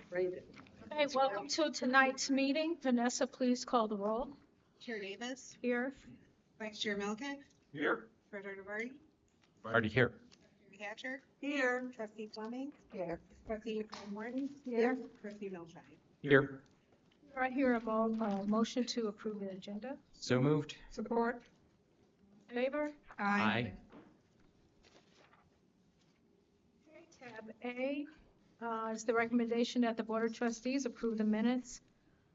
afraid. Okay, welcome to tonight's meeting. Vanessa, please call the roll. Chair Davis, Here. Vice Chair Milliken, Here. Treasurer DeVarty, Already here. Trustee Hatcher, Here. Trustee Fleming, Here. Trustee Martin, Here. Trustee Milshine. Here. Right here, a motion to approve the agenda. So moved. Support. Favor? Aye. Okay, tab A is the recommendation that the Board of Trustees approve the minutes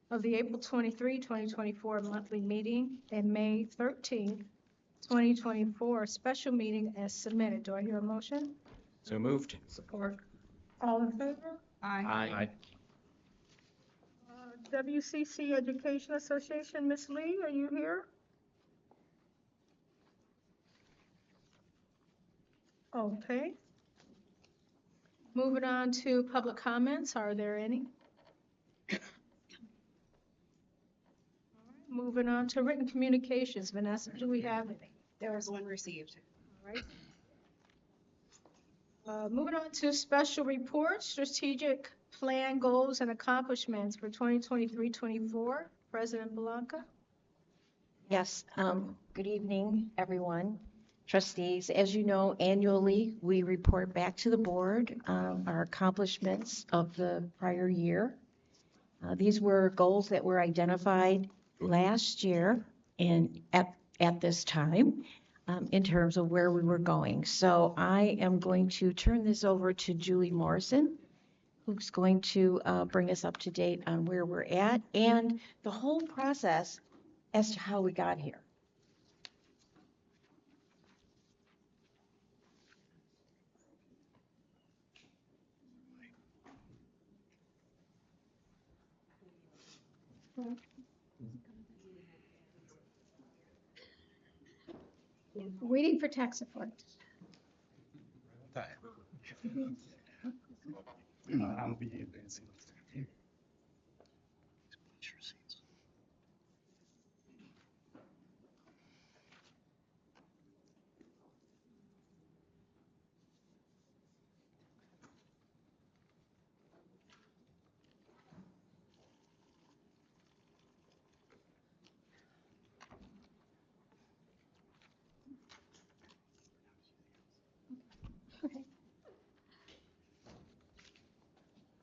of the April 23, 2024 monthly meeting and May 13, 2024 special meeting as submitted. Do I hear a motion? So moved. Support. All in favor? Aye. WCC Education Association, Ms. Lee, are you here? Okay. Moving on to public comments, are there any? Moving on to written communications, Vanessa, do we have any? There was one received. All right. Moving on to special reports, strategic plan goals and accomplishments for 2023-24. President Blanca. Yes, good evening, everyone. Trustees, as you know, annually, we report back to the board our accomplishments of the prior year. These were goals that were identified last year and at this time in terms of where we were going. So I am going to turn this over to Julie Morrison, who's going to bring us up to date on where we're at and the whole process as to how we got here. Waiting for tech support. I'll be advancing.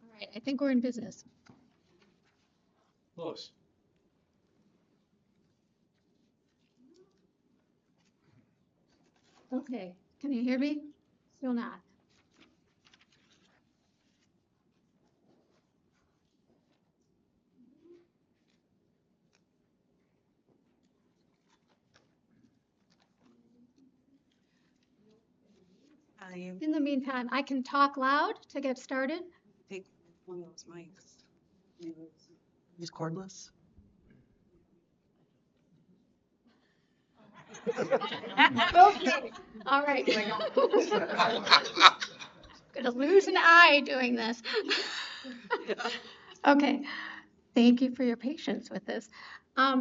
All right, I think we're in business. Close. Okay, can you hear me? Still not. I In the meantime, I can talk loud to get started. take one of those mics. Use cordless. Okay, all right. Gonna lose an eye doing this. Okay, thank you for your patience with this.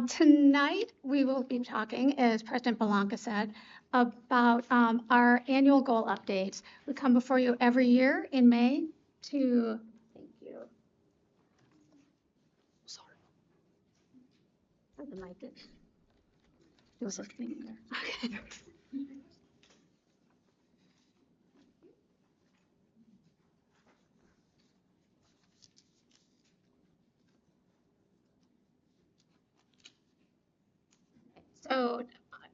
Tonight, we will be talking, as President Blanca said, about our annual goal updates. We come before you every year in May to, thank you. Sorry. The mic did. It was a thing there. Okay. So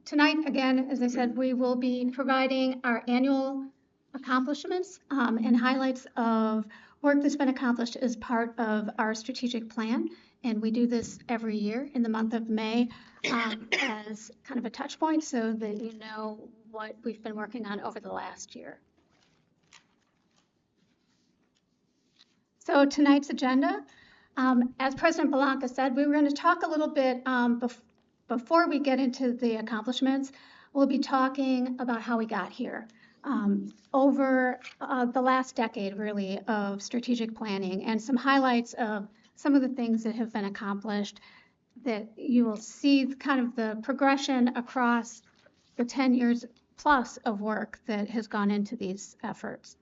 tonight, again, as I said, we will be providing our annual accomplishments and highlights of work that's been accomplished as part of our strategic plan. And we do this every year in the month of May as kind of a touch point so that you know what we've been working on over the last year. So tonight's agenda, as President Blanca said, we were going to talk a little bit before we get into the accomplishments. We'll be talking about how we got here over the last decade, really, of strategic planning and some highlights of some of the things that have been accomplished that you will see kind of the progression across the 10 years plus of work that has gone into these efforts.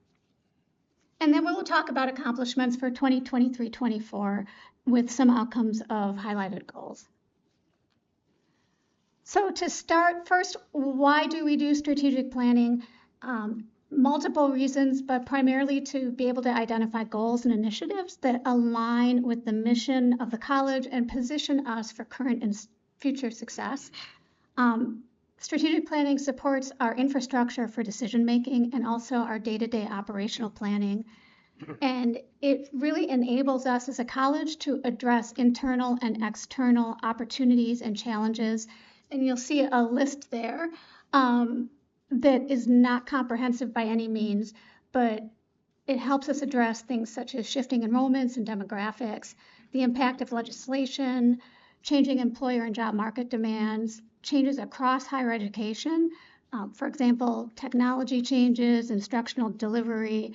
And then we'll talk about accomplishments for 2023-24 with some outcomes of highlighted goals. So to start, first, why do we do strategic planning? Multiple reasons, but primarily to be able to identify goals and initiatives that align with the mission of the college and position us for current and future success. Strategic planning supports our infrastructure for decision-making and also our day-to-day operational planning. And it really enables us as a college to address internal and external opportunities and challenges. And you'll see a list there that is not comprehensive by any means, but it helps us address things such as shifting enrollments and demographics, the impact of legislation, changing employer and job market demands, changes across higher education, for example, technology changes, instructional delivery,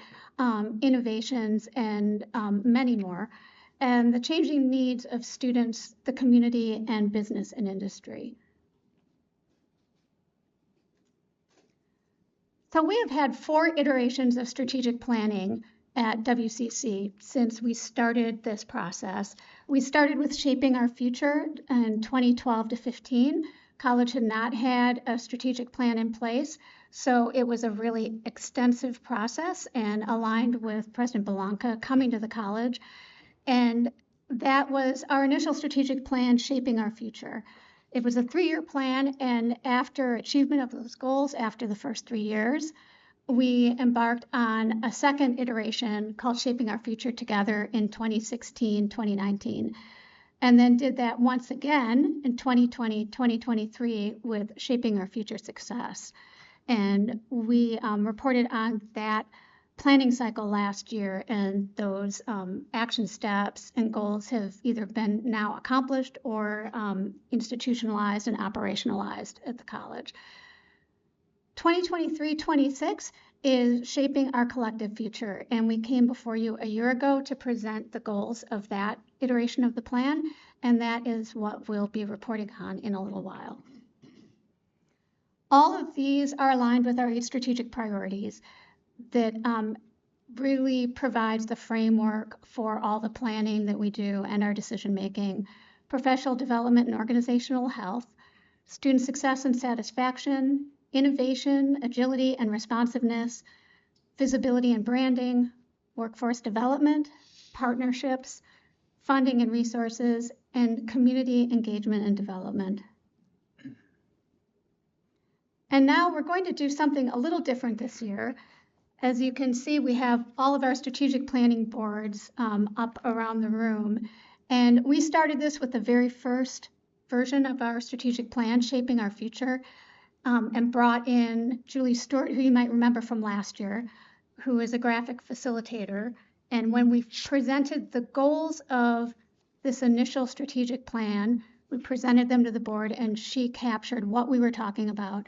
innovations, and many more, and the changing needs of students, the community, and business and industry. So we have had 4 iterations of strategic planning at WCC since we started this process. We started with Shaping Our Future in 2012 to 15. College had not had a strategic plan in place, so it was a really extensive process and aligned with President Belanca coming to the college. And that was our initial strategic plan, Shaping Our Future. It was a 3-year plan, and after achievement of those goals, after the first 3 years, we embarked on a second iteration called Shaping Our Future Together in 2016, 2019, and then did that once again in 2020, 2023 with Shaping Our Future Success. And we reported on that planning cycle last year, and those action steps and goals have either been now accomplished or institutionalized and operationalized at the college. 2023-26 is Shaping Our Collective Future, and we came before you a year ago to present the goals of that iteration of the plan, and that is what we'll be reporting on in a little while. All of these are aligned with our 8 strategic priorities that really provides the framework for all the planning that we do and our decision making: professional development and organizational health, student success and satisfaction, innovation, agility and responsiveness, visibility and branding, workforce development, partnerships, funding and resources, and community engagement and development. And now we're going to do something a little different this year. As you can see, we have all of our strategic planning boards up around the room. And we started this with the very first version of our strategic plan, Shaping Our Future, and brought in Julie Stewart, who you might remember from last year, who is a graphic facilitator. And when we presented the goals of this initial strategic plan, we presented them to the board, and she captured what we were talking about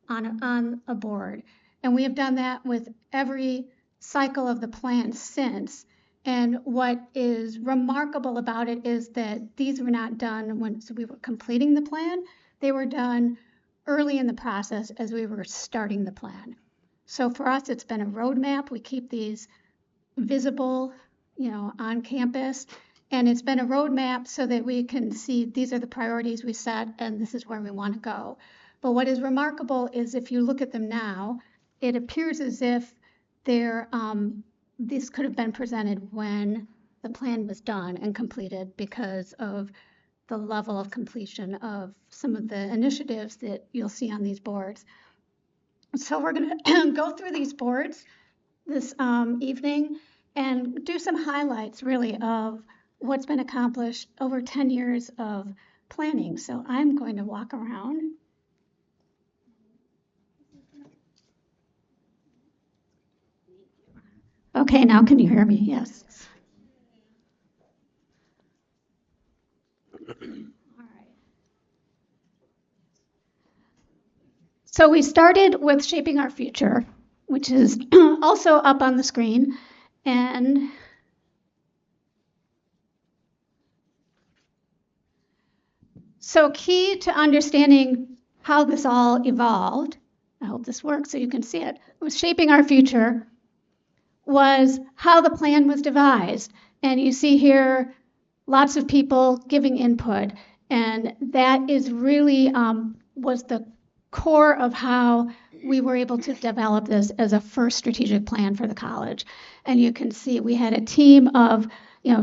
on a board. And we have done that with every cycle of the plan since. And what is remarkable about it is that these were not done when we were completing the plan. They were done early in the process as we were starting the plan. So for us, it's been a roadmap. We keep these visible, on campus. And it's been a roadmap so that we can see these are the priorities we set and this is where we want to go. But what is remarkable is if you look at them now, it appears as if this could have been presented when the plan was done and completed because of the level of completion of some of the initiatives that you'll see on these boards. So we're going to go through these boards this evening and do some highlights really of what's been accomplished over 10 years of planning. So I'm going to walk around. Okay, now can you hear me? Yes. All right. So we started with Shaping Our Future, which is also up on the screen. And so key to understanding how this all evolved, I hope this works so you can see it, was Shaping Our Future was how the plan was devised. And you see here lots of people giving input. And that is really was the core of how we were able to develop this as a first strategic plan for the college. And you can see we had a team of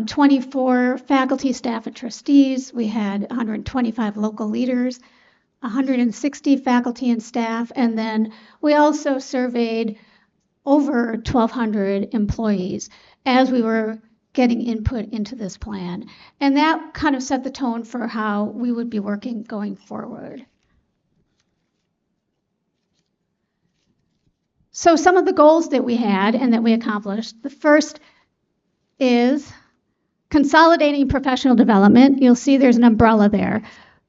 24 faculty, staff, and trustees. We had 125 local leaders, 160 faculty and staff, and then we also surveyed over 1,200 employees as we were getting input into this plan. And that kind of set the tone for how we would be working going forward. So some of the goals that we had and that we accomplished, the first is consolidating professional development. You'll see there's an umbrella there.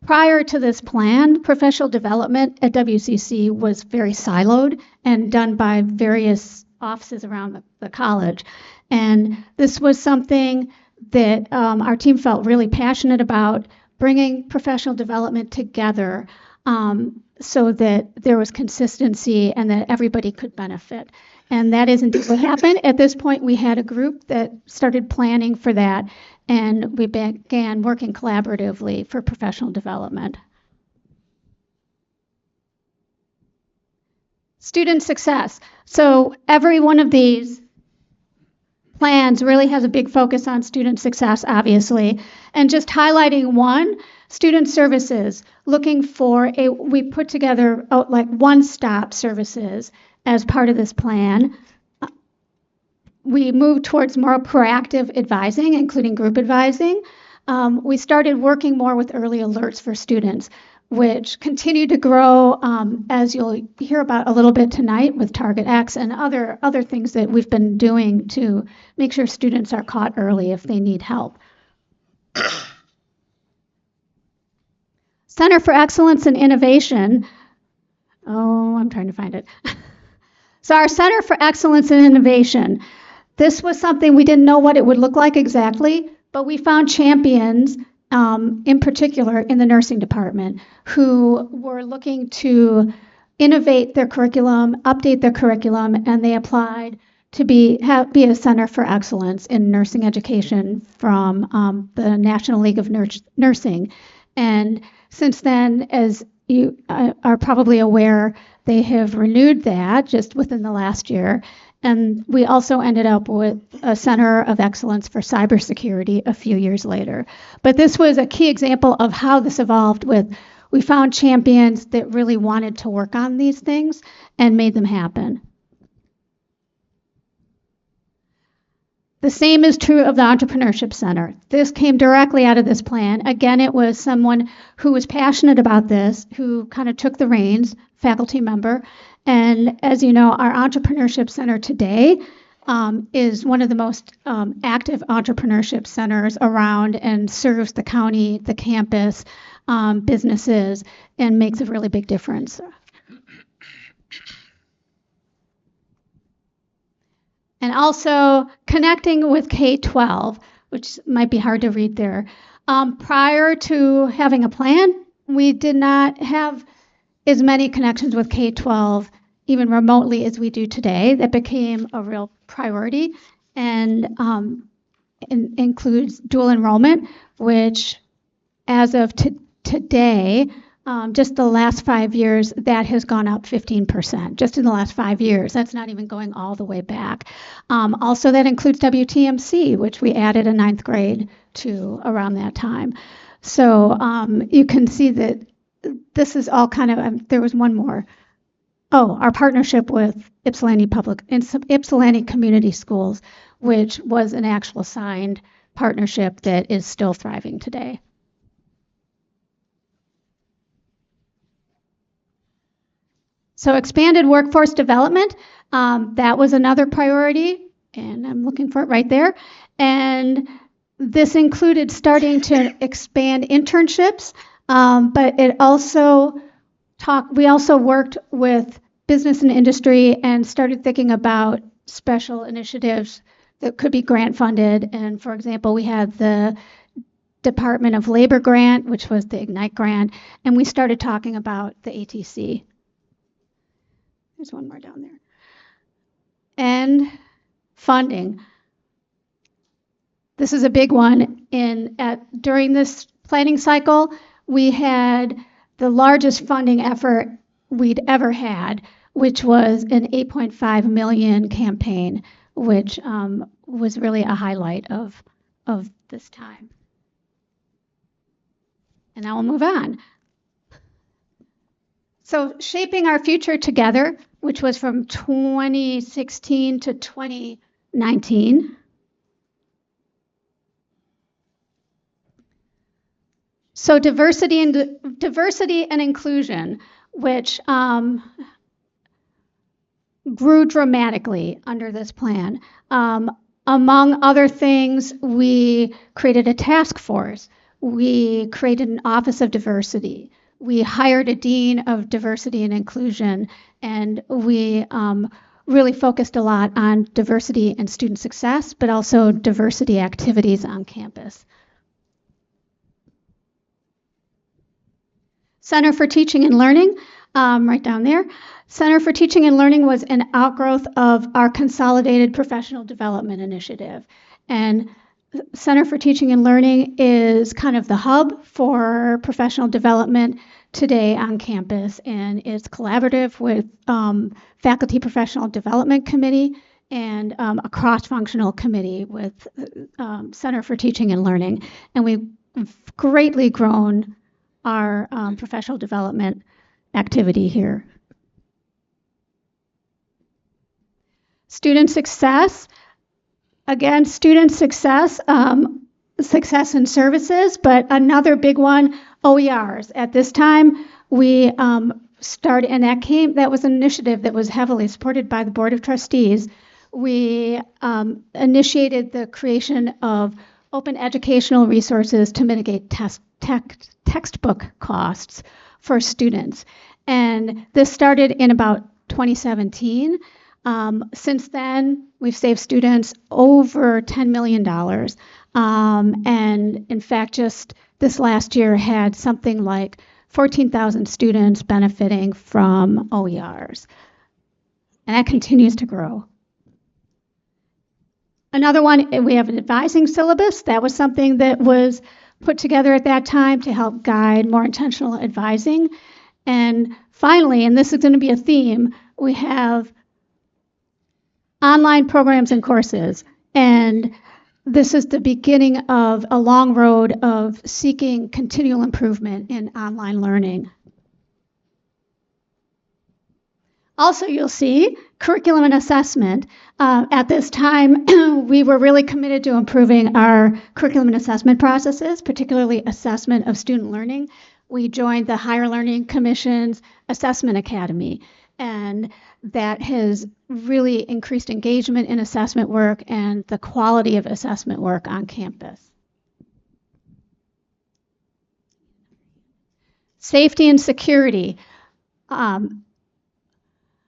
Prior to this plan, professional development at WCC was very siloed and done by various offices around the college. And this was something that our team felt really passionate about, bringing professional development together so that there was consistency and that everybody could benefit. And that isn't what happened. At this point, we had a group that started planning for that, and we began working collaboratively for professional development. Student success. So every one of these plans really has a big focus on student success, obviously. And just highlighting one, student services, we put together like one-stop services as part of this plan. We moved towards more proactive advising, including group advising. We started working more with early alerts for students, which continue to grow, as you'll hear about a little bit tonight with Target X and other things that we've been doing to make sure students are caught early if they need help. Center for Excellence and Innovation. Oh, I'm trying to find it. So our Center for Excellence and Innovation, this was something we didn't know what it would look like exactly, but we found champions in particular in the nursing department who were looking to innovate their curriculum, update their curriculum, and they applied to be a center for excellence in nursing education from the National League of Nursing. And since then, as you are probably aware, they have renewed that just within the last year. And we also ended up with a Center of Excellence for Cybersecurity a few years later. But this was a key example of how this evolved we found champions that really wanted to work on these things and made them happen. The same is true of the Entrepreneurship Center. This came directly out of this plan. Again, it was someone who was passionate about this, who kind of took the reins, faculty member. And as you know, our Entrepreneurship Center today is one of the most active entrepreneurship centers around and serves the county, the campus, businesses, and makes a really big difference. And also connecting with K-12, which might be hard to read there. Prior to having a plan, we did not have as many connections with K-12, even remotely, as we do today. That became a real priority and includes dual enrollment, which as of today, just the last 5 years, that has gone up 15%, just in the last 5 years. That's not even going all the way back. Also, that includes WTMC, which we added a 9th grade to around that time. So you can see that this is all kind of, there was one more. Oh, our partnership with Ypsilanti Community Schools, which was an actual signed partnership that is still thriving today. So expanded workforce development, that was another priority, and I'm looking for it right there. And this included starting to expand internships, but it also we also worked with business and industry and started thinking about special initiatives that could be grant funded. And for example, we had the Department of Labor grant, which was the Ignite grant, and we started talking about the ATC. There's one more down there. And funding. This is a big one. During this planning cycle, we had the largest funding effort we'd ever had, which was an 8.5 million campaign, which was really a highlight of this time. And now we'll move on. So Shaping Our Future Together, which was from 2016 to 2019. So diversity and inclusion, which grew dramatically under this plan. Among other things, we created a task force. We created an Office of Diversity. We hired a Dean of Diversity and Inclusion, and we really focused a lot on diversity and student success, but also diversity activities on campus. Center for Teaching and Learning, right down there. Center for Teaching and Learning was an outgrowth of our Consolidated Professional Development Initiative. And Center for Teaching and Learning is kind of the hub for professional development today on campus, and it's collaborative with Faculty Professional Development Committee and a cross-functional committee with Center for Teaching and Learning. And we've greatly grown our professional development activity here. Student success. Again, student success, success in services, but another big one, OERs. At this time, we started, and that was an initiative that was heavily supported by the Board of Trustees. We initiated the creation of open educational resources to mitigate textbook costs for students. And this started in about 2017. Since then, we've saved students over $10 million. And in fact, just this last year had something like 14,000 students benefiting from OERs. And that continues to grow. Another one, we have an advising syllabus. That was something that was put together at that time to help guide more intentional advising. And finally, and this is going to be a theme, we have online programs and courses. And this is the beginning of a long road of seeking continual improvement in online learning. Also, you'll see curriculum and assessment. At this time, we were really committed to improving our curriculum and assessment processes, particularly assessment of student learning. We joined the Higher Learning Commission's Assessment Academy, and that has really increased engagement in assessment work and the quality of assessment work on campus. Safety and security. I'm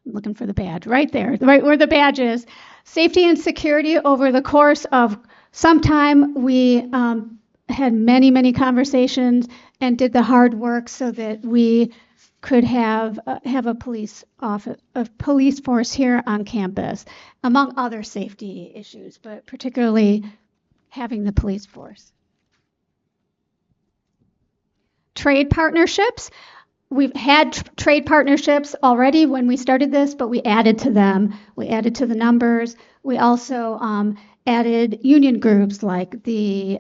looking for the badge right there, right where the badge is. Safety and security. Over the course of some time, we had many conversations and did the hard work so that we could have a police force here on campus, among other safety issues, but particularly having the police force. Trade partnerships. We've had trade partnerships already when we started this, but we added to them. We added to the numbers. We also added union groups like the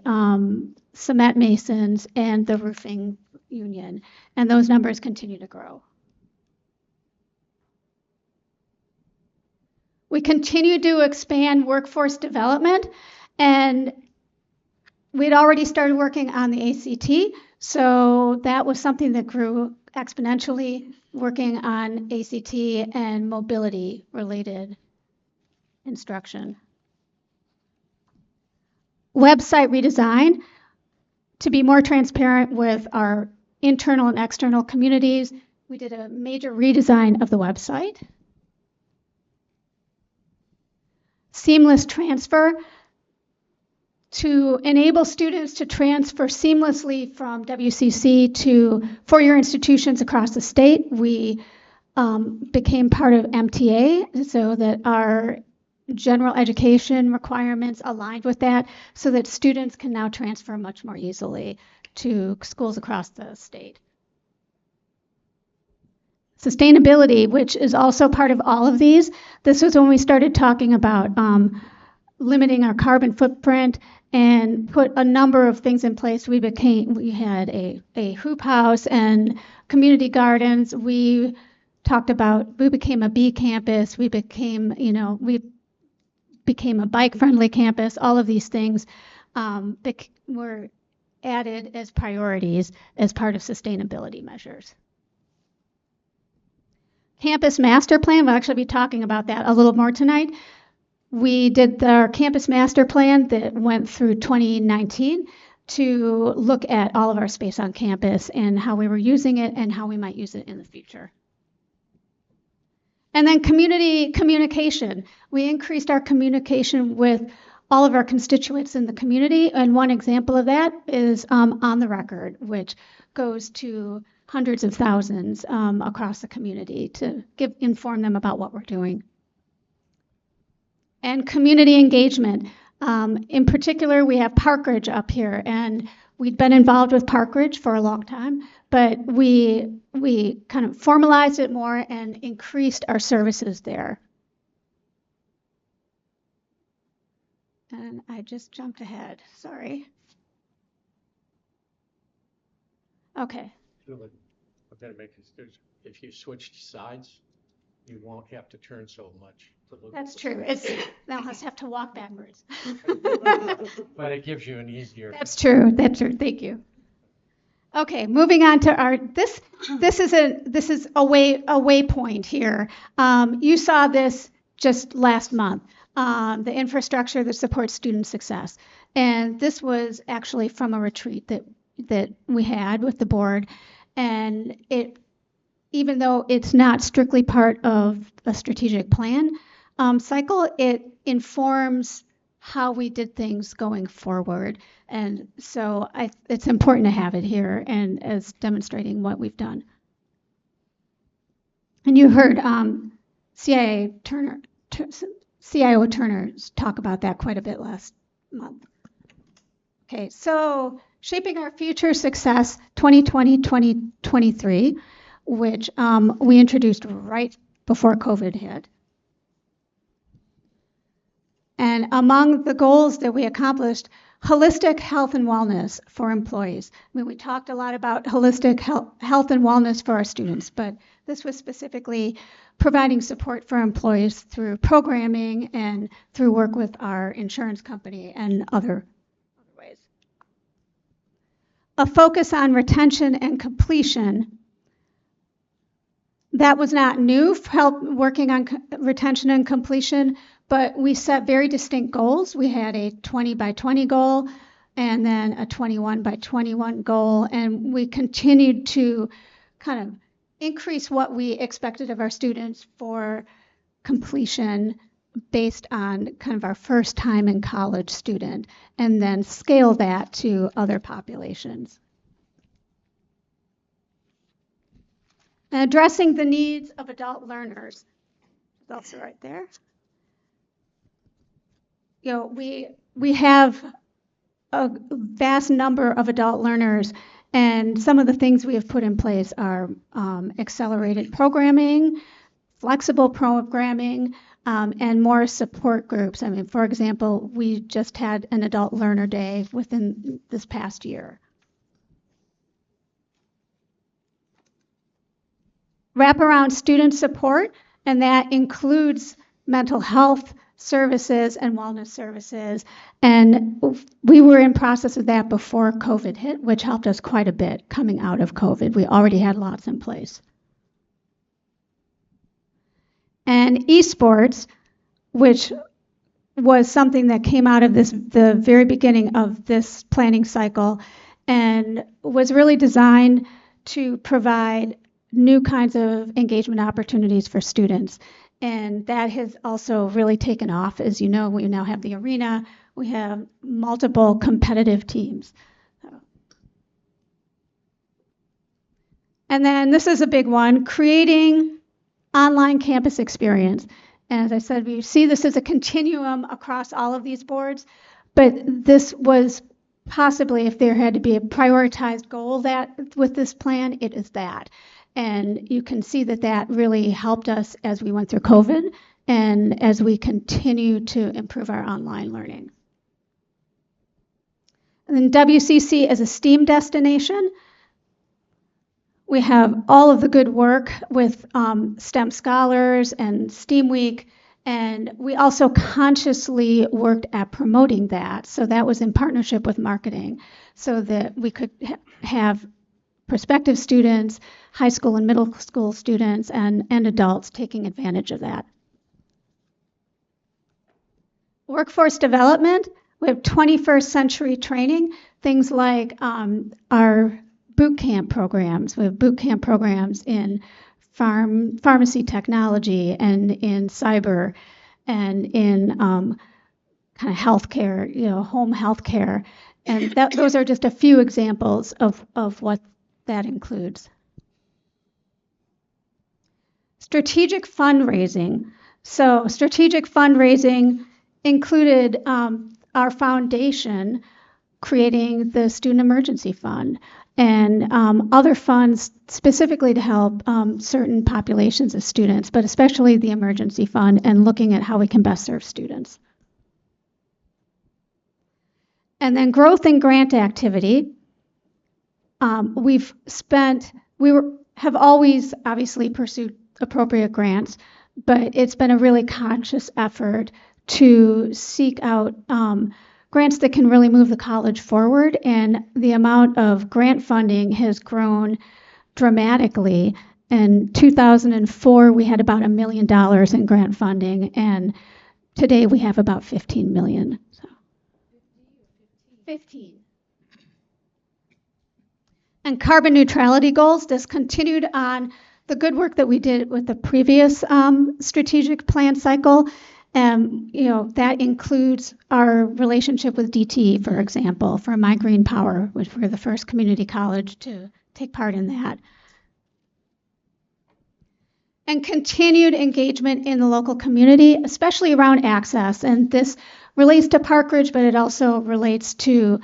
cement masons and the roofing union, and those numbers continue to grow. We continue to expand workforce development, and we'd already started working on the ACT, so that was something that grew exponentially, working on ACT and mobility-related instruction. Website redesign. To be more transparent with our internal and external communities, we did a major redesign of the website. Seamless transfer. To enable students to transfer seamlessly from WCC to four-year institutions across the state, we became part of MTA so that our general education requirements aligned with that so that students can now transfer much more easily to schools across the state. Sustainability, which is also part of all of these. This was when we started talking about limiting our carbon footprint and put a number of things in place. We had a hoop house and community gardens. We became a bee campus. We became a bike-friendly campus. All of these things were added as priorities as part of sustainability measures. Campus master plan, we'll actually be talking about that a little more tonight. We did our campus master plan that went through 2019 to look at all of our space on campus and how we were using it and how we might use it in the future. And then community communication. We increased our communication with all of our constituents in the community, and one example of that is On the Record, which goes to hundreds of thousands across the community to inform them about what we're doing. And community engagement. In particular, we have Parkridge up here, and we'd been involved with Parkridge for a long time, but we kind of formalized it more and increased our services there. And I just jumped ahead, sorry. Okay. What that makes is if you switched sides, you won't have to turn so much. That's true. They'll just have to walk backwards. But it gives you an easier. That's true. That's true. Thank you. Okay, moving on to our this is a waypoint here. You saw this just last month. The infrastructure that supports student success, and this was actually from a retreat that we had with the board, and even though it's not strictly part of a strategic plan cycle, it informs how we did things going forward. And so it's important to have it here and as demonstrating what we've done. And you heard CIO Turner talk about that quite a bit last month. Okay, so Shaping Our Future Success 2020-2023, which we introduced right before COVID hit. And among the goals that we accomplished, holistic health and wellness for employees. I mean, we talked a lot about holistic health and wellness for our students, but this was specifically providing support for employees through programming and through work with our insurance company and other ways. A focus on retention and completion. That was not new, working on retention and completion, but we set very distinct goals. We had a 20 by 20 goal and then a 21 by 21 goal, and we continued to kind of increase what we expected of our students for completion based on kind of our first time in college student, and then scale that to other populations. Addressing the needs of adult learners. That's also right there. You know, we have a vast number of adult learners, and some of the things we have put in place are accelerated programming, flexible programming, and more support groups. I mean, for example, we just had an adult learner day within this past year. Wraparound student support, and that includes mental health services and wellness services. And we were in process of that before COVID hit, which helped us quite a bit coming out of COVID. We already had lots in place. And esports, which was something that came out of the very beginning of this planning cycle and was really designed to provide new kinds of engagement opportunities for students. And that has also really taken off. As you know, we now have the arena. We have multiple competitive teams. And then this is a big one, creating online campus experience. And as I said, we see this as a continuum across all of these boards, but this was possibly, if there had to be a prioritized goal that with this plan, it is that. And you can see that that really helped us as we went through COVID and as we continue to improve our online learning. And then WCC as a STEAM destination. We have all of the good work with STEM Scholars and STEAM Week, and we also consciously worked at promoting that. So that was in partnership with marketing so that we could have prospective students, high school and middle school students, and adults taking advantage of that. Workforce development, we have 21st century training, things like our boot camp programs. We have boot camp programs in pharmacy technology and in cyber and in kind of healthcare, home healthcare. And those are just a few examples of what that includes. Strategic fundraising. So strategic fundraising included our foundation creating the Student Emergency Fund and other funds specifically to help certain populations of students, but especially the Emergency Fund and looking at how we can best serve students. And then growth and grant activity. We have always obviously pursued appropriate grants, but it's been a really conscious effort to seek out grants that can really move the college forward, and the amount of grant funding has grown dramatically. In 2004, we had about $1 million in grant funding, and today we have about 15 million. So. 15. And carbon neutrality goals, this continued on the good work that we did with the previous strategic plan cycle. That includes our relationship with DTE, for example, for My Green Power, which we're the first community college to take part in that. And continued engagement in the local community, especially around access. And this relates to Park Ridge, but it also relates to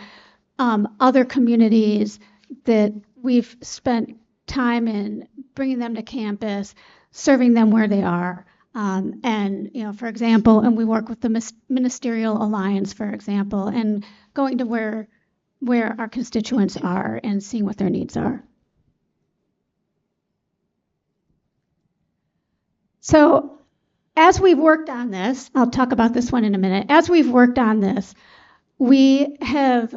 other communities that we've spent time in bringing them to campus, serving them where they are. For example, and we work with the Ministerial Alliance, for example, and going to where our constituents are and seeing what their needs are. So as we've worked on this, I'll talk about this one in a minute. As we've worked on this, we have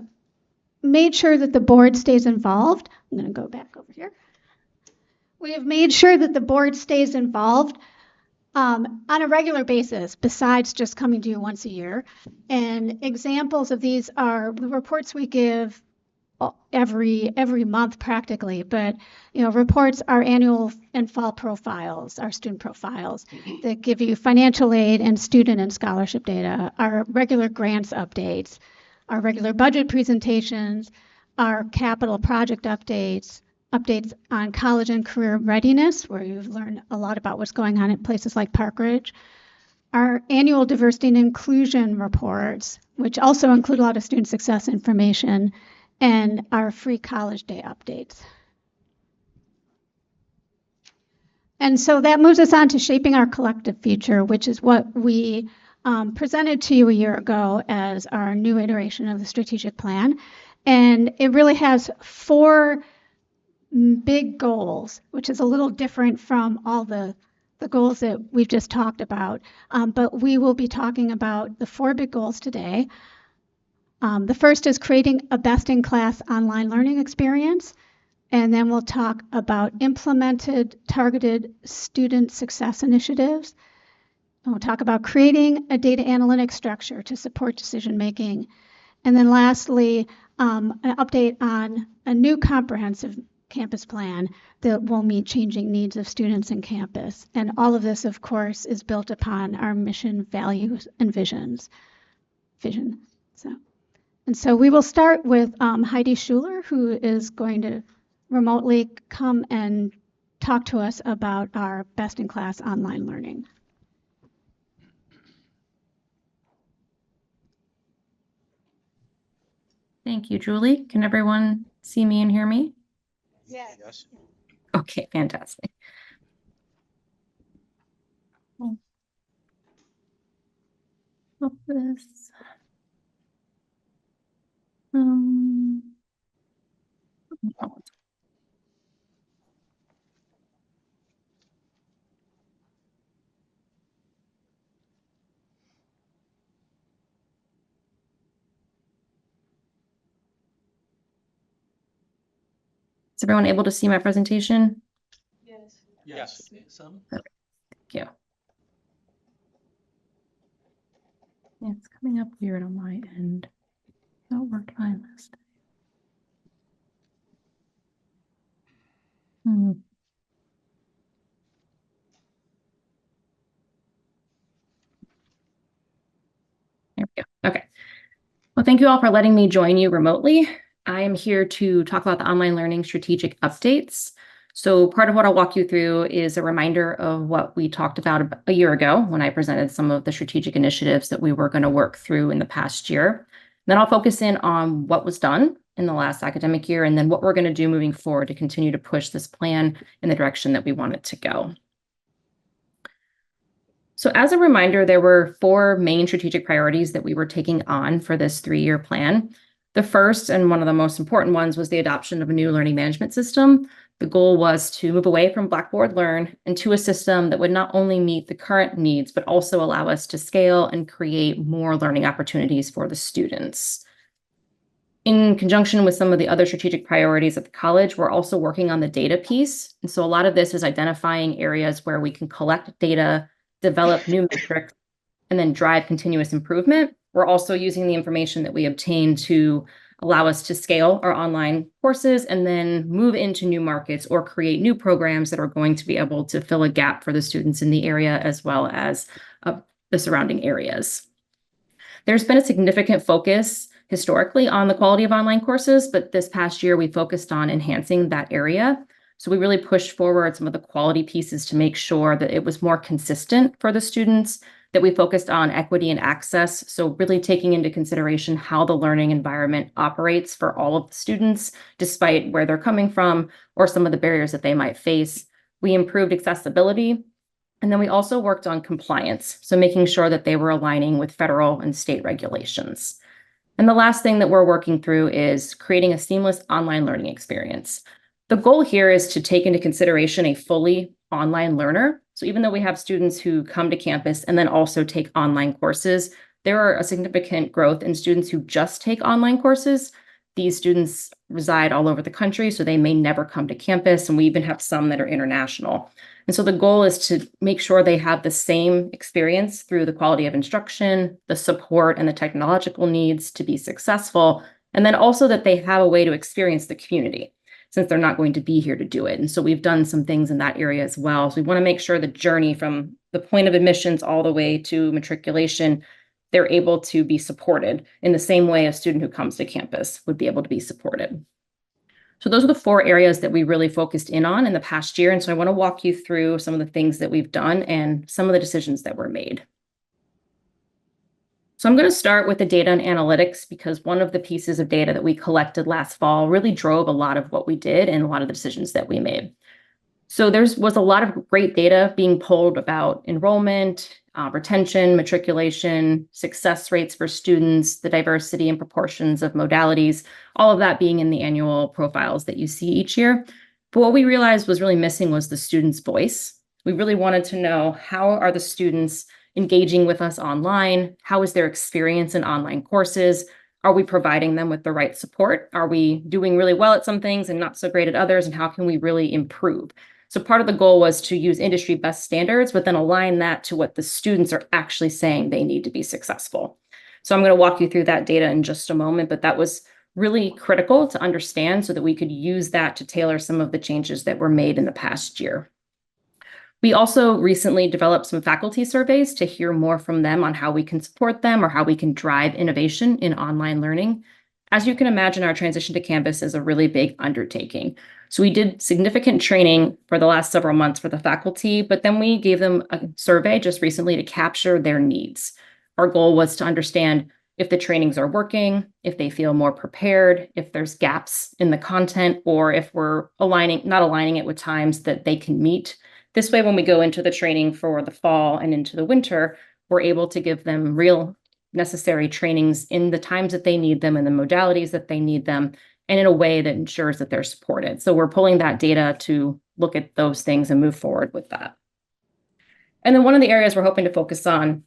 made sure that the board stays involved. I'm going to go back over here. We have made sure that the board stays involved on a regular basis, besides just coming to you once a year. And examples of these are the reports we give every month practically, but reports are annual and fall profiles, our student profiles that give you financial aid and student and scholarship data, our regular grants updates, our regular budget presentations, our capital project updates on college and career readiness, where you've learned a lot about what's going on at places like Park Ridge, our annual diversity and inclusion reports, which also include a lot of student success information, and our free college day updates. And so that moves us on to shaping our collective future, which is what we presented to you a year ago as our new iteration of the strategic plan. And it really has 4 big goals, which is a little different from all the goals that we've just talked about. But we will be talking about the 4 big goals today. The first is creating a best-in-class online learning experience. And then we'll talk about implemented targeted student success initiatives. And we'll talk about creating a data analytics structure to support decision-making. And then lastly, an update on a new comprehensive campus plan that will meet changing needs of students and campus. And all of this, of course, is built upon our mission, values, and vision. So we will start with Heidi Schuler, who is going to remotely come and talk to us about our best-in-class online learning. Thank you, Julie. Can everyone see me and hear me? Yes. Yes. Okay, fantastic. Up this. Oh, is everyone able to see my presentation? Yes. Yes. Some. Thank you. Yeah, it's coming up weird on my end. That worked fine last time. There we go. Okay. Well, thank you all for letting me join you remotely. I am here to talk about the online learning strategic updates. So part of what I'll walk you through is a reminder of what we talked about a year ago when I presented some of the strategic initiatives that we were going to work through in the past year. Then I'll focus in on what was done in the last academic year and then what we're going to do moving forward to continue to push this plan in the direction that we want it to go. So as a reminder, there were 4 main strategic priorities that we were taking on for this 3-year plan. The first and one of the most important ones was the adoption of a new learning management system. The goal was to move away from Blackboard Learn into a system that would not only meet the current needs, but also allow us to scale and create more learning opportunities for the students. In conjunction with some of the other strategic priorities at the college, we're also working on the data piece. And so a lot of this is identifying areas where we can collect data, develop new metrics, and then drive continuous improvement. We're also using the information that we obtain to allow us to scale our online courses and then move into new markets or create new programs that are going to be able to fill a gap for the students in the area as well as the surrounding areas. There's been a significant focus historically on the quality of online courses, but this past year we focused on enhancing that area. So we really pushed forward some of the quality pieces to make sure that it was more consistent for the students, that we focused on equity and access. So really taking into consideration how the learning environment operates for all of the students, despite where they're coming from or some of the barriers that they might face. We improved accessibility. And then we also worked on compliance. So making sure that they were aligning with federal and state regulations. And the last thing that we're working through is creating a seamless online learning experience. The goal here is to take into consideration a fully online learner. So even though we have students who come to campus and then also take online courses, there are a significant growth in students who just take online courses. These students reside all over the country, so they may never come to campus, and we even have some that are international. And so the goal is to make sure they have the same experience through the quality of instruction, the support, and the technological needs to be successful, and then also that they have a way to experience the community, since they're not going to be here to do it. And so we've done some things in that area as well. So we want to make sure the journey from the point of admissions all the way to matriculation, they're able to be supported in the same way a student who comes to campus would be able to be supported. So those are the 4 areas that we really focused in on in the past year. And so I want to walk you through some of the things that we've done and some of the decisions that were made. So I'm going to start with the data and analytics because one of the pieces of data that we collected last fall really drove a lot of what we did and a lot of the decisions that we made. So there was a lot of great data being pulled about enrollment, retention, matriculation, success rates for students, the diversity and proportions of modalities, all of that being in the annual profiles that you see each year. But what we realized was really missing was the student's voice. We really wanted to know, how are the students engaging with us online? How is their experience in online courses? Are we providing them with the right support? Are we doing really well at some things and not so great at others? And how can we really improve? So part of the goal was to use industry best standards, but then align that to what the students are actually saying they need to be successful. So I'm going to walk you through that data in just a moment, but that was really critical to understand so that we could use that to tailor some of the changes that were made in the past year. We also recently developed some faculty surveys to hear more from them on how we can support them or how we can drive innovation in online learning. As you can imagine, our transition to campus is a really big undertaking. So we did significant training for the last several months for the faculty, but then we gave them a survey just recently to capture their needs. Our goal was to understand if the trainings are working, if they feel more prepared, if there's gaps in the content, or if we're not aligning it with times that they can meet. This way, when we go into the training for the fall and into the winter, we're able to give them real necessary trainings in the times that they need them and the modalities that they need them, and in a way that ensures that they're supported. So we're pulling that data to look at those things and move forward with that. And then one of the areas we're hoping to focus on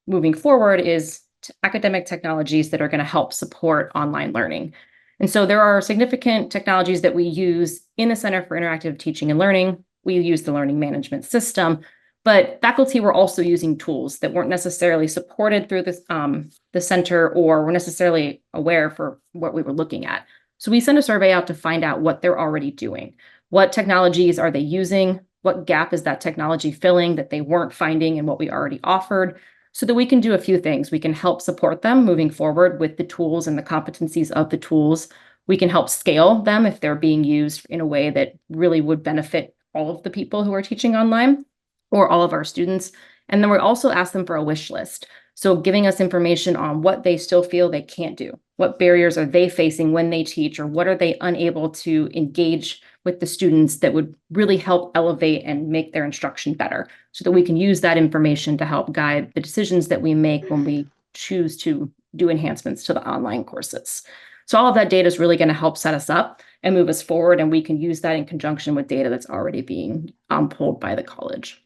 moving forward is academic technologies that are going to help support online learning. And so there are significant technologies that we use in the Center for Interactive Teaching and Learning. We use the learning management system, but faculty were also using tools that weren't necessarily supported through the center or were necessarily aware for what we were looking at. So we sent a survey out to find out what they're already doing. What technologies are they using? What gap is that technology filling that they weren't finding in what we already offered? So that we can do a few things. We can help support them moving forward with the tools and the competencies of the tools. We can help scale them if they're being used in a way that really would benefit all of the people who are teaching online or all of our students. And then we also ask them for a wish list. So giving us information on what they still feel they can't do. What barriers are they facing when they teach, or what are they unable to engage with the students that would really help elevate and make their instruction better, so that we can use that information to help guide the decisions that we make when we choose to do enhancements to the online courses. So all of that data is really going to help set us up and move us forward, and we can use that in conjunction with data that's already being pulled by the college.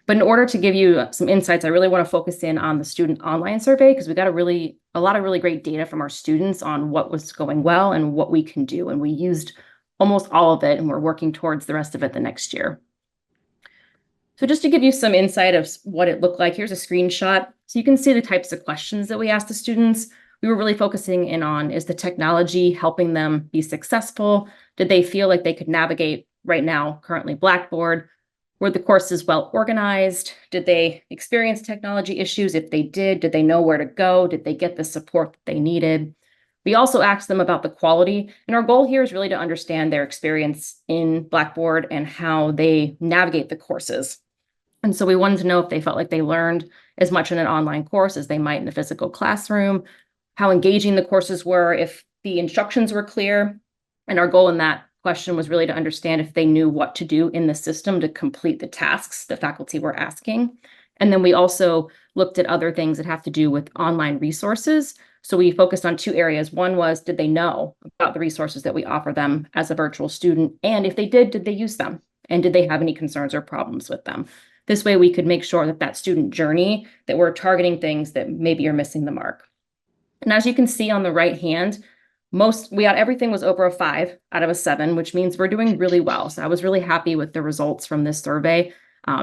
But in order to give you some insights, I really want to focus in on the student online survey, because we got a lot of really great data from our students on what was going well and what we can do. And we used almost all of it, and we're working towards the rest of it the next year. So just to give you some insight of what it looked like, here's a screenshot. So you can see the types of questions that we asked the students. We were really focusing in on, is the technology helping them be successful? Did they feel like they could navigate right now, currently Blackboard? Were the courses well organized? Did they experience technology issues? If they did they know where to go? Did they get the support that they needed? We also asked them about the quality, and our goal here is really to understand their experience in Blackboard and how they navigate the courses. And so we wanted to know if they felt like they learned as much in an online course as they might in a physical classroom, how engaging the courses were, if the instructions were clear. And our goal in that question was really to understand if they knew what to do in the system to complete the tasks the faculty were asking. And then we also looked at other things that have to do with online resources. So we focused on two areas. One was, did they know about the resources that we offer them as a virtual student? And if they did they use them? And did they have any concerns or problems with them? This way we could make sure that that student journey, that we're targeting things that maybe are missing the mark. And as you can see on the right hand, everything was over a 5 out of a 7, which means we're doing really well. So I was really happy with the results from this survey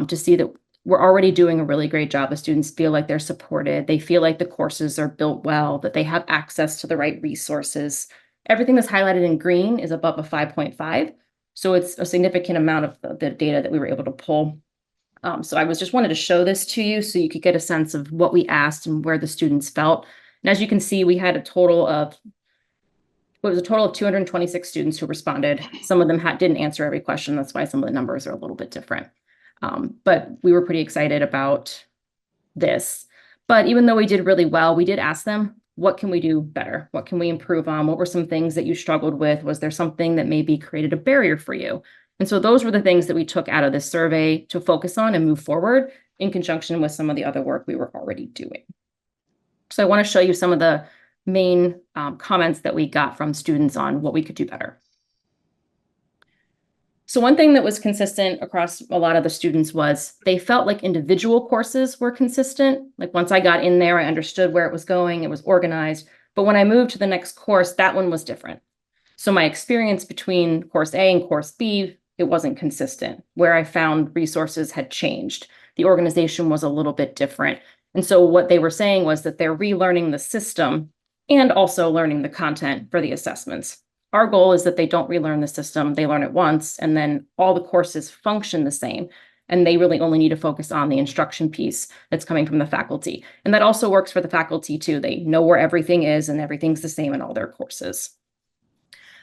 to see that we're already doing a really great job. The students feel like they're supported. They feel like the courses are built well, that they have access to the right resources. Everything that's highlighted in green is above a 5.5. So it's a significant amount of the data that we were able to pull. So I just wanted to show this to you so you could get a sense of what we asked and where the students felt. And as you can see, we had a total of 226 students who responded. Some of them didn't answer every question. That's why some of the numbers are a little bit different. But we were pretty excited about this. But even though we did really well, we did ask them, what can we do better? What can we improve on? What were some things that you struggled with? Was there something that maybe created a barrier for you? And so those were the things that we took out of this survey to focus on and move forward in conjunction with some of the other work we were already doing. So I want to show you some of the main comments that we got from students on what we could do better. So one thing that was consistent across a lot of the students was they felt like individual courses were consistent. Like once I got in there, I understood where it was going, it was organized. But when I moved to the next course, that one was different. So my experience between course A and course B, it wasn't consistent. Where I found resources had changed. The organization was a little bit different. And so what they were saying was that they're relearning the system and also learning the content for the assessments. Our goal is that they don't relearn the system, they learn it once, and then all the courses function the same. And they really only need to focus on the instruction piece that's coming from the faculty. And that also works for the faculty too. They know where everything is and everything's the same in all their courses.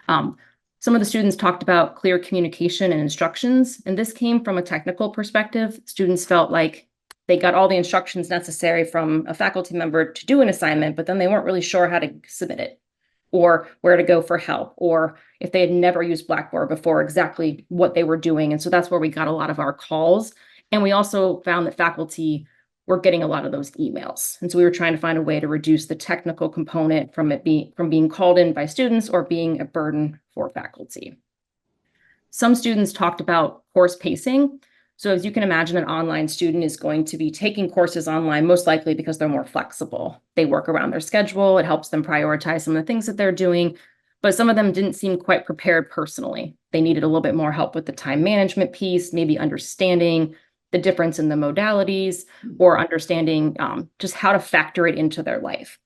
Some of the students talked about clear communication and instructions, and this came from a technical perspective. Students felt like they got all the instructions necessary from a faculty member to do an assignment, but then they weren't really sure how to submit it or where to go for help, or if they had never used Blackboard before, exactly what they were doing. And so that's where we got a lot of our calls. And we also found that faculty were getting a lot of those emails. And so we were trying to find a way to reduce the technical component from being called in by students or being a burden for faculty. Some students talked about course pacing. So as you can imagine, an online student is going to be taking courses online, most likely because they're more flexible. They work around their schedule. It helps them prioritize some of the things that they're doing. But some of them didn't seem quite prepared personally. They needed a little bit more help with the time management piece, maybe understanding the difference in the modalities, or understanding just how to factor it into their life.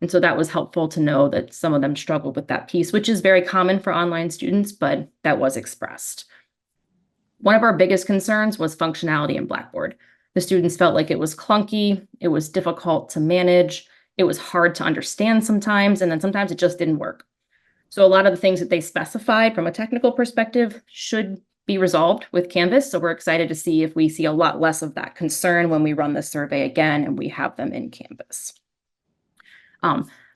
And so that was helpful to know that some of them struggled with that piece, which is very common for online students, but that was expressed. One of our biggest concerns was functionality in Blackboard. The students felt like it was clunky, it was difficult to manage, it was hard to understand sometimes, and then sometimes it just didn't work. So a lot of the things that they specified from a technical perspective should be resolved with Canvas. So we're excited to see if we see a lot less of that concern when we run the survey again and we have them in Canvas.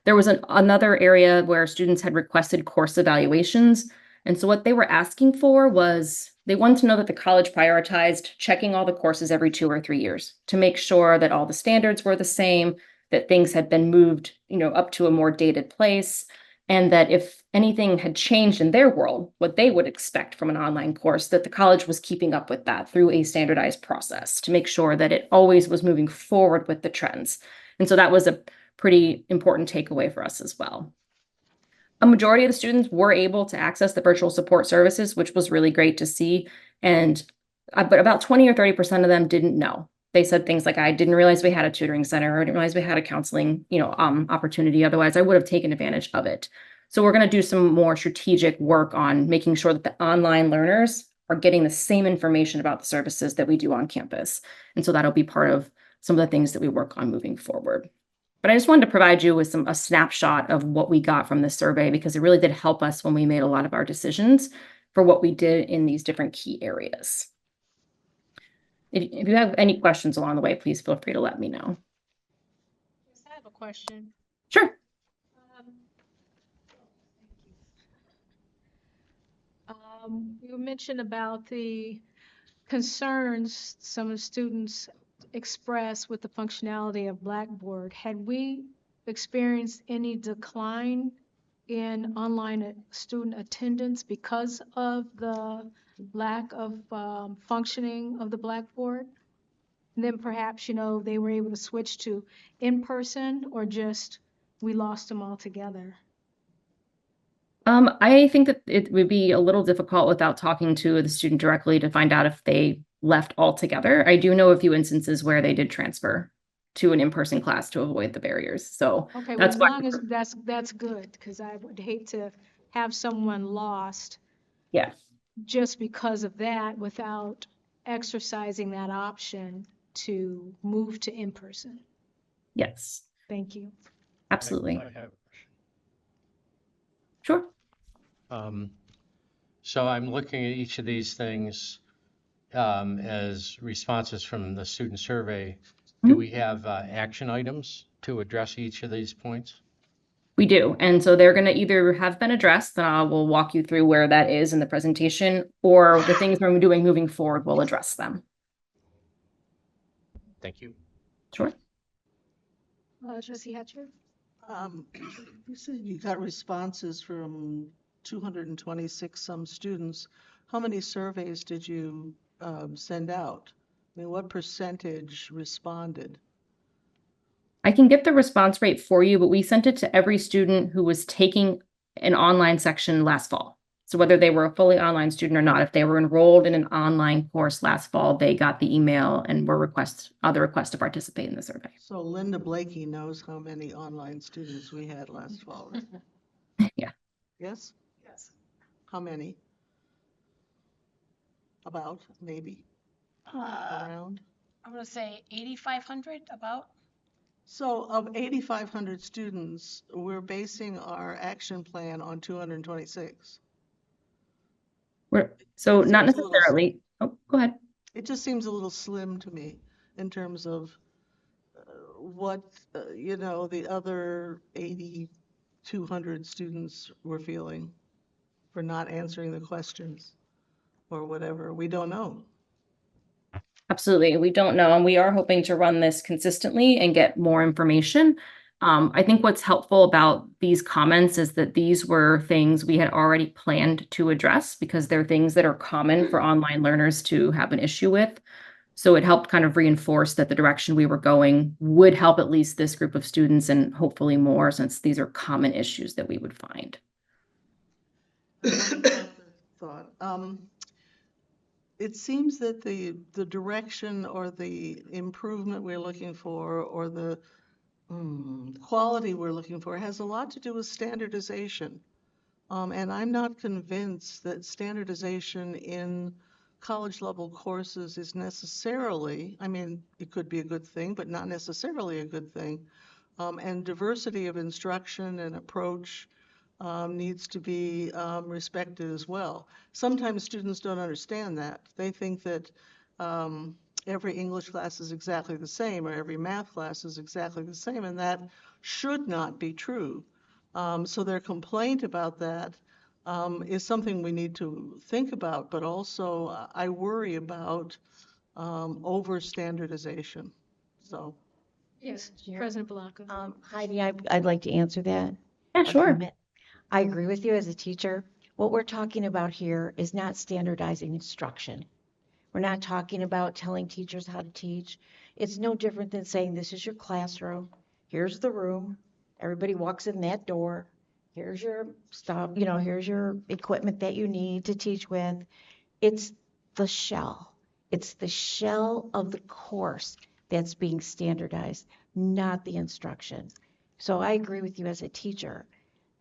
There was another area where students had requested course evaluations. And so what they were asking for was they wanted to know that the college prioritized checking all the courses every 2 or 3 years to make sure that all the standards were the same, that things had been moved, up to a more dated place, and that if anything had changed in their world, what they would expect from an online course, that the college was keeping up with that through a standardized process to make sure that it always was moving forward with the trends. And so that was a pretty important takeaway for us as well. A majority of the students were able to access the virtual support services, which was really great to see. But about 20 or 30% of them didn't know. They said things like, I didn't realize we had a tutoring center, or I didn't realize we had a counseling, opportunity. Otherwise, I would have taken advantage of it. So we're going to do some more strategic work on making sure that the online learners are getting the same information about the services that we do on campus. And so that'll be part of some of the things that we work on moving forward. But I just wanted to provide you with a snapshot of what we got from this survey, because it really did help us when we made a lot of our decisions for what we did in these different key areas. If you have any questions along the way, please feel free to let me know. Yes, I have a question. Sure. You mentioned about the concerns some of the students expressed with the functionality of Blackboard. Had we experienced any decline in online student attendance because of the lack of functioning of the Blackboard? And then perhaps, they were able to switch to in-person, or just we lost them altogether? I think that it would be a little difficult without talking to the student directly to find out if they left altogether. I do know a few instances where they did transfer to an in-person class to avoid the barriers. So Okay, well, that's as why. long as that's good, because I would hate to have someone lost Yeah. just because of that without exercising that option to move to in-person. Yes, Thank you. absolutely. I have- Sure. So I'm looking at each of these things as responses from the student survey. Do we have action items to address each of these points? We do. And so they're going to either have been addressed, and I will walk you through where that is in the presentation, or the things we're doing moving forward, we'll address them. Thank you. Sure. Trustee Hatcher? You said you got responses from 226 some students. How many surveys did you send out? I mean, what percentage responded? I can get the response rate for you, but we sent it to every student who was taking an online section last fall. So whether they were a fully online student or not, if they were enrolled in an online course last fall, they got the email and were request to participate in the survey. So Linda Blakey knows how many online students we had last fall. Yeah. Yes? Yes. How many? About, maybe, around? I'm going to say 8,500 about. So of 8,500 students, we're basing our action plan on 226. So not Seems a little- necessarily. Oh, go ahead. It just seems a little slim to me. in terms of what, the other 8,200 students were feeling for not answering the questions or whatever? We don't know. Absolutely. We don't know, and we are hoping to run this consistently and get more information. I think what's helpful about these comments is that these were things we had already planned to address because they're things that are common for online learners to have an issue with. So it helped kind of reinforce that the direction we were going would help at least this group of students and hopefully more, since these are common issues that we would find. Thought. It seems that the direction or the improvement we're looking for or the quality we're looking for has a lot to do with standardization. And I'm not convinced that standardization in college level courses is necessarily, I mean, it could be a good thing, but not necessarily a good thing. And diversity of instruction and approach needs to be respected as well. Sometimes students don't understand that. They think that every English class is exactly the same or every math class is exactly the same, and that should not be true. So their complaint about that is something we need to think about, but also I worry about over-standardization. So. Yes, President Blanca. Heidi, I'd like to answer that. Yeah, or sure. comment. I agree with you as a teacher. What we're talking about here is not standardizing instruction. We're not talking about telling teachers how to teach. It's no different than saying, this is your classroom, here's the room, everybody walks in that door, here's your stuff, here's your equipment that you need to teach with. It's the shell. It's the shell of the course that's being standardized, not the instruction. So I agree with you as a teacher.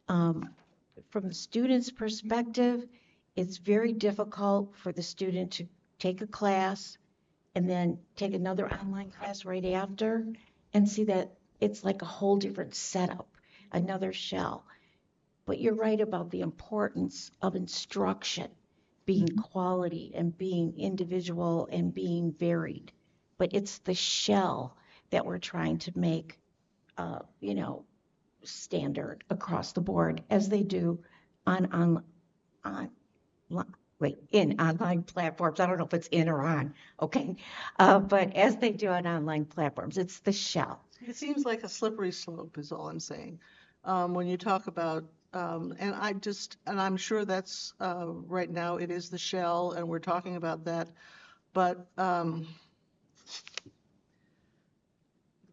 From the student's perspective, it's very difficult for the student to take a class and then take another online class right after and see that it's like a whole different setup, another shell. But you're right about the importance of instruction being quality and being individual and being varied. But it's the shell that we're trying to make, standard across the board, as they do in online platforms. I don't know if it's in or on, okay? But as they do on online platforms, it's the shell. It seems like a slippery slope is all I'm saying. When you talk about, and I'm sure that's, right now it is the shell and we're talking about that, but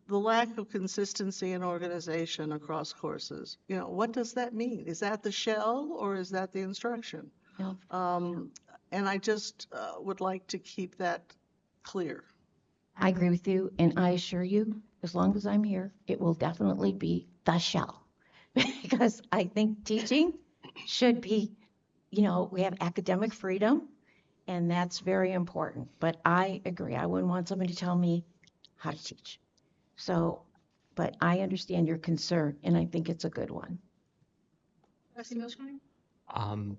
the lack of consistency and organization across courses, what does that mean? Is that the shell or is that the instruction? No. And I just would like to keep that clear. I agree with you, and I assure you, as long as I'm here, it will definitely be the shell. Because I think teaching should be, we have academic freedom, and that's very important. But I agree, I wouldn't want somebody to tell me how to teach. So, but I understand your concern, and I think it's a good one. Trustee Milshmeyer?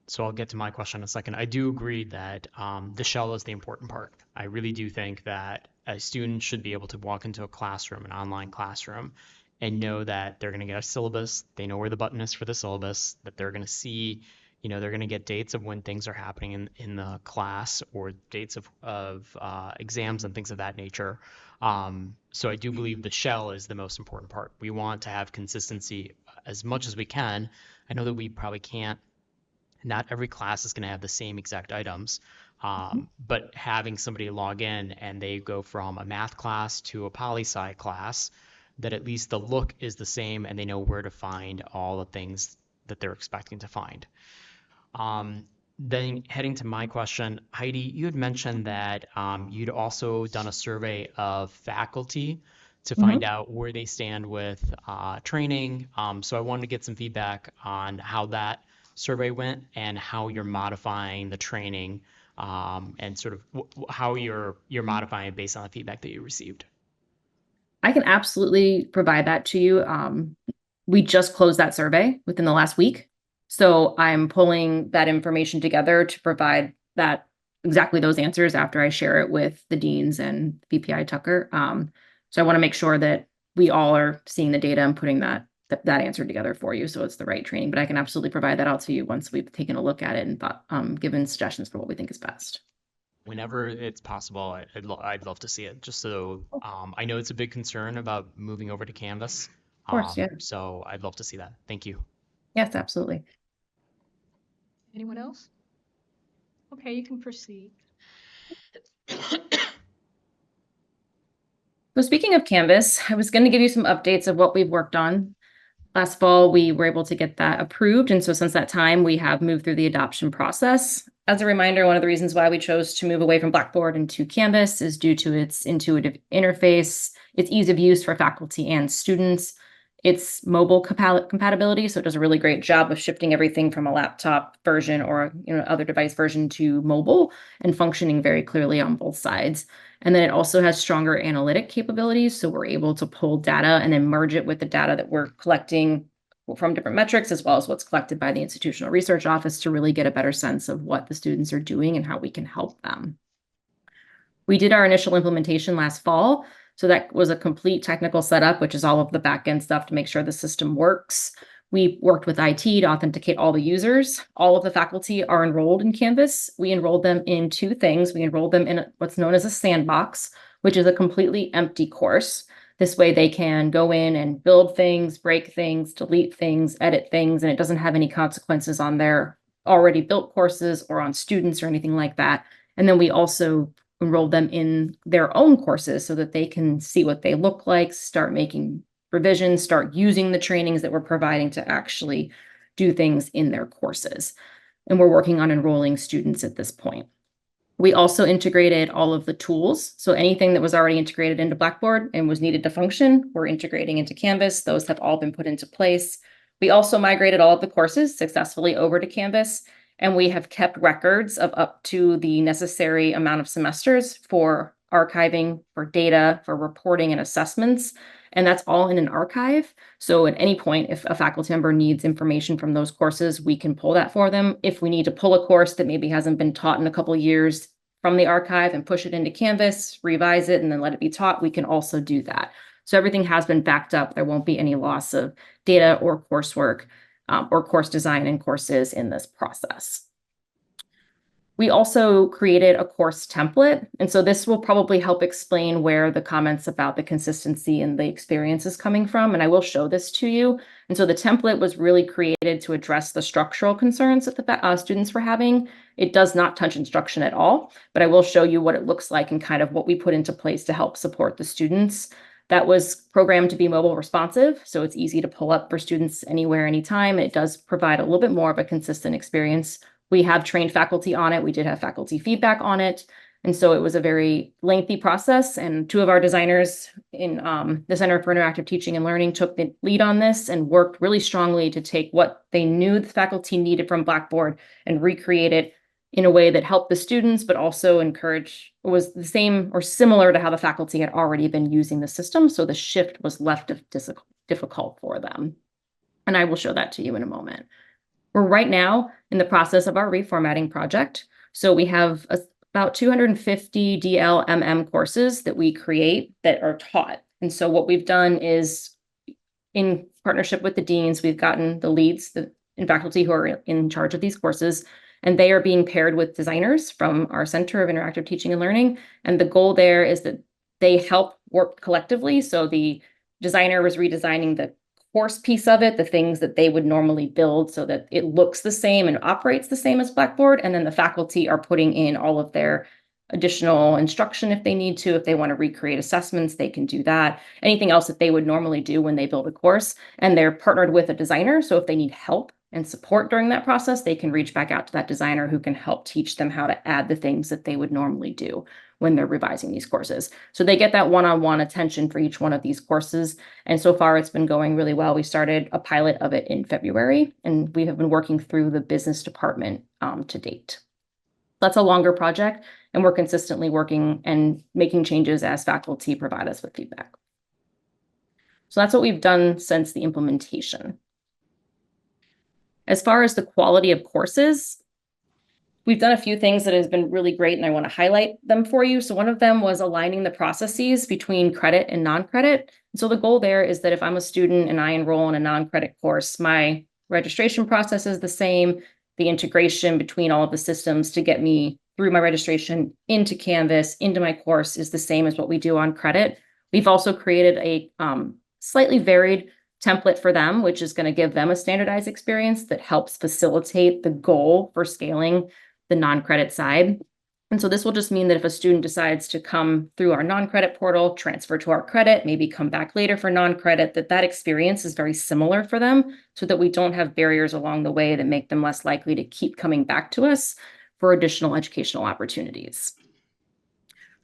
So I'll get to my question in a second. I do agree that the shell is the important part. I really do think that a student should be able to walk into a classroom, an online classroom, and know that they're going to get a syllabus. They know where the button is for the syllabus, that they're going to see, they're going to get dates of when things are happening in the class or dates of exams and things of that nature. So I do believe the shell is the most important part. We want to have consistency as much as we can. I know that we probably can't. Not every class is going to have the same exact items, but having somebody log in and they go from a math class to a poli-sci class, that at least the look is the same and they know where to find all the things that they're expecting to find. Then heading to my question, Heidi, you had mentioned that you'd also done a survey of faculty to find out where they stand with training. So I wanted to get some feedback on how that survey went and how you're modifying the training and sort of how you're modifying it based on the feedback that you received. I can absolutely provide that to you. We just closed that survey within the last week. So I'm pulling that information together to provide that exactly those answers after I share it with the deans and BPI Tucker. So I want to make sure that we all are seeing the data and putting that answer together for you, so it's the right training. But I can absolutely provide that out to you once we've taken a look at it and thought, given suggestions for what we think is best. Whenever it's possible, I'd love to see it, just so I know it's a big concern about moving over to Canvas. Of course, yeah. So I'd love to see that. Thank you. Yes, absolutely. Anyone else? Okay, you can proceed. So speaking of Canvas, I was going to give you some updates of what we've worked on. Last fall, we were able to get that approved. And so since that time, we have moved through the adoption process. As a reminder, one of the reasons why we chose to move away from Blackboard into Canvas is due to its intuitive interface, its ease of use for faculty and students, its mobile compatibility. So it does a really great job of shifting everything from a laptop version or other device version to mobile and functioning very clearly on both sides. And then it also has stronger analytic capabilities. So we're able to pull data and then merge it with the data that we're collecting from different metrics, as well as what's collected by the Institutional Research Office, to really get a better sense of what the students are doing and how we can help them. We did our initial implementation last fall. So that was a complete technical setup, which is all of the backend stuff to make sure the system works. We worked with IT to authenticate all the users. All of the faculty are enrolled in Canvas. We enrolled them in two things. We enrolled them in what's known as a sandbox, which is a completely empty course. This way they can go in and build things, break things, delete things, edit things, and it doesn't have any consequences on their already built courses or on students or anything like that. And then we also enrolled them in their own courses so that they can see what they look like, start making revisions, start using the trainings that we're providing to actually do things in their courses. And we're working on enrolling students at this point. We also integrated all of the tools. So anything that was already integrated into Blackboard and was needed to function, we're integrating into Canvas. Those have all been put into place. We also migrated all of the courses successfully over to Canvas, and we have kept records of up to the necessary amount of semesters for archiving, for data, for reporting and assessments. And that's all in an archive. So at any point, if a faculty member needs information from those courses, we can pull that for them. If we need to pull a course that maybe hasn't been taught in a couple of years from the archive and push it into Canvas, revise it, and then let it be taught, we can also do that. So everything has been backed up. There won't be any loss of data or coursework or course design and courses in this process. We also created a course template. And so this will probably help explain where the comments about the consistency and the experience is coming from. And I will show this to you. And so the template was really created to address the structural concerns that the students were having. It does not touch instruction at all, but I will show you what it looks like and kind of what we put into place to help support the students. That was programmed to be mobile responsive, so it's easy to pull up for students anywhere, anytime. It does provide a little bit more of a consistent experience. We have trained faculty on it. We did have faculty feedback on it. And so it was a very lengthy process. And two of our designers in the Center for Interactive Teaching and Learning took the lead on this and worked really strongly to take what they knew the faculty needed from Blackboard and recreate it in a way that helped the students, but also was the same or similar to how the faculty had already been using the system. So the shift was less difficult for them. And I will show that to you in a moment. We're right now in the process of our reformatting project. So we have about 250 DLMM courses that we create that are taught. And so what we've done is, in partnership with the deans, we've gotten the leads and faculty who are in charge of these courses, and they are being paired with designers from our Center of Interactive Teaching and Learning. And the goal there is that they help work collectively. So the designer was redesigning the course piece of it, the things that they would normally build so that it looks the same and operates the same as Blackboard. And then the faculty are putting in all of their additional instruction if they need to. If they want to recreate assessments, they can do that. Anything else that they would normally do when they build a course. And they're partnered with a designer. So if they need help and support during that process, they can reach back out to that designer who can help teach them how to add the things that they would normally do when they're revising these courses. So they get that one-on-one attention for each one of these courses. And so far it's been going really well. We started a pilot of it in February, and we have been working through the business department to date. That's a longer project, and we're consistently working and making changes as faculty provide us with feedback. So that's what we've done since the implementation. As far as the quality of courses, we've done a few things that has been really great, and I want to highlight them for you. So one of them was aligning the processes between credit and non-credit. So the goal there is that if I'm a student and I enroll in a non-credit course, my registration process is the same. The integration between all of the systems to get me through my registration into Canvas, into my course is the same as what we do on credit. We've also created a slightly varied template for them, which is going to give them a standardized experience that helps facilitate the goal for scaling the non-credit side. And so this will just mean that if a student decides to come through our non-credit portal, transfer to our credit, maybe come back later for non-credit, that experience is very similar for them so that we don't have barriers along the way that make them less likely to keep coming back to us for additional educational opportunities.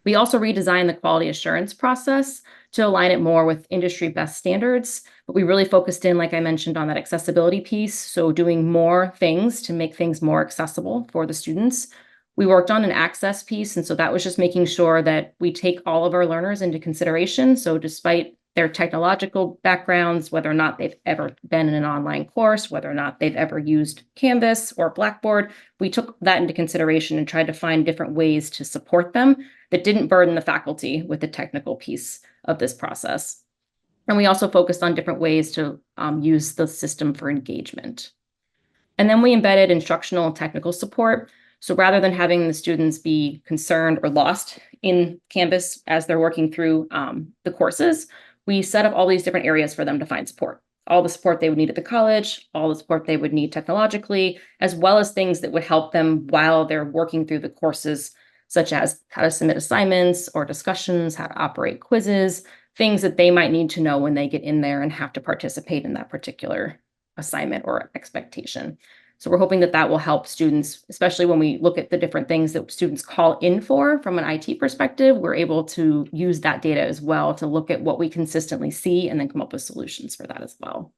We also redesigned the quality assurance process to align it more with industry best standards, but we really focused in, like I mentioned, on that accessibility piece. So doing more things to make things more accessible for the students. We worked on an access piece, and so that was just making sure that we take all of our learners into consideration. So despite their technological backgrounds, whether or not they've ever been in an online course, whether or not they've ever used Canvas or Blackboard, we took that into consideration and tried to find different ways to support them that didn't burden the faculty with the technical piece of this process. And we also focused on different ways to use the system for engagement. And then we embedded instructional and technical support. So rather than having the students be concerned or lost in Canvas as they're working through the courses, we set up all these different areas for them to find support. All the support they would need at the college, all the support they would need technologically, as well as things that would help them while they're working through the courses, such as how to submit assignments or discussions, how to operate quizzes, things that they might need to know when they get in there and have to participate in that particular assignment or expectation. So we're hoping that that will help students, especially when we look at the different things that students call in for from an IT perspective. We're able to use that data as well to look at what we consistently see and then come up with solutions for that as well.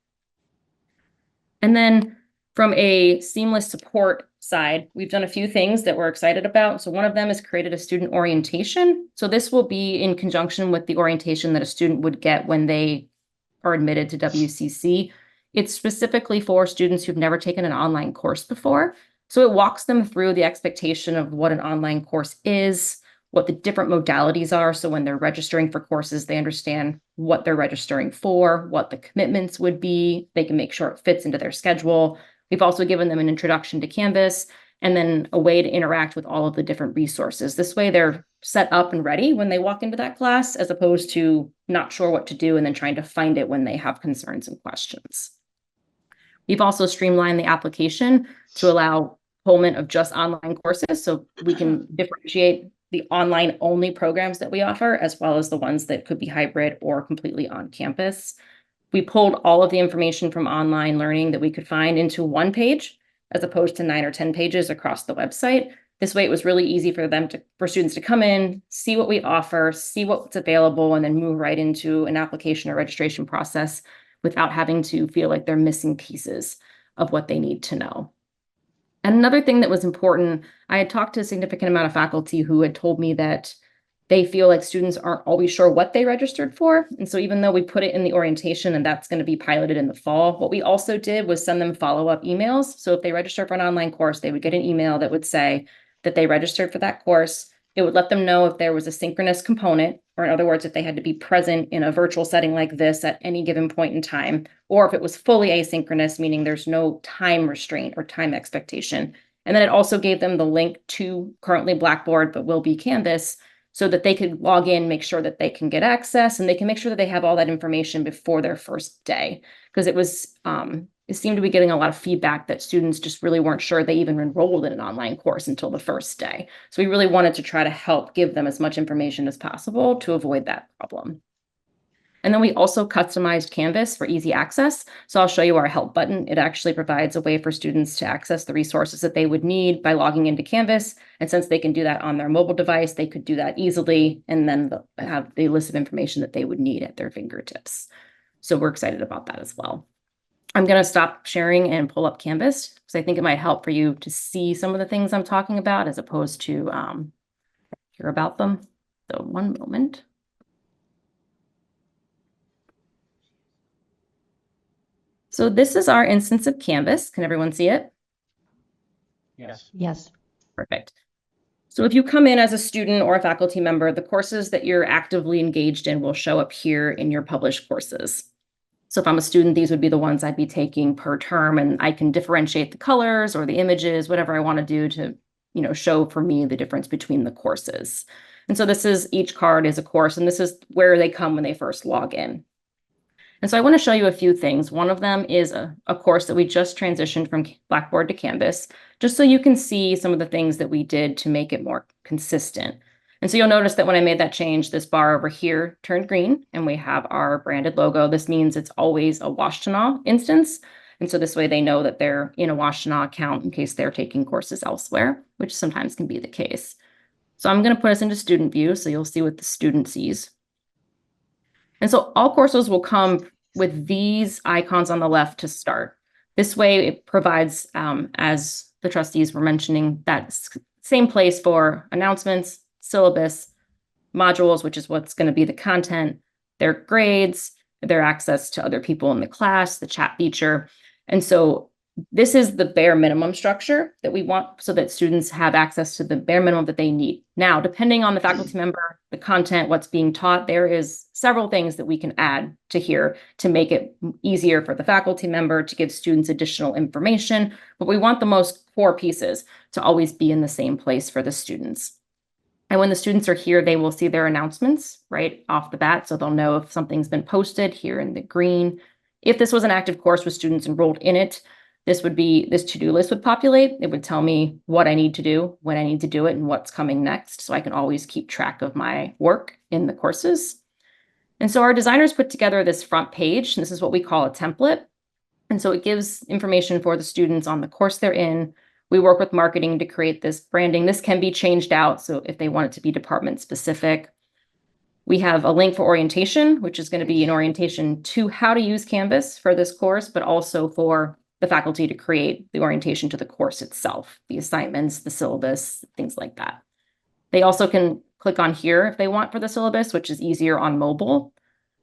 And then from a seamless support side, we've done a few things that we're excited about. So one of them is created a student orientation. So this will be in conjunction with the orientation that a student would get when they are admitted to WCC. It's specifically for students who've never taken an online course before. So it walks them through the expectation of what an online course is, what the different modalities are. So when they're registering for courses, they understand what they're registering for, what the commitments would be. They can make sure it fits into their schedule. We've also given them an introduction to Canvas and then a way to interact with all of the different resources. This way they're set up and ready when they walk into that class, as opposed to not sure what to do and then trying to find it when they have concerns and questions. We've also streamlined the application to allow enrollment of just online courses, so we can differentiate the online only programs that we offer, as well as the ones that could be hybrid or completely on campus. We pulled all of the information from online learning that we could find into one page, as opposed to 9 or 10 pages across the website. This way, it was really easy for students to come in, see what we offer, see what's available, and then move right into an application or registration process without having to feel like they're missing pieces of what they need to know. And another thing that was important, I had talked to a significant amount of faculty who had told me that they feel like students aren't always sure what they registered for. And so even though we put it in the orientation and that's going to be piloted in the fall, what we also did was send them follow-up emails. So if they register for an online course, they would get an email that would say that they registered for that course. It would let them know if there was a synchronous component, or in other words, if they had to be present in a virtual setting like this at any given point in time, or if it was fully asynchronous, meaning there's no time restraint or time expectation. And then it also gave them the link to currently Blackboard, but will be Canvas, so that they could log in, make sure that they can get access, and they can make sure that they have all that information before their first day. Because it seemed to be getting a lot of feedback that students just really weren't sure they even enrolled in an online course until the first day. So we really wanted to try to help give them as much information as possible to avoid that problem. And then we also customized Canvas for easy access. So I'll show you our help button. It actually provides a way for students to access the resources that they would need by logging into Canvas. And since they can do that on their mobile device, they could do that easily and then have the list of information that they would need at their fingertips. So we're excited about that as well. I'm going to stop sharing and pull up Canvas because I think it might help for you to see some of the things I'm talking about as opposed to hear about them. So one moment. So this is our instance of Canvas. Can everyone see it? Yes. Yes. Perfect. So if you come in as a student or a faculty member, the courses that you're actively engaged in will show up here in your published courses. So if I'm a student, these would be the ones I'd be taking per term, and I can differentiate the colors or the images, whatever I want to do to, show for me the difference between the courses. And so each card is a course, and this is where they come when they first log in. And so I want to show you a few things. One of them is a course that we just transitioned from Blackboard to Canvas, just so you can see some of the things that we did to make it more consistent. And so you'll notice that when I made that change, this bar over here turned green, and we have our branded logo. This means it's always a Washtenaw instance. And so this way they know that they're in a Washtenaw account in case they're taking courses elsewhere, which sometimes can be the case. So I'm going to put us into student view, so you'll see what the student sees. And so all courses will come with these icons on the left to start. This way it provides, as the trustees were mentioning, that same place for announcements, syllabus, modules, which is what's going to be the content, their grades, their access to other people in the class, the chat feature. And so this is the bare minimum structure that we want so that students have access to the bare minimum that they need. Now, depending on the faculty member, the content, what's being taught, there is several things that we can add to here to make it easier for the faculty member to give students additional information. But we want the most core pieces to always be in the same place for the students. And when the students are here, they will see their announcements right off the bat. So they'll know if something's been posted here in the green. If this was an active course with students enrolled in it, this to-do list would populate. It would tell me what I need to do, when I need to do it, and what's coming next. So I can always keep track of my work in the courses. And so our designers put together this front page. This is what we call a template. And so it gives information for the students on the course they're in. We work with marketing to create this branding. This can be changed out, so if they want it to be department specific. We have a link for orientation, which is going to be an orientation to how to use Canvas for this course, but also for the faculty to create the orientation to the course itself, the assignments, the syllabus, things like that. They also can click on here if they want for the syllabus, which is easier on mobile.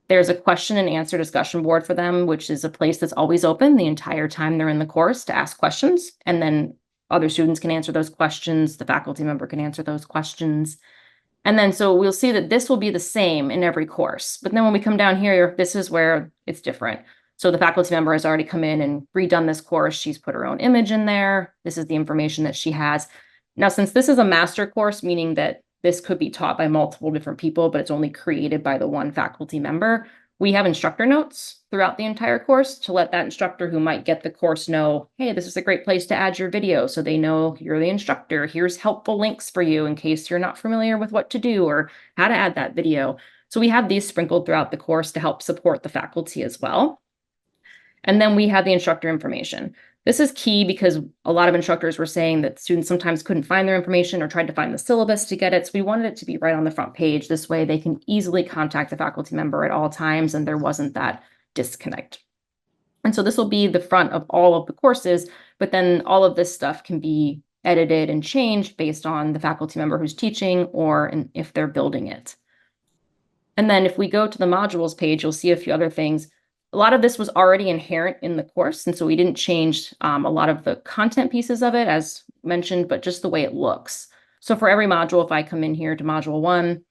There's a question and answer discussion board for them, which is a place that's always open the entire time they're in the course to ask questions. And then other students can answer those questions. The faculty member can answer those questions. And then so we'll see that this will be the same in every course. But then when we come down here, this is where it's different. So the faculty member has already come in and redone this course. She's put her own image in there. This is the information that she has. Now, since this is a master course, meaning that this could be taught by multiple different people, but it's only created by the one faculty member, we have instructor notes throughout the entire course to let that instructor who might get the course know, hey, this is a great place to add your video. So they know you're the instructor. Here's helpful links for you in case you're not familiar with what to do or how to add that video. So we have these sprinkled throughout the course to help support the faculty as well. And then we have the instructor information. This is key because a lot of instructors were saying that students sometimes couldn't find their information or tried to find the syllabus to get it. So we wanted it to be right on the front page. This way they can easily contact the faculty member at all times and there wasn't that disconnect. And so this will be the front of all of the courses, but then all of this stuff can be edited and changed based on the faculty member who's teaching or if they're building it. And then if we go to the modules page, you'll see a few other things. A lot of this was already inherent in the course, and so we didn't change a lot of the content pieces of it, as mentioned, but just the way it looks. So for every module, if I come in here to module 1,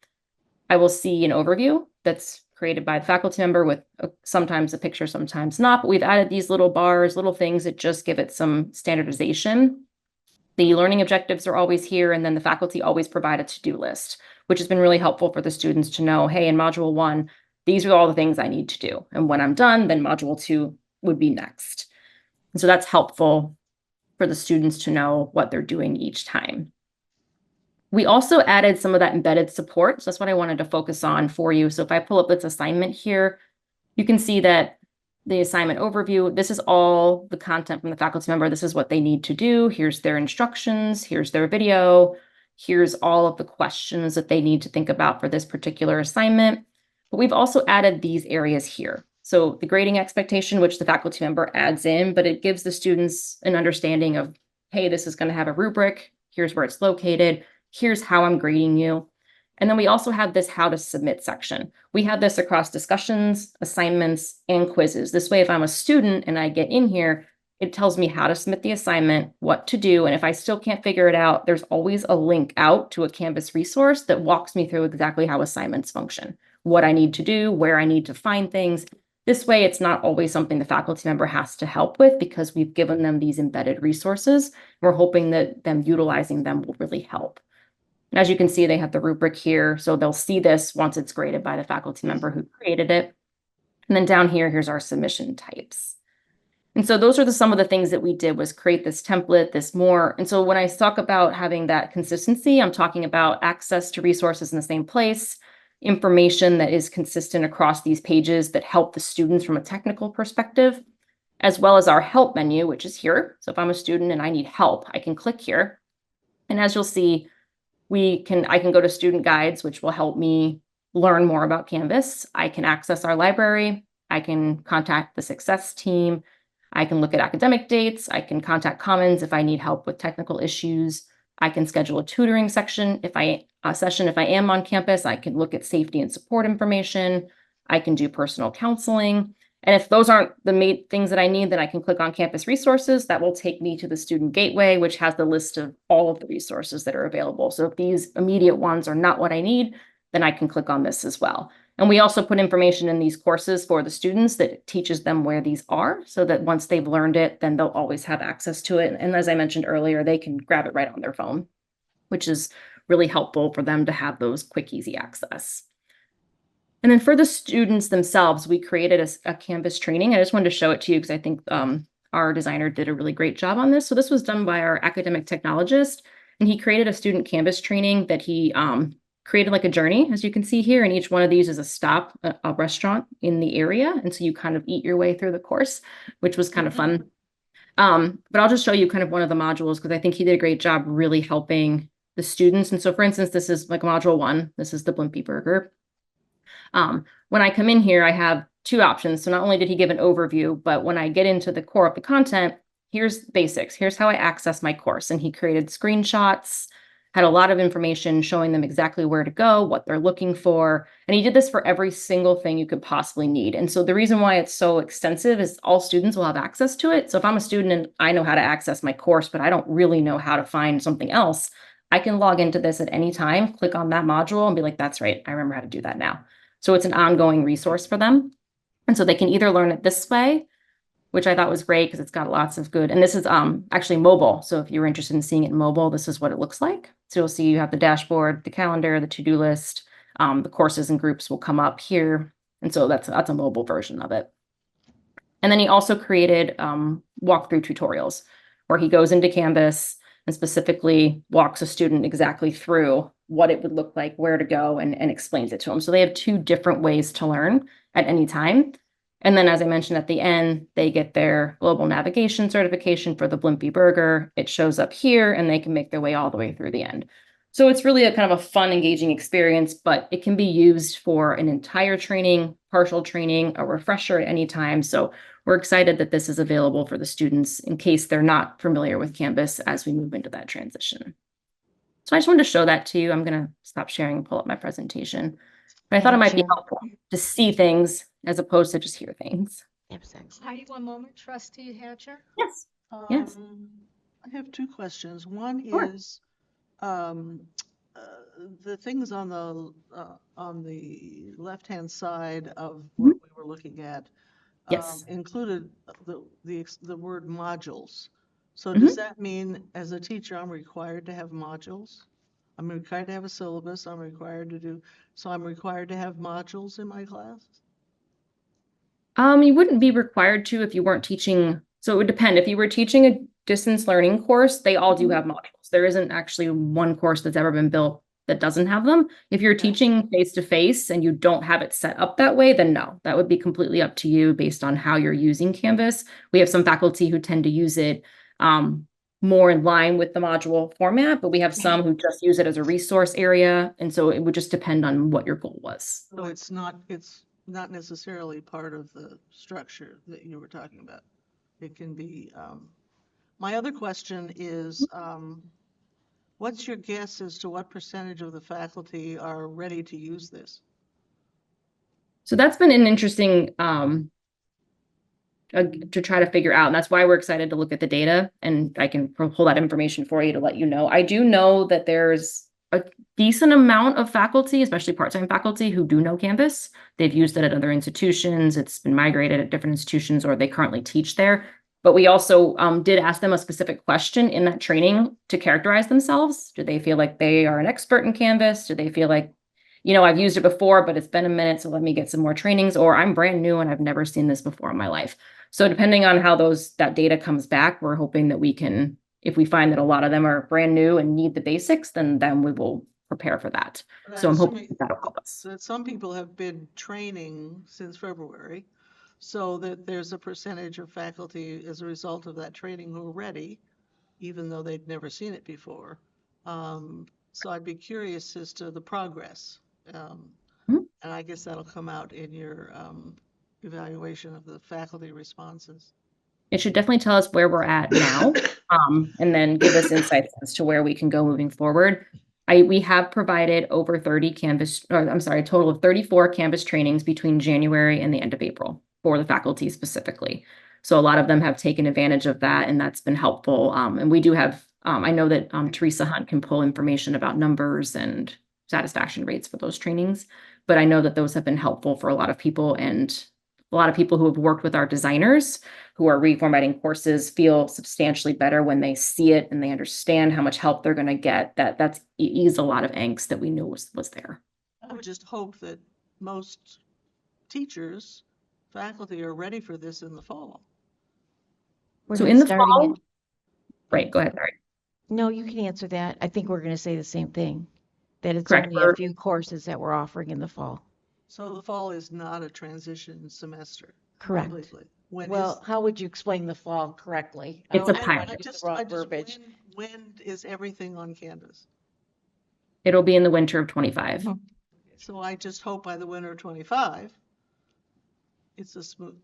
I will see an overview that's created by the faculty member with sometimes a picture, sometimes not, but we've added these little bars, little things that just give it some standardization. The learning objectives are always here, and then the faculty always provide a to-do list, which has been really helpful for the students to know, hey, in module 1, these are all the things I need to do. And when I'm done, then module 2 would be next. And so that's helpful for the students to know what they're doing each time. We also added some of that embedded support. So that's what I wanted to focus on for you. So if I pull up this assignment here, you can see that the assignment overview, this is all the content from the faculty member. This is what they need to do. Here's their instructions. Here's their video. Here's all of the questions that they need to think about for this particular assignment. But we've also added these areas here. So the grading expectation, which the faculty member adds in, but it gives the students an understanding of, hey, this is going to have a rubric. Here's where it's located. Here's how I'm grading you. And then we also have this how to submit section. We have this across discussions, assignments, and quizzes. This way, if I'm a student and I get in here, It tells me how to submit the assignment, what to do, and if I still can't figure it out, there's always a link out to a Canvas resource that walks me through exactly how assignments function, what I need to do, where I need to find things. This way, it's not always something the faculty member has to help with because we've given them these embedded resources. We're hoping that them utilizing them will really help. And as you can see, they have the rubric here, so they'll see this once it's graded by the faculty member who created it. And then down here, here's our submission types. And so those are some of the things that we did was create this template, this more. And so when I talk about having that consistency, I'm talking about access to resources in the same place, information that is consistent across these pages that help the students from a technical perspective, as well as our help menu, which is here. So if I'm a student and I need help, I can click here. And as you'll see, I can go to student guides, which will help me learn more about Canvas. I can access our library. I can contact the success team. I can look at academic dates. I can contact Commons if I need help with technical issues. I can schedule a tutoring session if I am on campus. I can look at safety and support information. I can do personal counseling. And if those aren't the main things that I need, then I can click on campus resources. That will take me to the student gateway, which has the list of all of the resources that are available. So if these immediate ones are not what I need, then I can click on this as well. And we also put information in these courses for the students that teaches them where these are so that once they've learned it, then they'll always have access to it. And as I mentioned earlier, they can grab it right on their phone, which is really helpful for them to have those quick, easy access. And then for the students themselves, we created a Canvas training. I just wanted to show it to you because I think our designer did a really great job on this. So this was done by our academic technologist, and he created a student Canvas training that he created like a journey, as you can see here. And each one of these is a stop, a restaurant in the area. And so you kind of eat your way through the course, which was kind of fun. But I'll just show you kind of one of the modules because I think he did a great job really helping the students. And so for instance, this is like module 1. This is the Blimpie Burger. When I come in here, I have 2 options. So not only did he give an overview, but when I get into the core of the content, here's basics. Here's how I access my course. And he created screenshots, had a lot of information showing them exactly where to go, what they're looking for. And he did this for every single thing you could possibly need. And so the reason why it's so extensive is all students will have access to it. So if I'm a student and I know how to access my course, but I don't really know how to find something else, I can log into this at any time, click on that module and be like, that's right, I remember how to do that now. So it's an ongoing resource for them. And so they can either learn it this way, which I thought was great because it's got lots of good, and this is actually mobile. So if you're interested in seeing it mobile, this is what it looks like. So you'll see you have the dashboard, the calendar, the to-do list, the courses and groups will come up here. And so that's a mobile version of it. And then he also created walkthrough tutorials where he goes into Canvas and specifically walks a student exactly through what it would look like, where to go, and explains it to them. So they have 2 different ways to learn at any time. And then, as I mentioned at the end, they get their global navigation certification for the Blimpie Burger. It shows up here, and they can make their way all the way through the end. So it's really a kind of a fun, engaging experience, but it can be used for an entire training, partial training, a refresher at any time. So we're excited that this is available for the students in case they're not familiar with Canvas as we move into that transition. So I just wanted to show that to you. I'm going to stop sharing and pull up my presentation. But I thought it might be helpful to see things as opposed to just hear things. Heidi, one moment, Trustee Hatcher. Yes. Yes. I have 2 questions. One Sure. is the things on the left-hand side of what we were looking at Yes. included the word modules. So does that mean as a teacher I'm required to have modules? I'm required to have a syllabus. I'm required to have modules in my class? You wouldn't be required to if you weren't teaching. So it would depend. If you were teaching a distance learning course, they all do have modules. There isn't actually one course that's ever been built that doesn't have them. If you're teaching face-to-face and you don't have it set up that way, then no, that would be completely up to you based on how you're using Canvas. We have some faculty who tend to use it more in line with the module format, but we have some who just use it as a resource area. And so it would just depend on what your goal was. So it's not necessarily part of the structure that you were talking about. It can be, my other question is, what's your guess as to what percentage of the faculty are ready to use this? So that's been an interesting to try to figure out. And that's why we're excited to look at the data, and I can pull that information for you to let you know. I do know that there's a decent amount of faculty, especially part-time faculty, who do know Canvas. They've used it at other institutions. It's been migrated at different institutions, or they currently teach there. But we also did ask them a specific question in that training to characterize themselves. Do they feel like they are an expert in Canvas? Do they feel like, I've used it before, but it's been a minute, so let me get some more trainings, or I'm brand new and I've never seen this before in my life. So depending on how that data comes back, we're hoping that we can, if we find that a lot of them are brand new and need the basics, then we will prepare for that. But So I'm hoping that'll help us. that some people have been training since February, so that there's a percentage of faculty as a result of that training who are ready, even though they'd never seen it before. So I'd be curious as to the progress. And I guess that'll come out in your evaluation of the faculty responses. It should definitely tell us where we're at now, and then give us insights as to where we can go moving forward. We have provided over 30 Canvas, or I'm sorry, a total of 34 Canvas trainings between January and the end of April for the faculty specifically. So a lot of them have taken advantage of that, and that's been helpful. And we do have, I know that Teresa Hunt can pull information about numbers and satisfaction rates for those trainings, but I know that those have been helpful for a lot of people, and a lot of people who have worked with our designers who are reformatting courses feel substantially better when they see it and they understand how much help they're going to get. That's eased a lot of angst that we knew was there. I would just hope that most teachers, faculty are ready for this in the fall. We're So not in the starting fall, it- right, go ahead, sorry. No, you can answer that. I think we're going to say the same thing, that it's Correct. only a few courses that we're offering in the fall. So the fall is not a transition semester. Correct. Completely. When Well, how would you explain the fall correctly? It's a I don't pilot. wanna use the wrong verbiage. when is everything on Canvas? It'll be in the winter of 25. So I just hope by the winter of 25, it's a smooth,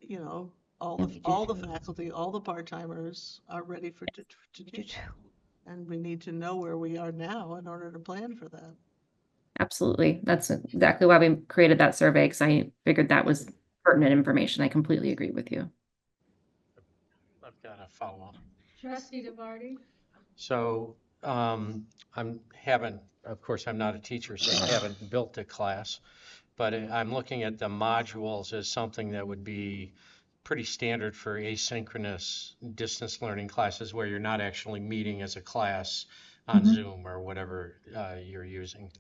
all Yeah, we the do. faculty, all the part-timers are ready to teach. And we need to know where we are now in order to plan for that. Absolutely. That's exactly why we created that survey, because I figured that was pertinent information. I completely agree with you. I've got a follow-up. Trustee DeVarty? So of course, I'm not a teacher, so I haven't built a class, but I'm looking at the modules as something that would be pretty standard for asynchronous distance learning classes where you're not actually meeting as a class on Zoom or whatever you're using.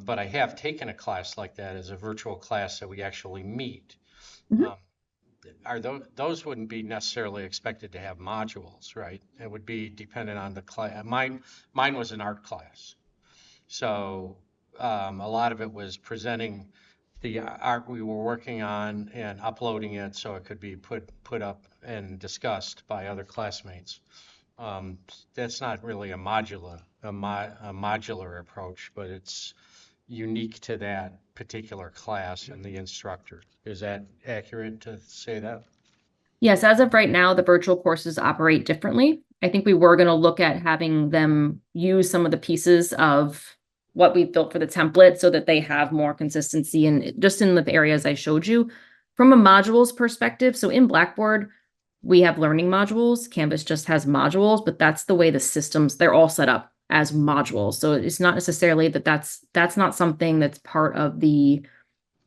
But I have taken a class like that as a virtual class that we actually meet. Are those wouldn't be necessarily expected to have modules, right? It would be dependent on the class. Mine was an art class. So a lot of it was presenting the art we were working on and uploading it so it could be put up and discussed by other classmates. That's not really a modular approach, but it's unique to that particular class and the instructor. Is that accurate to say that? Yes, as of right now, the virtual courses operate differently. I think we were going to look at having them use some of the pieces of what we've built for the template so that they have more consistency, and just in the areas I showed you. From a modules perspective, so in Blackboard, we have learning modules. Canvas just has modules, but that's the way the systems, they're all set up as modules. So it's not necessarily that's not something that's part of the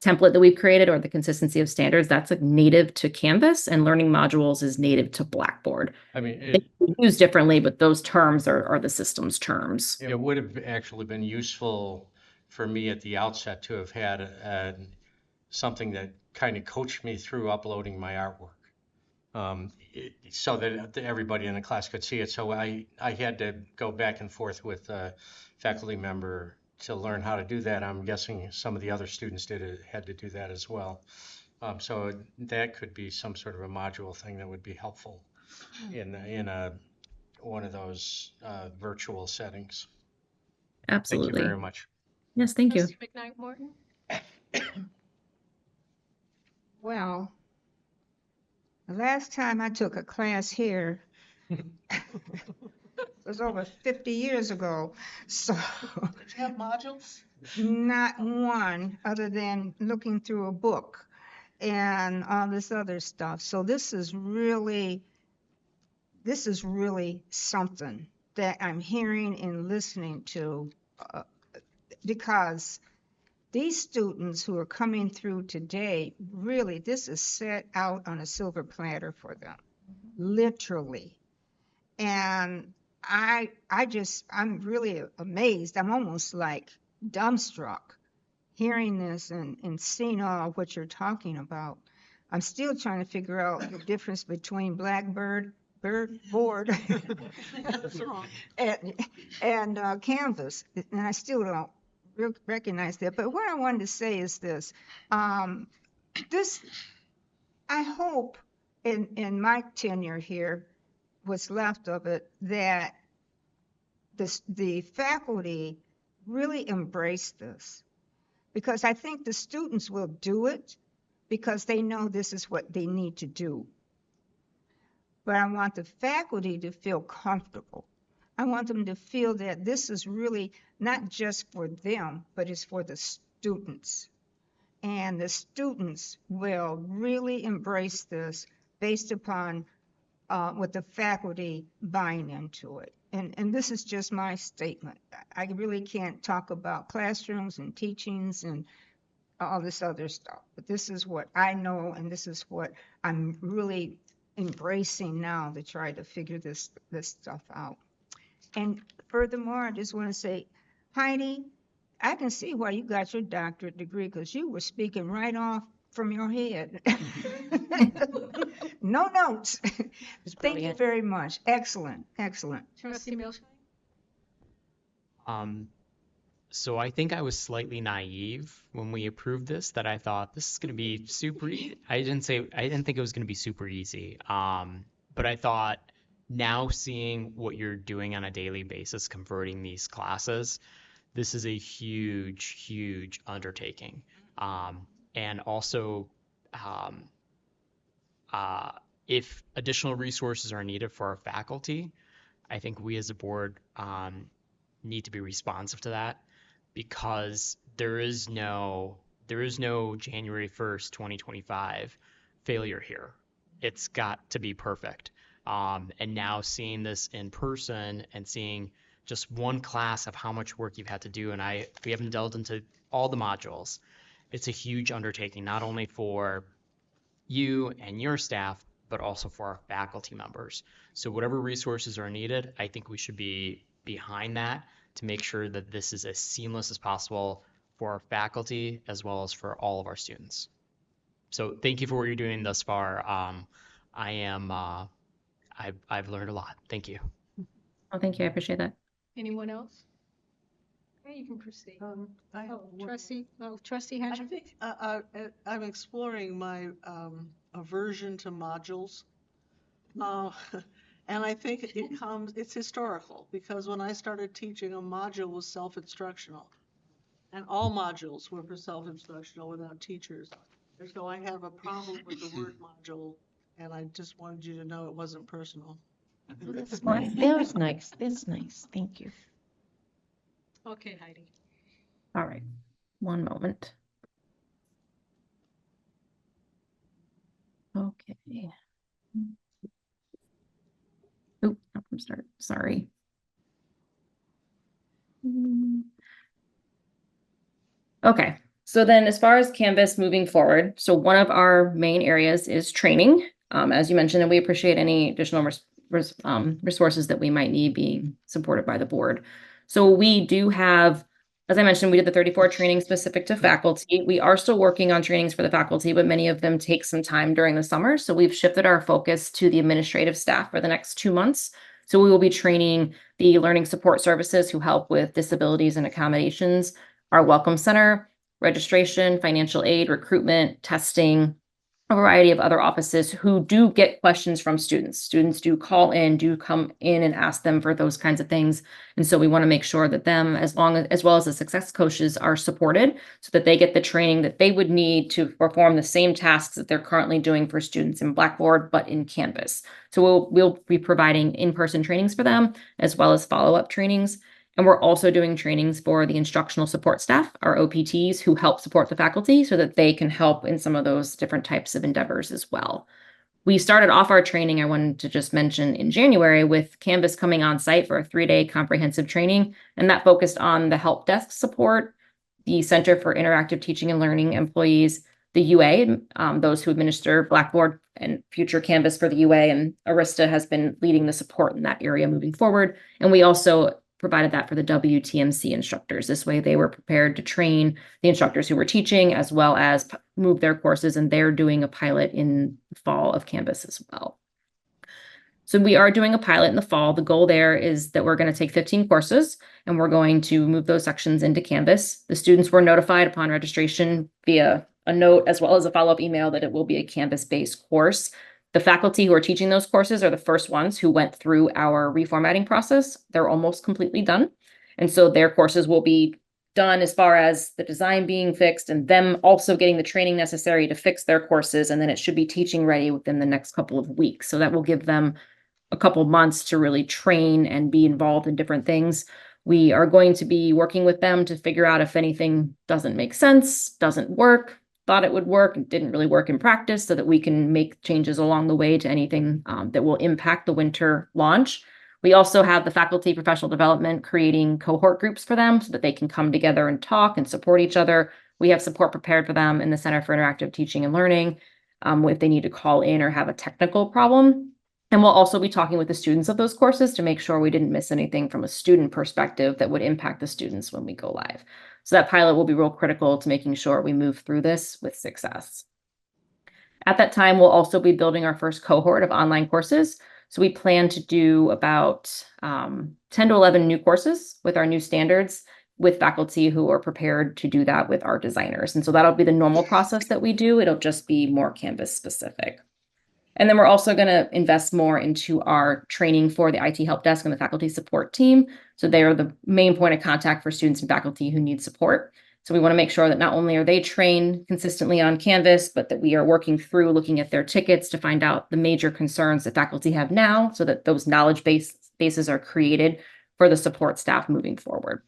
template that we've created or the consistency of standards. That's like native to Canvas, and learning modules is native to Blackboard. I mean, They can be used differently, but those terms are the system's terms. it would have actually been useful for me at the outset to have had something that kind of coached me through uploading my artwork. So that everybody in the class could see it. So I had to go back and forth with a faculty member to learn how to do that. I'm guessing some of the other students had to do that as well. So that could be some sort of a module thing that would be helpful in one of those virtual settings. Absolutely. Thank you very much. Yes, thank you. Trustee McKnight Morton? Well, the last time I took a class here was over 50 years ago. So Did you have modules? not one other than looking through a book. and all this other stuff. So this is really something that I'm hearing and listening to, because these students who are coming through today, really, this is set out on a silver platter for them, literally. And I'm really amazed. I'm almost like dumbstruck hearing this and seeing all what you're talking about. I'm still trying to figure out the difference between board That's wrong. and Canvas, and I still don't recognize that. But what I wanted to say is this: this, I hope, in my tenure here, what's left of it, that the faculty really embrace this, because I think the students will do it because they know this is what they need to do. But I want the faculty to feel comfortable. I want them to feel that this is really not just for them, but it's for the students. And the students will really embrace this based upon with the faculty buying into it. And this is just my statement. I really can't talk about classrooms and teachings and all this other stuff, but this is what I know, and this is what I'm really embracing now to try to figure this stuff out. And furthermore, I just want to say, Heidi, I can see why you got your doctorate degree, because you were speaking right off from your head. No notes. Thank you very much. Excellent, excellent. Trustee Mills? So I think I was slightly naive when we approved this, that I thought this is going to be super easy. I didn't think it was going to be super easy. But I thought, now seeing what you're doing on a daily basis, converting these classes, this is a huge, huge undertaking. And also, if additional resources are needed for our faculty, I think we as a board need to be responsive to that, because there is no January 1st, 2025 failure here. It's got to be perfect. And now seeing this in person and seeing just one class of how much work you've had to do, and we haven't delved into all the modules. It's a huge undertaking, not only for you and your staff, but also for our faculty members. So whatever resources are needed, I think we should be behind that to make sure that this is as seamless as possible for our faculty as well as for all of our students. So thank you for what you're doing thus far. I've learned a lot. Thank you. Oh, thank you. I appreciate that. Anyone else? Okay, you can proceed. Trustee I Henry? think I'm exploring my aversion to modules. And I think it's historical, because when I started teaching, a module was self-instructional. And all modules were for self-instructional without teachers. And so I have a problem with the word module, and I just wanted you to know it wasn't personal. That's nice. That was nice. That's nice. Thank you. Okay, Heidi. All right. One moment. Okay. Oh, I'm sorry. Okay. So then as far as Canvas moving forward, so one of our main areas is training. As you mentioned, and we appreciate any additional resources that we might need being supported by the board. So we do have, as I mentioned, we did the 34 trainings specific to faculty. We are still working on trainings for the faculty, but many of them take some time during the summer. So we've shifted our focus to the administrative staff for the next 2 months. So we will be training the learning support services who help with disabilities and accommodations, our welcome center, registration, financial aid, recruitment, testing, a variety of other offices who do get questions from students. Students do call in, do come in and ask them for those kinds of things. And so we want to make sure that them, as well as the success coaches, are supported so that they get the training that they would need to perform the same tasks that they're currently doing for students in Blackboard, but in Canvas. So we'll be providing in-person trainings for them, as well as follow-up trainings. And we're also doing trainings for the instructional support staff, our OPTs, who help support the faculty so that they can help in some of those different types of endeavors as well. We started off our training, I wanted to just mention, in January with Canvas coming on site for a 3-day comprehensive training, and that focused on the help desk support, the Center for Interactive Teaching and Learning employees, the UA, those who administer Blackboard and future Canvas for the UA, and Arista has been leading the support in that area moving forward. And we also provided that for the WTMC instructors. This way they were prepared to train the instructors who were teaching as well as move their courses, and they're doing a pilot in the fall of Canvas as well. So we are doing a pilot in the fall. The goal there is that we're going to take 15 courses and we're going to move those sections into Canvas. The students were notified upon registration via a note as well as a follow-up email that it will be a Canvas-based course. The faculty who are teaching those courses are the first ones who went through our reformatting process. They're almost completely done. And so their courses will be done as far as the design being fixed and them also getting the training necessary to fix their courses. And then it should be teaching ready within the next couple of weeks. So that will give them a couple of months to really train and be involved in different things. We are going to be working with them to figure out if anything doesn't make sense, doesn't work, thought it would work and didn't really work in practice, so that we can make changes along the way to anything that will impact the winter launch. We also have the faculty professional development creating cohort groups for them so that they can come together and talk and support each other. We have support prepared for them in the Center for Interactive Teaching and Learning if they need to call in or have a technical problem. And we'll also be talking with the students of those courses to make sure we didn't miss anything from a student perspective that would impact the students when we go live. So that pilot will be real critical to making sure we move through this with success. At that time, we'll also be building our first cohort of online courses. So we plan to do about 10 to 11 new courses with our new standards with faculty who are prepared to do that with our designers. And so that'll be the normal process that we do. It'll just be more Canvas specific. And then we're also going to invest more into our training for the IT help desk and the faculty support team. So they are the main point of contact for students and faculty who need support. So we want to make sure that not only are they trained consistently on Canvas, but that we are working through looking at their tickets to find out the major concerns that faculty have now so that those knowledge bases are created for the support staff moving forward.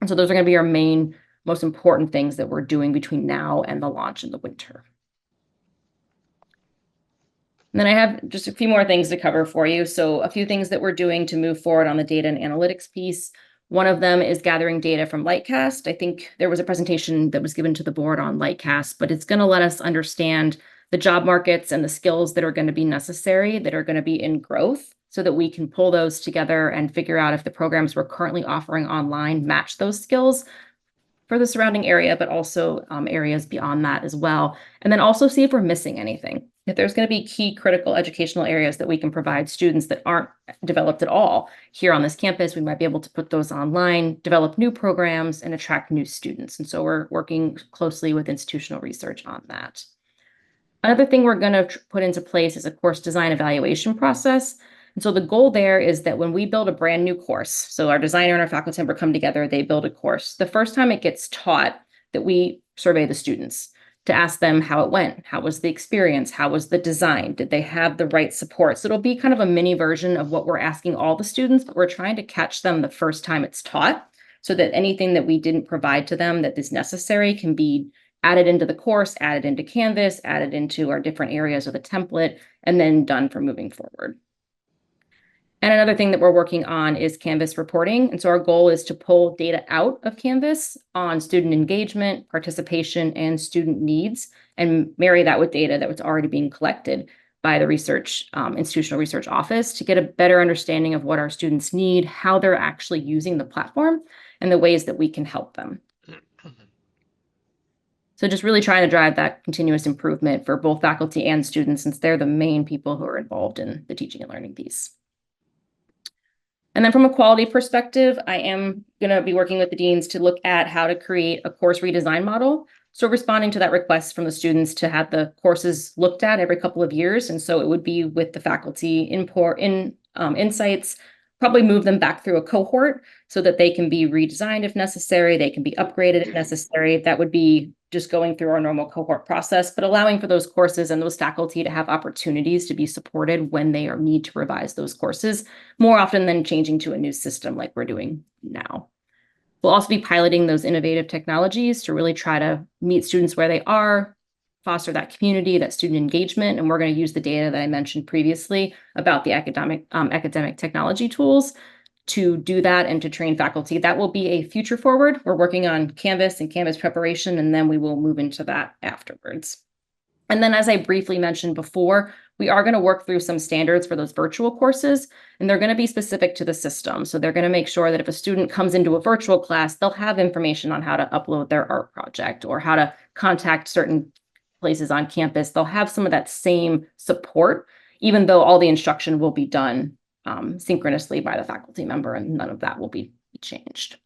And so those are going to be our main, most important things that we're doing between now and the launch in the winter. And then I have just a few more things to cover for you. So a few things that we're doing to move forward on the data and analytics piece. One of them is gathering data from Lightcast. I think there was a presentation that was given to the board on Lightcast, but it's going to let us understand the job markets and the skills that are going to be necessary, that are going to be in growth, so that we can pull those together and figure out if the programs we're currently offering online match those skills for the surrounding area, but also areas beyond that as well. And then also see if we're missing anything. If there's going to be key critical educational areas that we can provide students that aren't developed at all here on this campus, we might be able to put those online, develop new programs, and attract new students. And so we're working closely with institutional research on that. Another thing we're going to put into place is a course design evaluation process. And so the goal there is that when we build a brand new course, so our designer and our faculty member come together, they build a course. The first time it gets taught, that we survey the students to ask them how it went. How was the experience? How was the design? Did they have the right support? So it'll be kind of a mini version of what we're asking all the students, but we're trying to catch them the first time it's taught so that anything that we didn't provide to them that is necessary can be added into the course, added into Canvas, added into our different areas of the template, and then done for moving forward. And another thing that we're working on is Canvas reporting. And so our goal is to pull data out of Canvas on student engagement, participation, and student needs, and marry that with data that was already being collected by the research, institutional research office to get a better understanding of what our students need, how they're actually using the platform, and the ways that we can help them. So just really trying to drive that continuous improvement for both faculty and students, since they're the main people who are involved in the teaching and learning piece. And then from a quality perspective, I am going to be working with the deans to look at how to create a course redesign model. So responding to that request from the students to have the courses looked at every couple of years. And so it would be with the faculty insights, probably move them back through a cohort so that they can be redesigned if necessary, they can be upgraded if necessary. That would be just going through our normal cohort process, but allowing for those courses and those faculty to have opportunities to be supported when they need to revise those courses more often than changing to a new system like we're doing now. We'll also be piloting those innovative technologies to really try to meet students where they are, foster that community, that student engagement, and we're going to use the data that I mentioned previously about the academic technology tools to do that and to train faculty. That will be a future forward. We're working on Canvas and Canvas preparation, and then we will move into that afterwards. And then, as I briefly mentioned before, we are going to work through some standards for those virtual courses, and they're going to be specific to the system. So they're going to make sure that if a student comes into a virtual class, they'll have information on how to upload their art project or how to contact certain places on campus. They'll have some of that same support, even though all the instruction will be done synchronously by the faculty member, and none of that will be changed.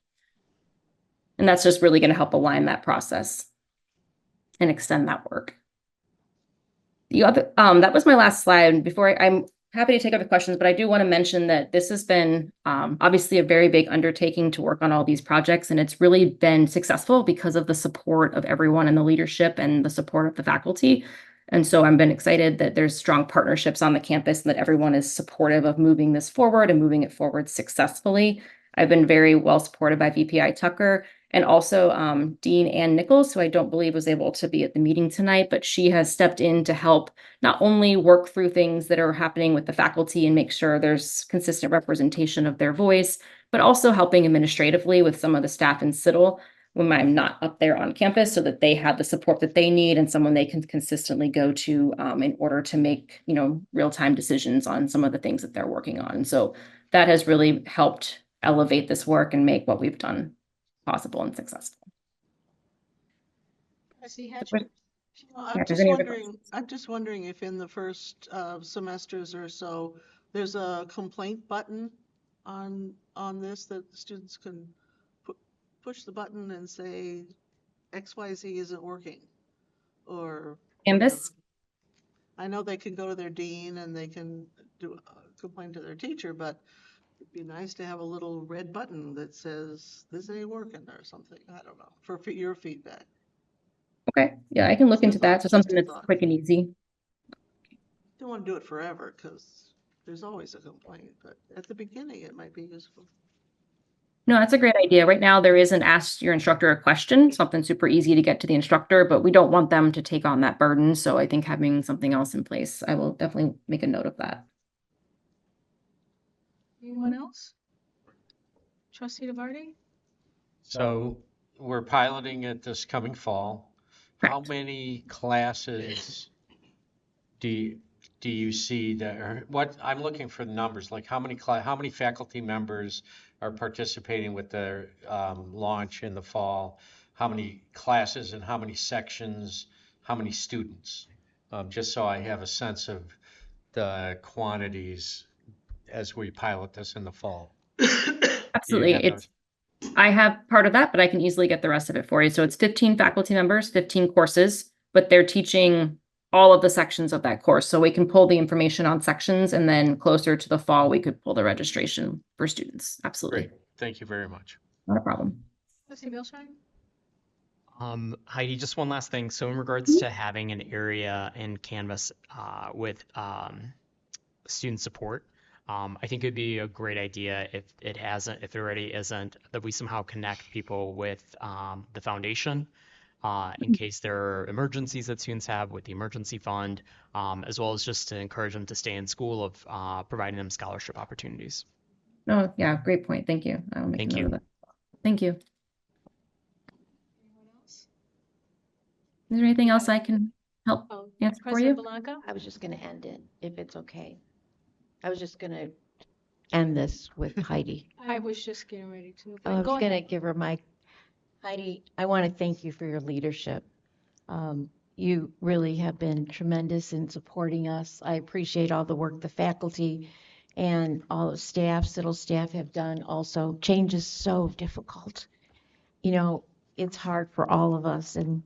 And that's just really going to help align that process and extend that work. The other, that was my last slide. Before I'm happy to take other questions, but I do want to mention that this has been obviously a very big undertaking to work on all these projects, and it's really been successful because of the support of everyone in the leadership and the support of the faculty. And so I've been excited that there's strong partnerships on the campus and that everyone is supportive of moving this forward and moving it forward successfully. I've been very well supported by VPI Tucker and also Dean Ann Nichols, who I don't believe was able to be at the meeting tonight, but she has stepped in to help not only work through things that are happening with the faculty and make sure there's consistent representation of their voice, but also helping administratively with some of the staff in CITL when I'm not up there on campus so that they have the support that they need and someone they can consistently go to in order to make, real-time decisions on some of the things that they're working on. So that has really helped elevate this work and make what we've done possible and successful. Trustee Hatcher? I'm just wondering if in the first semesters or so, there's a complaint button on this that students can push the button and say XYZ isn't working, or Canvas? I know they can go to their dean and they can complain to their teacher, but it'd be nice to have a little red button that says this ain't working or something. I don't know, for your feedback. Okay, yeah, I can look into that. So something that's thought. quick and easy. Don't want to do it forever because there's always a complaint, but at the beginning it might be useful. No, that's a great idea. Right now, there is an ask your instructor a question, something super easy to get to the instructor, but we don't want them to take on that burden. So I think having something else in place, I will definitely make a note of that. Anyone else? Trustee DeVardi? So we're piloting it this coming fall. How Correct. many classes do you see that are, what, I'm looking for the numbers, like how many faculty members are participating with the launch in the fall? How many classes and how many sections, how many students? Just so I have a sense of the quantities as we pilot this in the fall. Absolutely. I have part of that, but I can easily get the rest of it for you. So it's 15 faculty members, 15 courses, but they're teaching all of the sections of that course. So we can pull the information on sections, and then closer to the fall, we could pull the registration for students. Absolutely. Great. Thank you very much. Not a problem. Trustee Milshine? Heidi, just one last thing. So in regards to having an area in Canvas with student support, I think it'd be a great idea if it already isn't, that we somehow connect people with the foundation in case there are emergencies that students have with the emergency fund, as well as just to encourage them to stay in school of providing them scholarship opportunities. Oh, yeah, great point. Thank you. I'll make a note of that. Thank you. Anyone else? Is there anything else I can help answer for you? President Blanca? I was just going to end it, if it's okay. I was just going to end this with Heidi. I was just getting ready to. I was Go going to ahead. give her my, Heidi, I want to thank you for your leadership. You really have been tremendous in supporting us. I appreciate all the work the faculty and all the staff, CITL staff have done also. Change is so difficult. It's hard for all of us, and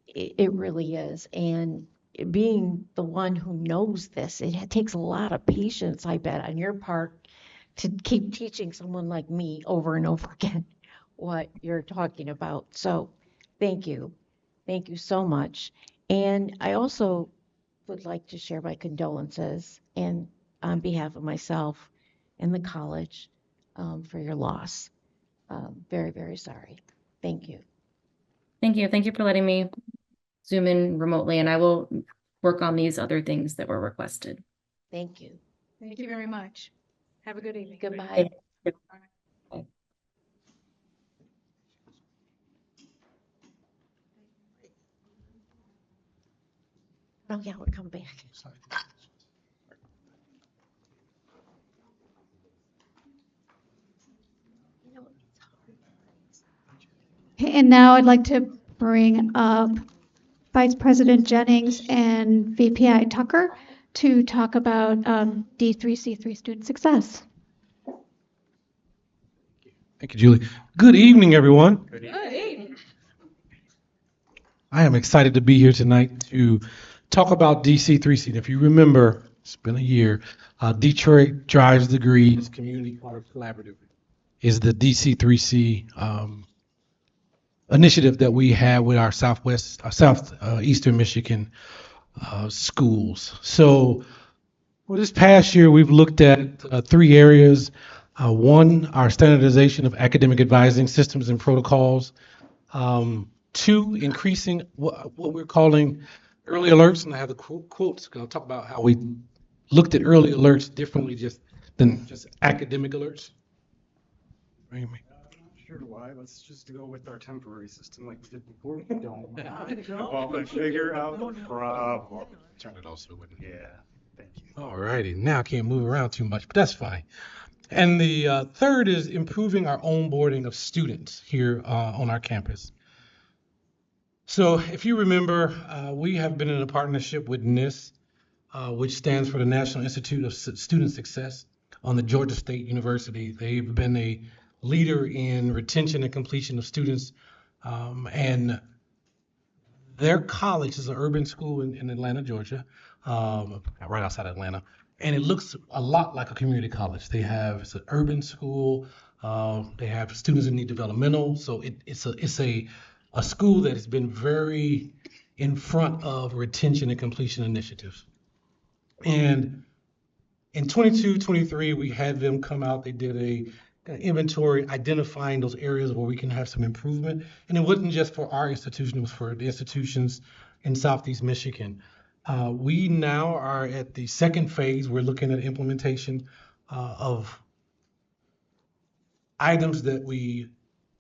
it really is. And being the one who knows this, it takes a lot of patience, I bet, on your part, to keep teaching someone like me over and over again what you're talking about. So thank you. Thank you so much. And I also would like to share my condolences and on behalf of myself and the college for your loss. Very, very sorry. Thank you. Thank you. Thank you for letting me Zoom in remotely, and I will work on these other things that were requested. Thank you. Thank you very much. Have a good evening. Goodbye. Oh, yeah, we'll come back. You know, it's hard. And now I'd like to bring up Vice President Jennings and VPI Tucker to talk about D3C3 student success. Thank you, Julie. Good evening, everyone. Good evening. I am excited to be here tonight to talk about DC3C. If you remember, it's been a year. Detroit Drives Degrees Community College Collaborative is the DC3C initiative that we have with our southeastern Michigan schools. So for this past year, we've looked at 3 areas. One, our standardization of academic advising systems and protocols. 2, increasing what we're calling early alerts, and I have the quotes. I'll talk about how we looked at early alerts differently than just academic alerts. I'm not sure why. Let's just go with our temporary system like we did before. Don't. Well, but figure out the problem. Turn it off so it wouldn't. Yeah. Thank you. All righty. Now I can't move around too much, but that's fine. And the third is improving our onboarding of students here on our campus. So if you remember, we have been in a partnership with NIST, which stands for the National Institute of Student Success on the Georgia State University. They've been a leader in retention and completion of students, and their college is an urban school in Atlanta, Georgia, right outside Atlanta, and it looks a lot like a community college. It's an urban school. They have students that need developmental, so it's a school that has been very in front of retention and completion initiatives. And in 22-23, we had them come out. They did an inventory identifying those areas where we can have some improvement. And it wasn't just for our institution, it was for the institutions in Southeast Michigan. We now are at the second phase. We're looking at implementation of items that we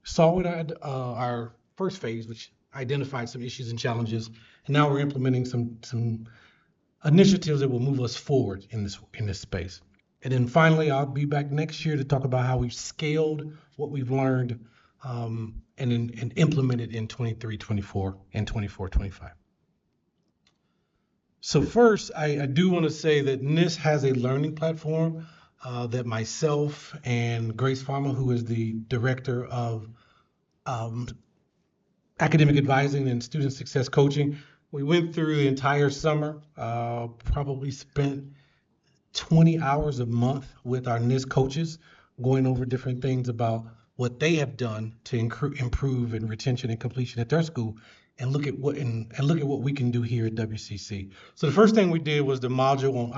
saw with our first phase, which identified some issues and challenges. And now we're implementing some initiatives that will move us forward in this space. And then finally, I'll be back next year to talk about how we've scaled what we've learned and implemented in 23-24 and 24-25. So first, I do want to say that NIST has a learning platform that myself and Grace Farmer, who is the director of academic advising and student success coaching, we went through the entire summer, probably spent 20 hours a month with our NIST coaches, going over different things about what they have done to improve in retention and completion at their school, and look at what we can do here at WCC. So the first thing we did was the module on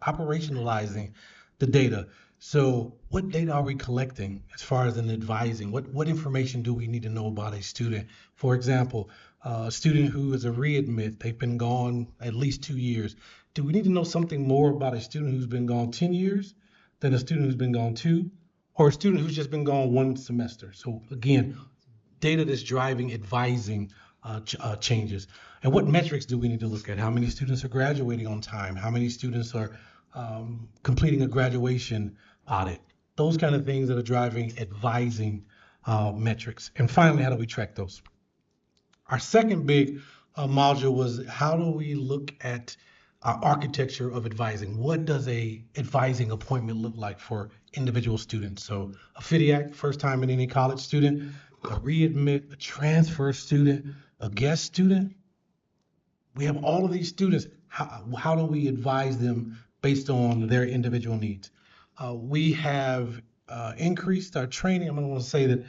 operationalizing the data. So what data are we collecting as far as in advising? What information do we need to know about a student? For example, a student who is a readmit, they've been gone at least 2 years. Do we need to know something more about a student who's been gone 10 years than a student who's been gone 2, or a student who's just been gone 1 semester? So again, data that's driving advising changes. And what metrics do we need to look at? How many students are graduating on time? How many students are completing a graduation audit? Those kind of things that are driving advising metrics. And finally, how do we track those? Our second big module was how do we look at our architecture of advising? What does a advising appointment look like for individual students? So a FIDIAC, first time in any college student, a readmit, a transfer student, a guest student. We have all of these students. How do we advise them based on their individual needs? We have increased our training. I'm going to say that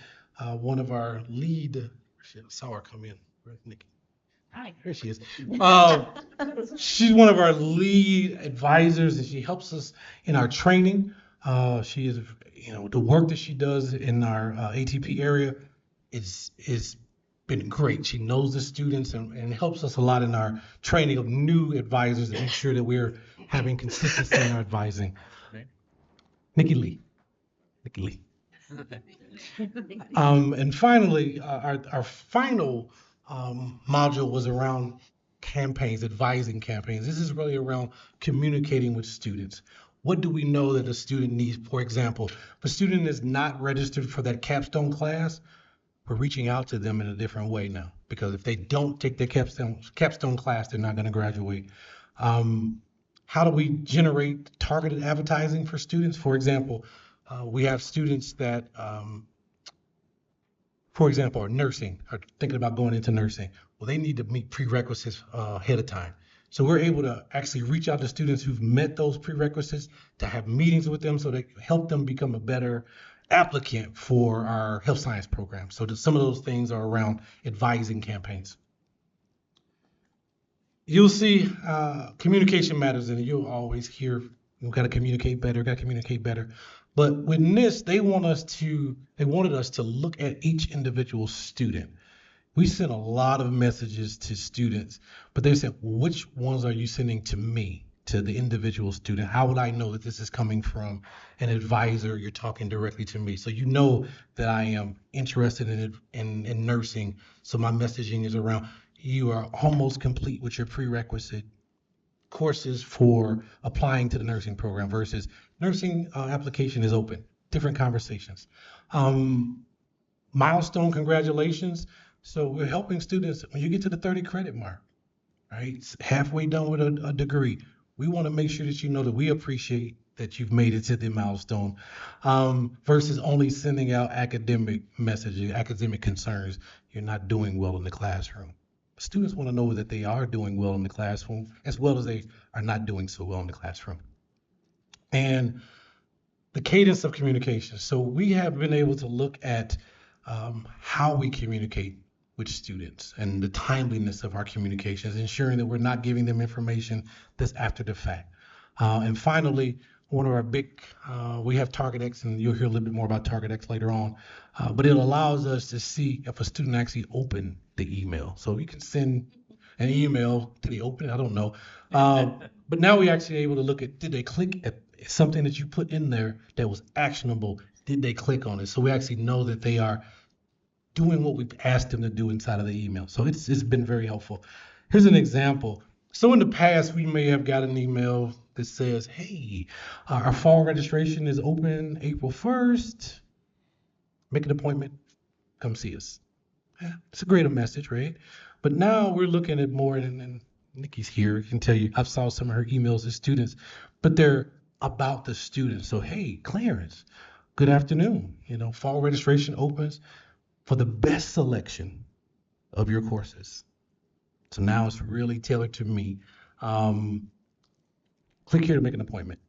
one of our lead, shit, I saw her come in. Where's Nikki? Hi. Here she is. She's one of our lead advisors, and she helps us in our training. She is, the work that she does in our ATP area is been great. She knows the students and helps us a lot in our training of new advisors to make sure that we're having consistency in our advising. Nikki Lee. Nikki Lee. And finally, our final module was around campaigns, advising campaigns. This is really around communicating with students. What do we know that a student needs? For example, if a student is not registered for that capstone class, we're reaching out to them in a different way now, because if they don't take their capstone class, they're not going to graduate. How do we generate targeted advertising for students? For example, we have students that, for example, are nursing, are thinking about going into nursing. Well, they need to meet prerequisites ahead of time. So we're able to actually reach out to students who've met those prerequisites, to have meetings with them so they can help them become a better applicant for our health science program. So some of those things are around advising campaigns. You'll see communication matters, and you'll always hear, we've got to communicate better, got to communicate better. But with this, they wanted us to look at each individual student. We sent a lot of messages to students, but they said, which ones are you sending to me, to the individual student? How would I know that this is coming from an advisor? You're talking directly to me. So you know that I am interested in nursing. So my messaging is around, you are almost complete with your prerequisite courses for applying to the nursing program versus nursing application is open. Different conversations. Milestone, congratulations. So we're helping students when you get to the 30 credit mark, right? It's halfway done with a degree. We want to make sure that you know that we appreciate that you've made it to the milestone, versus only sending out academic messages, academic concerns. You're not doing well in the classroom. Students want to know that they are doing well in the classroom as well as they are not doing so well in the classroom. And the cadence of communication. So we have been able to look at how we communicate with students and the timeliness of our communications, ensuring that we're not giving them information that's after the fact. And finally, one of our big, we have TargetX, and you'll hear a little bit more about TargetX later on, but it allows us to see if a student actually opened the email. So you can send an email, did they open it? I don't know. But now we're actually able to look at, did they click at something that you put in there that was actionable? Did they click on it? So we actually know that they are doing what we've asked them to do inside of the email. So it's been very helpful. Here's an example. So in the past, we may have got an email that says, hey, our fall registration is open April 1st. Make an appointment, come see us. Yeah, it's a great message, right? But now we're looking at more, and Nikki's here, I can tell you, I've saw some of her emails to students, but they're about the students. So, hey, Clarence, good afternoon. Fall registration opens for the best selection of your courses. So now it's really tailored to me. Click here to make an appointment.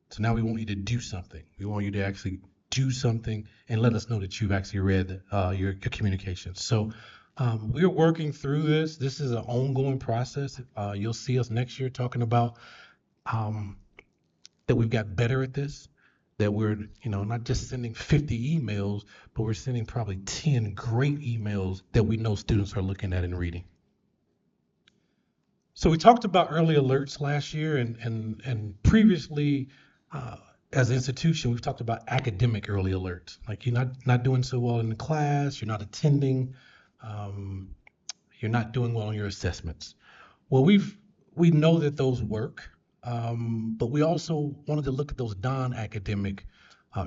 So now we want you to do something. We want you to actually do something and let us know that you've actually read your communications. So we're working through this. This is an ongoing process. You'll see us next year talking about that we've got better at this, that we're not just sending 50 emails, but we're sending probably 10 great emails that we know students are looking at and reading. So we talked about early alerts last year, and previously as an institution, we've talked about academic early alerts. Like you're not doing so well in the class, you're not attending, you're not doing well on your assessments. Well, we know that those work, but we also wanted to look at those non-academic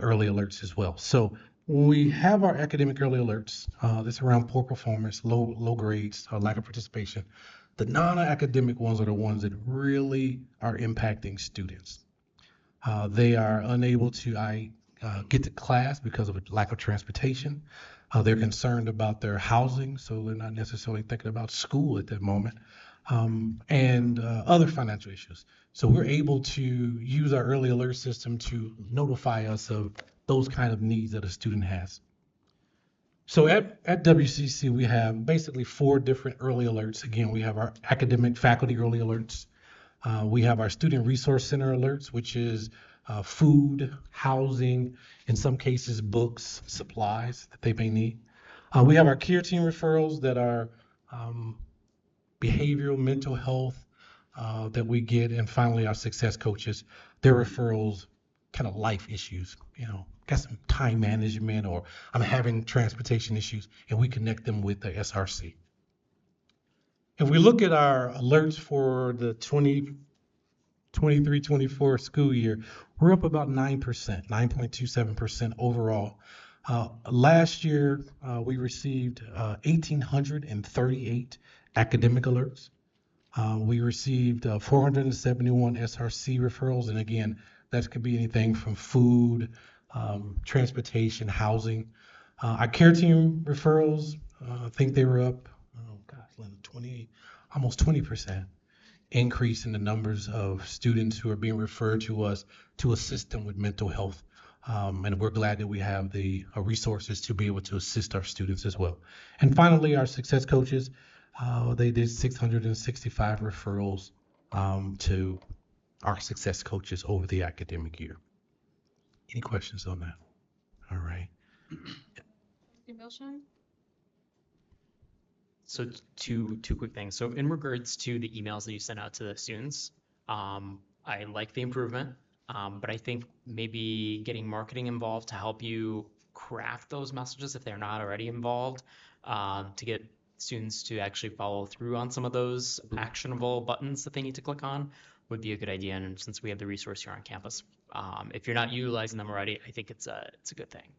early alerts as well. So when we have our academic early alerts, this around poor performance, low grades, lack of participation. The non-academic ones are the ones that really are impacting students. They are unable to get to class because of a lack of transportation. They're concerned about their housing, so they're not necessarily thinking about school at that moment. and other financial issues. So we're able to use our early alert system to notify us of those kind of needs that a student has. So at WCC, we have basically 4 different early alerts. Again, we have our academic faculty early alerts. We have our student resource center alerts, which is food, housing, in some cases, books, supplies that they may need. We have our care team referrals that are behavioral, mental health that we get. And finally, our success coaches, their referrals, kind of life issues, got some time management or I'm having transportation issues, and we connect them with the SRC. If we look at our alerts for the 2023-24 school year, we're up about 9%, 9.27% overall. Last year, we received 1,838 academic alerts. We received 471 SRC referrals, and again, that could be anything from food, transportation, housing. Our care team referrals, I think they were up, almost 20% increase in the numbers of students who are being referred to us to assist them with mental health. And we're glad that we have the resources to be able to assist our students as well. And finally, our success coaches, they did 665 referrals to our success coaches over the academic year. Any questions on that? All right. So two quick things. So in regards to the emails that you sent out to the students, I like the improvement, but I think maybe getting marketing involved to help you craft those messages if they're not already involved, to get students to actually follow through on some of those actionable buttons that they need to click on would be a good idea. And since we have the resource here on campus, if you're not utilizing them already, I think it's a good thing.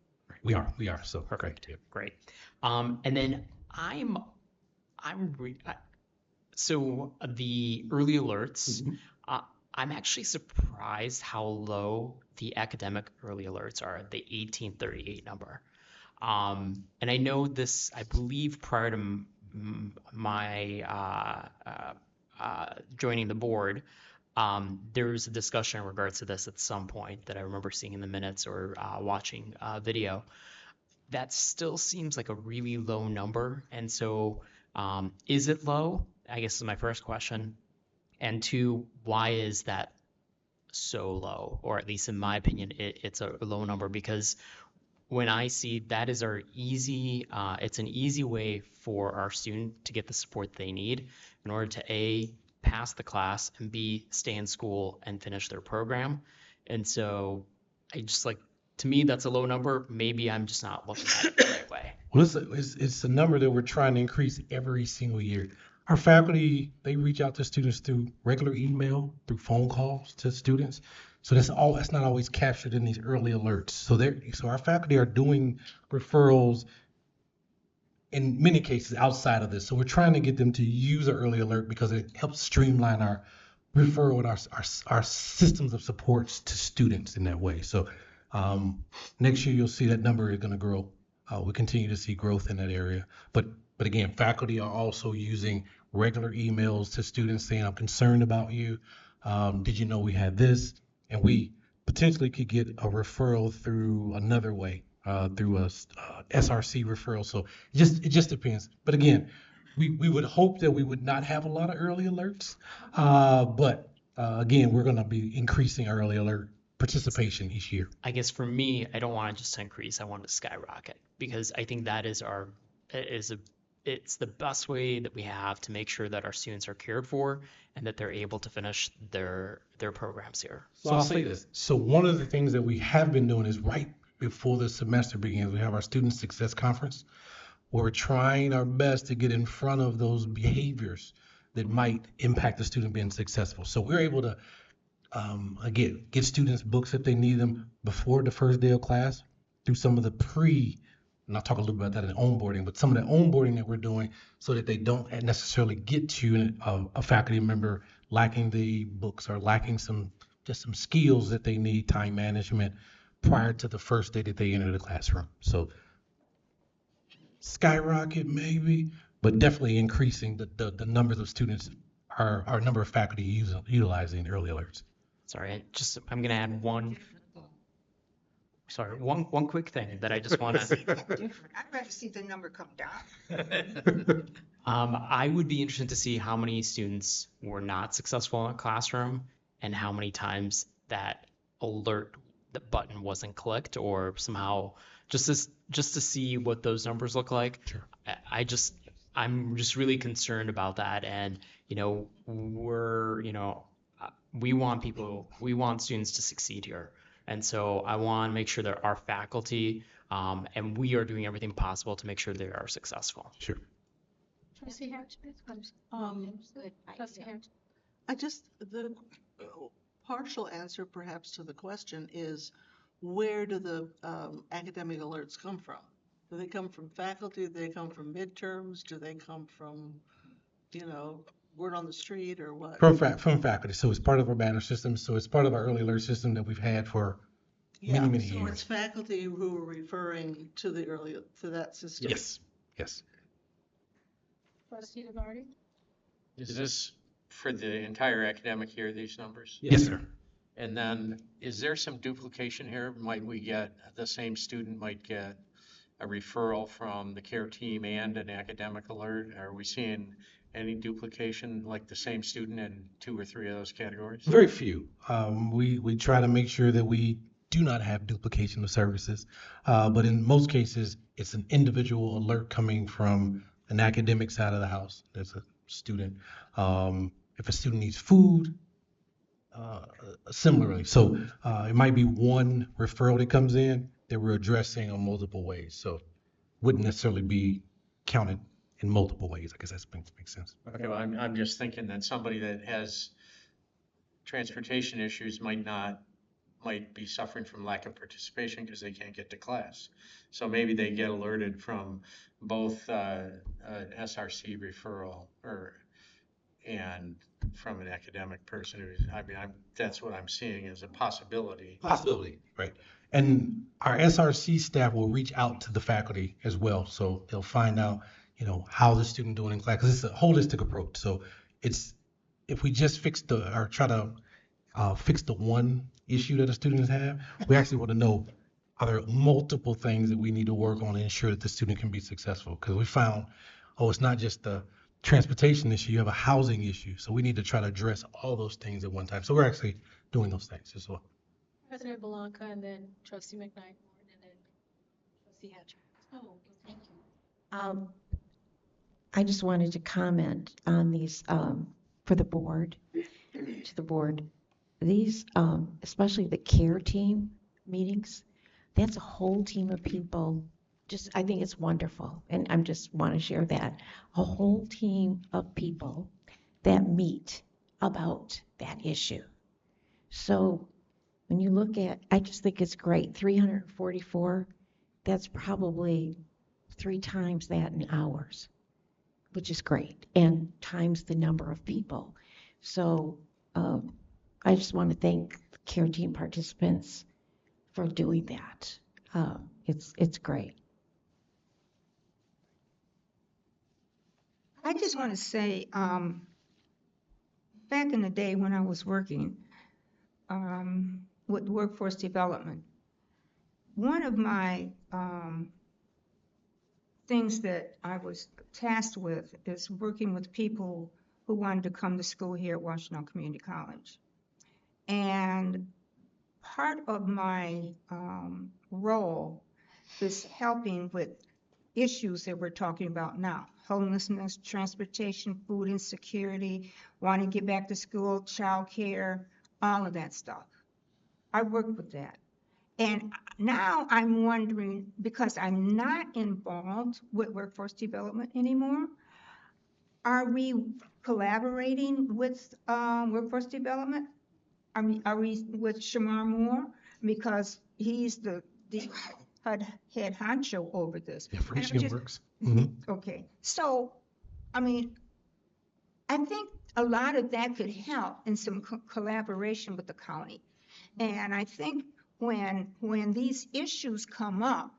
We are. So Perfect. Great. And then so the early alerts, I'm actually surprised how low the academic early alerts are, the 1838 number. And I know this, I believe prior to my joining the board, there was a discussion in regards to this at some point that I remember seeing in the minutes or watching video. That still seems like a really low number. And so is it low? I guess is my first question. And 2, why is that so low? Or at least in my opinion, it's a low number, because when I see that is our easy, it's an easy way for our student to get the support they need in order to A, pass the class, and B, stay in school and finish their program. And so I just to me, that's a low number. Maybe I'm just not looking at it the right way. Well, it's a number that we're trying to increase every single year. Our faculty, they reach out to students through regular email, through phone calls to students. So that's not always captured in these early alerts. So our faculty are doing referrals in many cases outside of this. So we're trying to get them to use an early alert because it helps streamline our referral and our systems of supports to students in that way. So next year you'll see that number is going to grow. We continue to see growth in that area. But again, faculty are also using regular emails to students saying, I'm concerned about you. Did you know we had this? And we potentially could get a referral through another way, through a SRC referral. So it just depends. But again, we would hope that we would not have a lot of early alerts. But again, we're going to be increasing our early alert participation each year. I guess for me, I don't want it just to increase. I want it to skyrocket, because I think that is it's the best way that we have to make sure that our students are cared for and that they're able to finish their programs here. So I'll say this. So one of the things that we have been doing is right before the semester begins, we have our Student Success Conference, where we're trying our best to get in front of those behaviors that might impact the student being successful. So we're able to, again, get students books if they need them before the first day of class, through some of the and I'll talk a little bit about that in onboarding, but some of the onboarding that we're doing so that they don't necessarily get to a faculty member lacking the books or lacking some skills that they need, time management, prior to the first day that they enter the classroom. So skyrocket maybe, but definitely increasing the numbers of students our number of faculty utilizing early alerts. Sorry, I'm gonna add one quick thing that I just want to. Different. I'd rather see the number come down. I would be interested to see how many students were not successful in a classroom and how many times that alert the button wasn't clicked or somehow just to see what those numbers look like. Sure. I'm just really concerned about that, and we want students to succeed here. And so I want to make sure that our faculty and we are doing everything possible to make sure they are successful. Sure. Trustee Harris? Trustee Harris? The partial answer perhaps to the question is, where do the academic alerts come from? Do they come from faculty? Do they come from midterms? Do they come from, word on the street or what? From faculty. So it's part of our banner system. So it's part of our early alert system that we've had for many So years. it's faculty who are referring to that system. Yes. Yes. Trustee DeVarty? Is this for the entire academic year, these numbers? Yes, sir. And then, is there some duplication here? Might we get, the same student might get a referral from the care team and an academic alert? Are we seeing any duplication, like the same student in 2 or 3 of those categories? Very few. We try to make sure that we do not have duplication of services. But in most cases, it's an individual alert coming from an academic side of the house. There's a student. If a student needs food, similarly. So it might be one referral that comes in that we're addressing on multiple ways. So wouldn't necessarily be counted in multiple ways. I guess that makes sense. Okay, well, I'm just thinking that somebody that has transportation issues might be suffering from lack of participation because they can't get to class. So maybe they get alerted from both an SRC referral and from an academic person who's, that's what I'm seeing as a possibility. Possibility, right. And our SRC staff will reach out to the faculty as well. So they'll find out, how the student doing in class, because it's a holistic approach. So if we just try to fix the one issue that the students have, we actually want to know, are there multiple things that we need to work on to ensure that the student can be successful? Because we found, it's not just the transportation issue, you have a housing issue. So we need to try to address all those things at one time. So we're actually doing those things as well. President Blanca, and then Trustee McKnight, and then Trustee Hatcher. Oh, thank you. I just wanted to comment on these for the board, to the board. These, especially the care team meetings, that's a whole team of people. I think it's wonderful, and I just want to share that. A whole team of people that meet about that issue. So when you look at, I just think it's great, 344, that's probably 3 times that in hours, which is great, and times the number of people. So I just want to thank the care team participants for doing that. It's great. I just want to say, back in the day when I was working with workforce development, one of my things that I was tasked with is working with people who wanted to come to school here at Washtenaw Community College. And part of my role is helping with issues that we're talking about now: homelessness, transportation, food insecurity, wanting to get back to school, childcare, all of that stuff. I work with that. And now I'm wondering, because I'm not involved with workforce development anymore, are we collaborating with workforce development? Are we with Shamar Moore? Because he's the head honcho over this. Yeah, for And I'm Michigan just- Works. Mm-hmm. Okay, so, I think a lot of that could help in some collaboration with the county. And I think when these issues come up,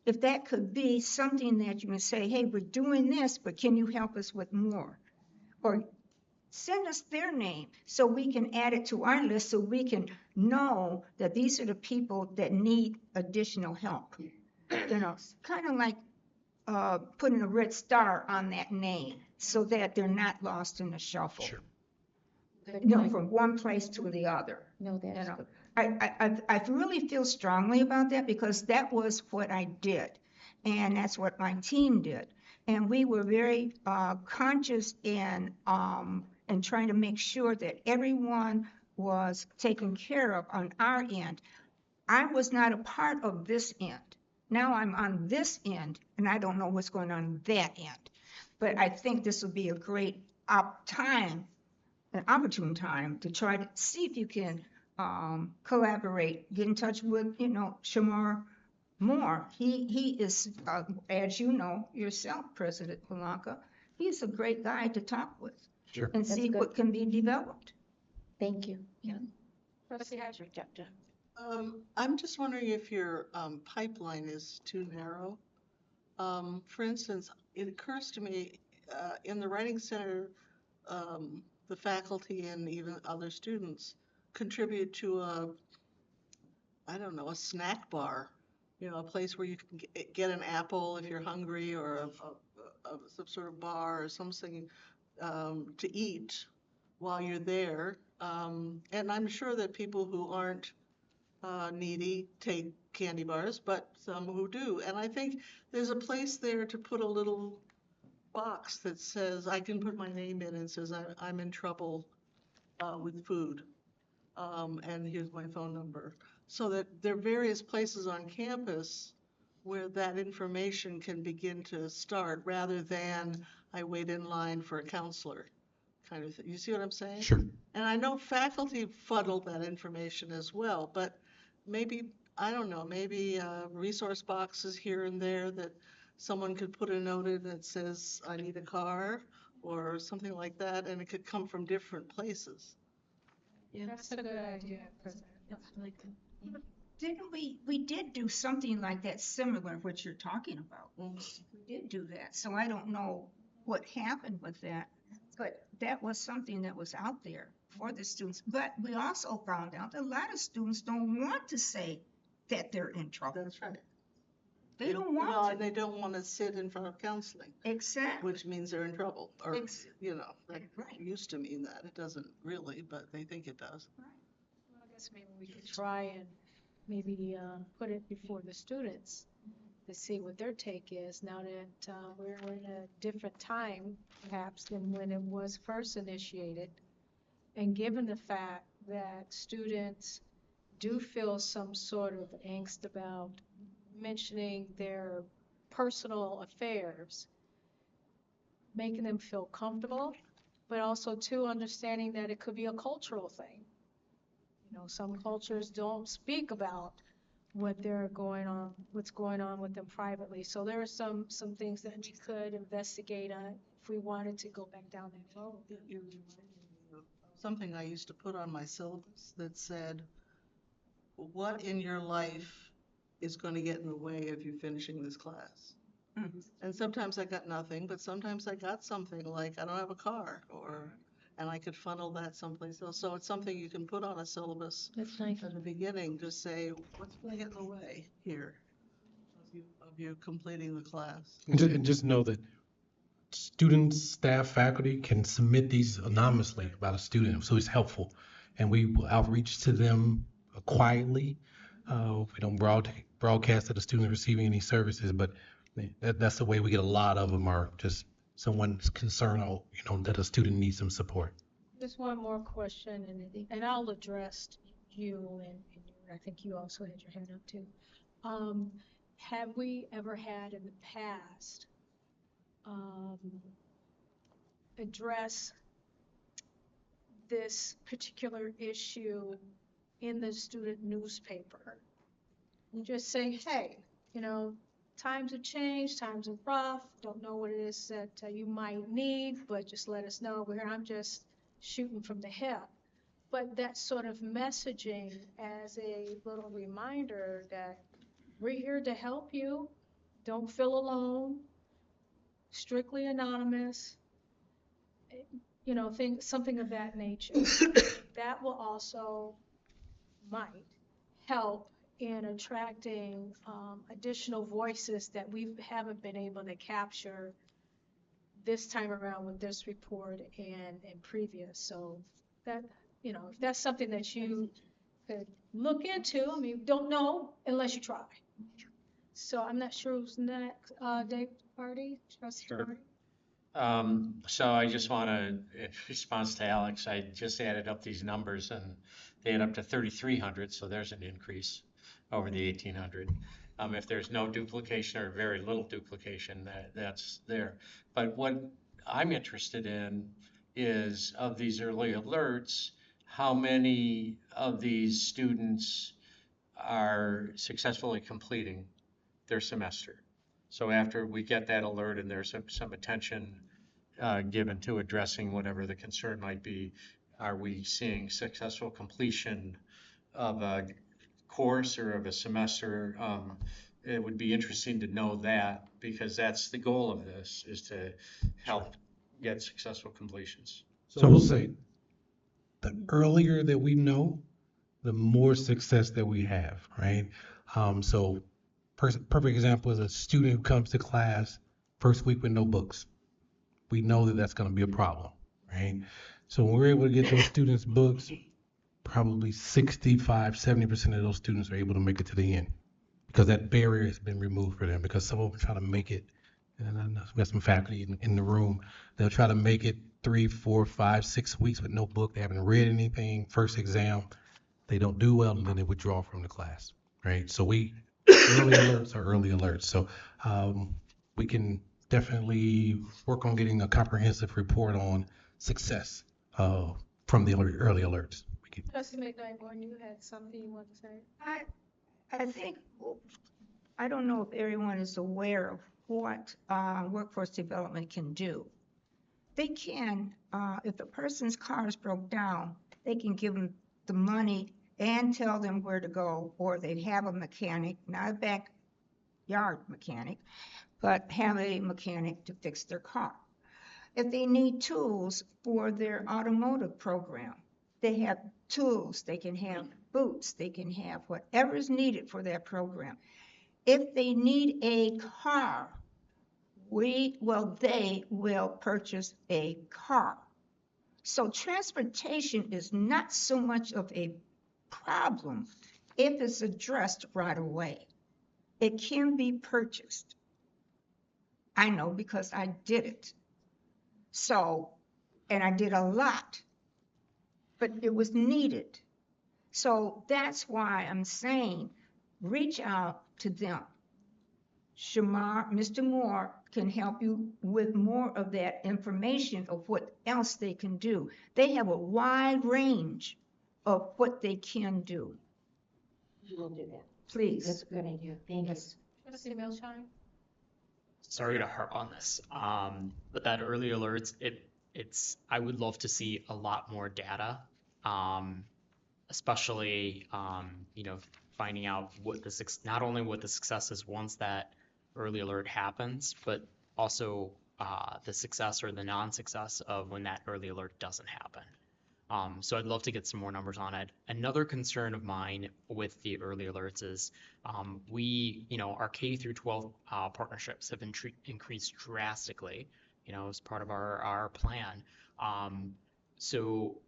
if that could be something that you can say, hey, we're doing this, but can you help us with more? Or send us their name so we can add it to our list so we can know that these are the people that need additional help. You know, kind of like putting a red star on that name so that they're not lost in the shuffle. Sure. You know, from one place to the other. No, You that's know, good. I really feel strongly about that because that was what I did, and that's what my team did, and we were very conscious in trying to make sure that everyone was taken care of on our end. I was not a part of this end. Now I'm on this end, and I don't know what's going on that end. But I think this would be a great an opportune time to try to see if you can collaborate, get in touch with, you know, Shamar Moore. He is, as you know yourself, President Blanca, he's a great guy to talk with. Sure. And That's see good. what can be developed. Thank you. Trustee Hatcher. I'm just wondering if your pipeline is too narrow. For instance, it occurs to me in the Writing Center, the faculty and even other students contribute to I don't know, a snack bar, you know, a place where you can get an apple if you're hungry, or some sort of bar or something to eat while you're there. And I'm sure that people who aren't needy take candy bars, but some who do. And I think there's a place there to put a little box that says, I can put my name in and says, I'm in trouble with food. And here's my phone number. So that there are various places on campus where that information can begin to start rather than I wait in line for a counselor kind of thing. You see what I'm saying? Sure. And I know faculty funnel that information as well, but maybe, I don't know, maybe resource boxes here and there that someone could put a note in that says, I need a car, or something like that, and it could come from different places. That's a good idea, President. Didn't we did do something like that similar, what you're talking about. We did do that. So I don't know what happened with that, but that was something that was out there for the students. But we also found out that a lot of students don't want to say that they're in trouble. That's right. They don't Well, want and to. they don't want to sit in front of counseling, Exactly. which means they're in trouble, or, you know, that Right. used to mean that. It doesn't really, but they think it does. Well, I guess maybe we could try and maybe put it before the students to see what their take is now that we're in a different time perhaps than when it was first initiated. And given the fact that students do feel some sort of angst about mentioning their personal affairs, making them feel comfortable, but also too understanding that it could be a cultural thing. You know, some cultures don't speak about what's going on with them privately. So there are some things that we could investigate on if we wanted to go back down that road. You reminded me of something I used to put on my syllabus that said, what in your life is going to get in the way of you finishing this class? And sometimes I got nothing, but sometimes I got something like, I don't have a car, and I could funnel that someplace else. So it's something you can put on a syllabus That's nice. at the beginning to say, what's going to get in the way here of you completing the class? And just know that students, staff, faculty can submit these anonymously about a student, so it's helpful. And we will outreach to them quietly. We don't broadcast that the student is receiving any services, but that's the way we get a lot of them, are just someone's concerned, you know, that a student needs some support. Just one more question, and I'll address you, and I think you also had your hand up too. Have we ever had in the past address this particular issue in the student newspaper? Just say, hey, you know, times have changed, times are rough, don't know what it is that you might need, but just let us know. I'm just shooting from the hip. But that sort of messaging as a little reminder that we're here to help you, don't feel alone, strictly anonymous. you know, something of that nature. That will also might help in attracting additional voices that we haven't been able to capture this time around with this report and previous. So that, you know, if that's something that you could look into, I mean, don't know unless you try. So I'm not sure who's next. Dave Hardy, Trustee Sure. Hardy. So I just want to, in response to Alex, I just added up these numbers and they add up to 3,300, so there's an increase over the 1,800. If there's no duplication or very little duplication, that's there. But what I'm interested in is, of these early alerts, how many of these students are successfully completing their semester. So after we get that alert and there's some attention given to addressing whatever the concern might be, are we seeing successful completion of a course or of a semester? It would be interesting to know that, because that's the goal of this, is to help get successful completions. So we'll say, the earlier that we know, the more success that we have, right? So perfect example is a student who comes to class first week with no books. We know that that's going to be a problem, right? So when we're able to get those students books, probably 65, 70% of those students are able to make it to the end, because that barrier has been removed for them. Because some of them try to make it, and I know we got some faculty in the room, they'll try to make it 3, 4, 5, 6 weeks with no book. They haven't read anything. First exam, they don't do well, and then they withdraw from the class, right? So early alerts are early alerts. So we can definitely work on getting a comprehensive report on success from the early alerts. Trustee McNight, you had something you want to say? I think, I don't know if everyone is aware of what workforce development can do. They can, if a person's car is broke down, they can give them the money and tell them where to go, or they have a mechanic, not a backyard mechanic, but have a mechanic to fix their car. If they need tools for their automotive program, they have tools, they can have boots, they can have whatever is needed for that program. If they need a car, they will purchase a car. So transportation is not so much of a problem if it's addressed right away. It can be purchased. I know, because I did it. So, and I did a lot, but it was needed. So that's why I'm saying, reach out to them. Shamar, Mr. Moore can help you with more of that information of what else they can do. They have a wide range of what they can do. We will do that. Please. That's a good idea. Thank you. Trustee Milshine? Sorry to harp on this, but that early alerts, I would love to see a lot more data, especially, finding out not only what the success is once that early alert happens, but also the success or the non-success of when that early alert doesn't happen. So I'd love to get some more numbers on it. Another concern of mine with the early alerts is our K through 12 partnerships have increased drastically, as part of our plan. So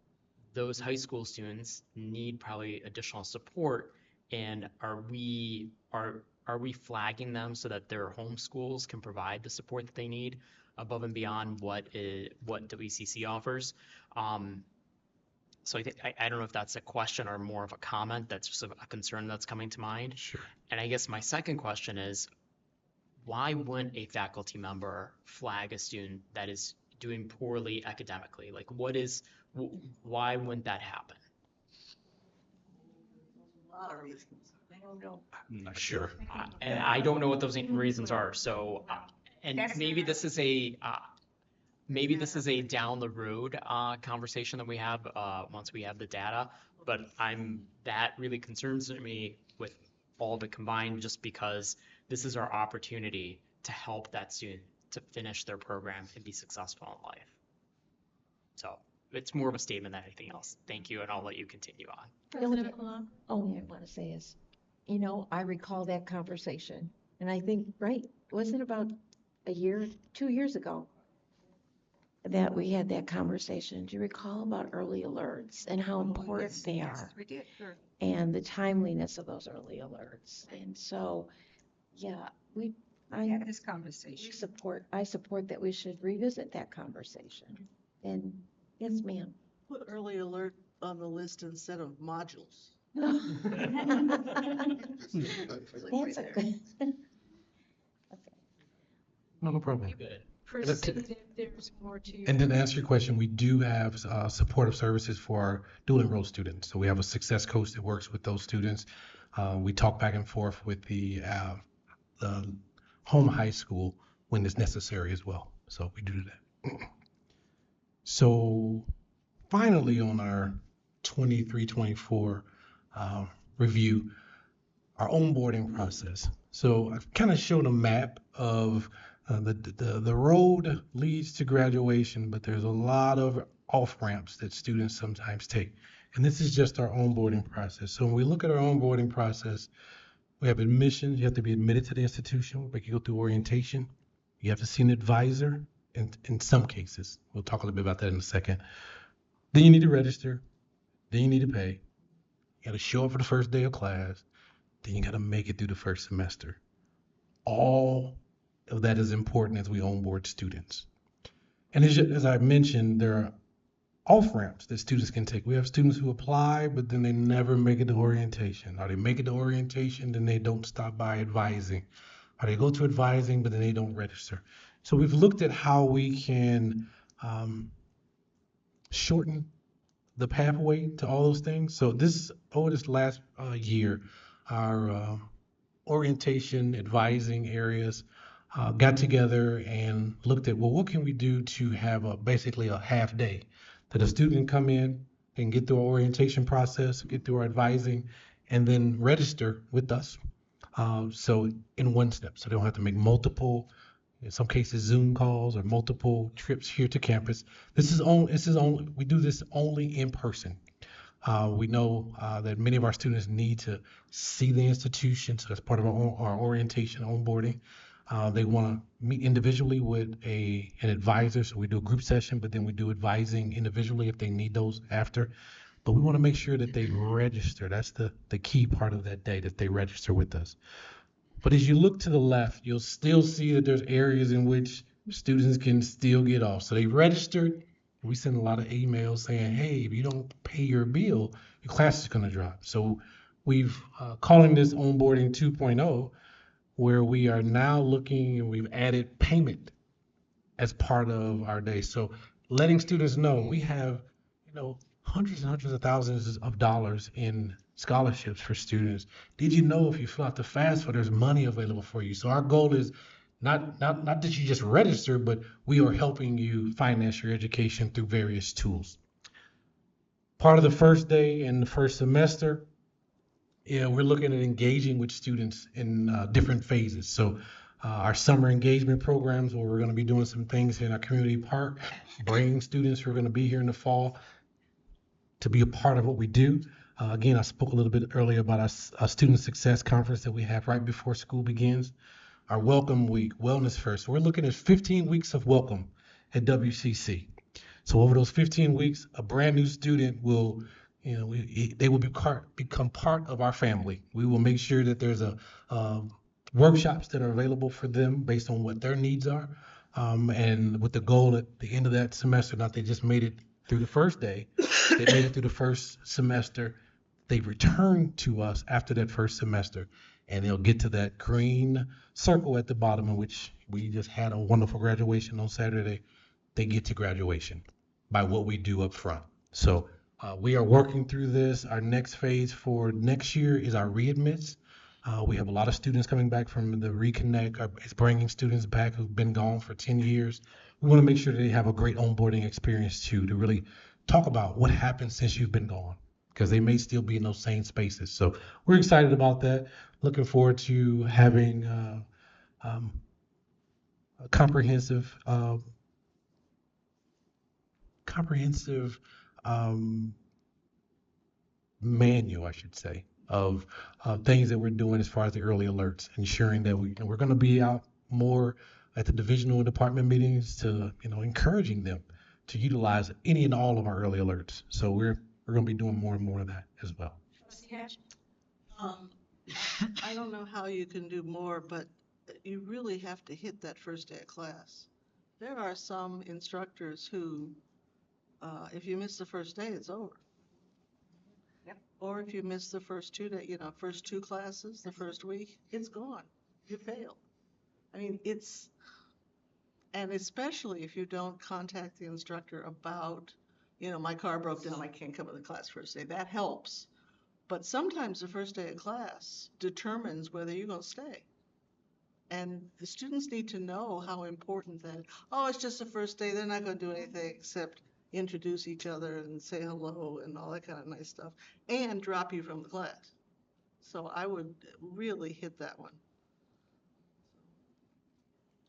those high school students need probably additional support, and are we flagging them so that their home schools can provide the support that they need above and beyond what WCC offers? So I don't know if that's a question or more of a comment. That's just a concern that's coming to mind. Sure. And I guess my second question is, why wouldn't a faculty member flag a student that is doing poorly academically? Like, why wouldn't that happen? I don't know. I'm not sure. And I don't know what those reasons are. So, and That's maybe not- this is a down the road conversation that we have once we have the data. But that really concerns me with all of it combined, just because this is our opportunity to help that student to finish their program and be successful in life. So it's more of a statement than anything else. Thank you, and I'll let you continue on. President Blanc? Only I want to say is, I recall that conversation, and I think, right, wasn't it about a year, 2 years ago that we had that conversation? Do you recall about early alerts and how important they are? Yes, we did. Sure. And the timeliness of those early alerts. And so, yeah, I Have this conversation. I support that we should revisit that conversation. And yes, ma'am. Put early alert on the list instead of modules. That's a good. No problem. Proceed if there's more to you. And then to answer your question, we do have supportive services for our dual enrolled students. So we have a success coach that works with those students. We talk back and forth with the home high school when it's necessary as well. So we do that. So finally, on our 23-24 review, our onboarding process. So I've kind of shown a map of the road leads to graduation, but there's a lot of off ramps that students sometimes take. And this is just our onboarding process. So when we look at our onboarding process, we have admissions. You have to be admitted to the institution. We can go through orientation. You have to see an advisor in some cases. We'll talk a little bit about that in a second. Then you need to register. Then you need to pay. You got to show up for the first day of class. Then you got to make it through the first semester. All of that is important as we onboard students. And as I mentioned, there are off-ramps that students can take. We have students who apply, but then they never make it to orientation. Or they make it to orientation, then they don't stop by advising. Or they go to advising, but then they don't register. So we've looked at how we can shorten the pathway to all those things. So this last year, our orientation, advising areas got together and looked at, well, what can we do to have basically a half day that a student can come in and get through our orientation process, get through our advising, and then register with us. So in one step, so they don't have to make multiple, in some cases, Zoom calls or multiple trips here to campus. We do this only in person. We know that many of our students need to see the institution, so that's part of our orientation onboarding. They want to meet individually with an advisor, so we do a group session, but then we do advising individually if they need those after. But we want to make sure that they register. That's the key part of that day, that they register with us. But as you look to the left, you'll still see that there's areas in which students can still get off. So they registered. We send a lot of emails saying, hey, if you don't pay your bill, your class is going to drop. So we've calling this onboarding 2.0, where we are now looking and we've added payment as part of our day. So letting students know we have, hundreds and hundreds of thousands of dollars in scholarships for students. Did you know if you fill out the FAFSA, there's money available for you? So our goal is not that you just register, but we are helping you finance your education through various tools. Part of the first day and the first semester, we're looking at engaging with students in different phases. So our summer engagement programs, where we're going to be doing some things in our community park, bringing students who are going to be here in the fall to be a part of what we do. Again, I spoke a little bit earlier about our student success conference that we have right before school begins. Our welcome week, Wellness First. We're looking at 15 weeks of welcome at WCC. So over those 15 weeks, a brand new student will, they will become part of our family. We will make sure that there's workshops that are available for them based on what their needs are. And with the goal at the end of that semester, not they just made it through the first day, they made it through the first semester. They return to us after that first semester, and they'll get to that green circle at the bottom, in which we just had a wonderful graduation on Saturday. They get to graduation by what we do up front. So we are working through this. Our next phase for next year is our readmits. We have a lot of students coming back from the Reconnect. It's bringing students back who've been gone for 10 years. We want to make sure that they have a great onboarding experience too, to really talk about what happened since you've been gone, because they may still be in those same spaces. So we're excited about that. Looking forward to having a comprehensive comprehensive manual, I should say, of things that we're doing as far as the early alerts, ensuring that we're going to be out more at the divisional and department meetings to, encouraging them to utilize any and all of our early alerts. So we're going to be doing more and more of that as well. I don't know how you can do more, but you really have to hit that first day of class. There are some instructors who, if you miss the first day, it's over. Yep. Or if you miss the first 2 days, first 2 classes, the first week, it's gone. You failed. I mean, and especially if you don't contact the instructor about, my car broke down, I can't come to the class first day. That helps. But sometimes the first day of class determines whether you're going to stay. And the students need to know how important that, it's just the first day, they're not going to do anything except introduce each other and say hello and all that kind of nice stuff, and drop you from the class. So I would really hit that one.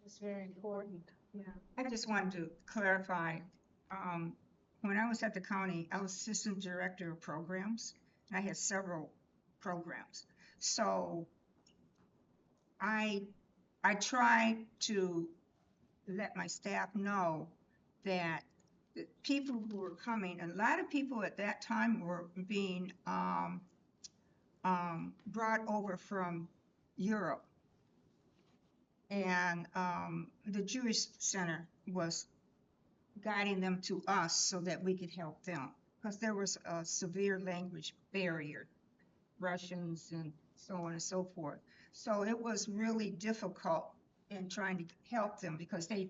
It's very important. Yeah. I just wanted to clarify, when I was at the county, I was assistant director of programs, and I had several programs. So I tried to let my staff know that the people who were coming, a lot of people at that time were being brought over from Europe. And the Jewish Center was guiding them to us so that we could help them, because there was a severe language barrier, Russians and so on and so forth. So it was really difficult in trying to help them, because they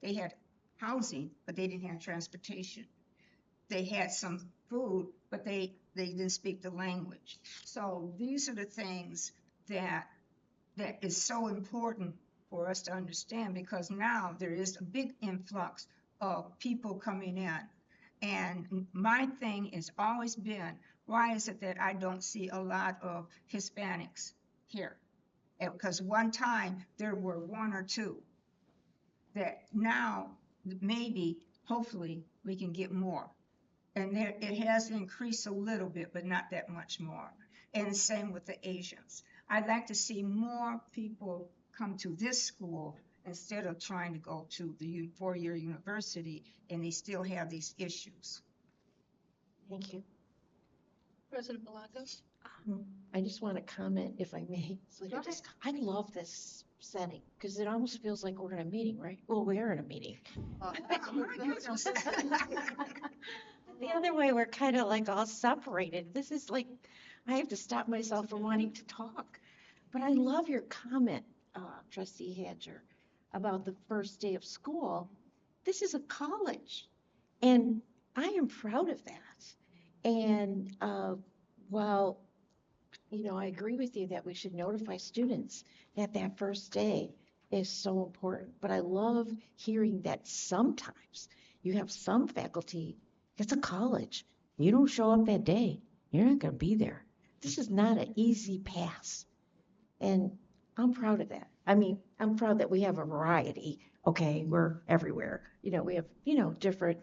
had housing, but they didn't have transportation. They had some food, but they didn't speak the language. So these are the things that is so important for us to understand, because now there is a big influx of people coming in. And my thing has always been, why is it that I don't see a lot of Hispanics here? Because one time there were 1 or 2, that now maybe, hopefully, we can get more. And it has increased a little bit, but not that much more. And same with the Asians. I'd like to see more people come to this school instead of trying to go to the 4-year university, and they still have these issues. Thank you. President Blanco? I just want to comment, if I may. It's like I love this setting, because it almost feels like we're in a meeting, right? Well, we are in a meeting. The other way, we're kind of like all separated. This is like, I have to stop myself from wanting to talk. But I love your comment, Trustee Hadger, about the first day of school. This is a college, and I am proud of that. And while, I agree with you that we should notify students that first day is so important, but I love hearing that sometimes you have some faculty, it's a college. You don't show up that day, you're not going to be there. This is not an easy pass. And I'm proud of that. I mean, I'm proud that we have a variety. Okay, we're everywhere. We have, different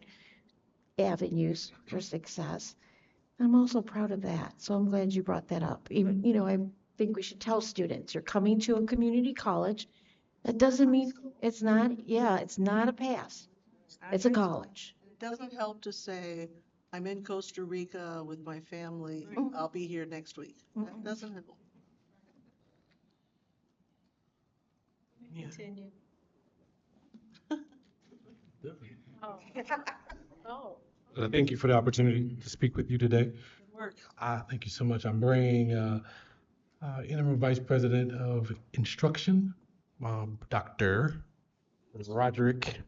avenues for success. I'm also proud of that. So I'm glad you brought that up. Even, I think we should tell students, you're coming to a community college. That doesn't mean it's not a pass. It's a college. It doesn't help to say, I'm in Costa Rica with my family, I'll be here next week. That doesn't help. Continue. Thank you for the opportunity to speak with you today. Good work. Thank you so much. I'm bringing Interim Vice President of Instruction, Dr. Roderick.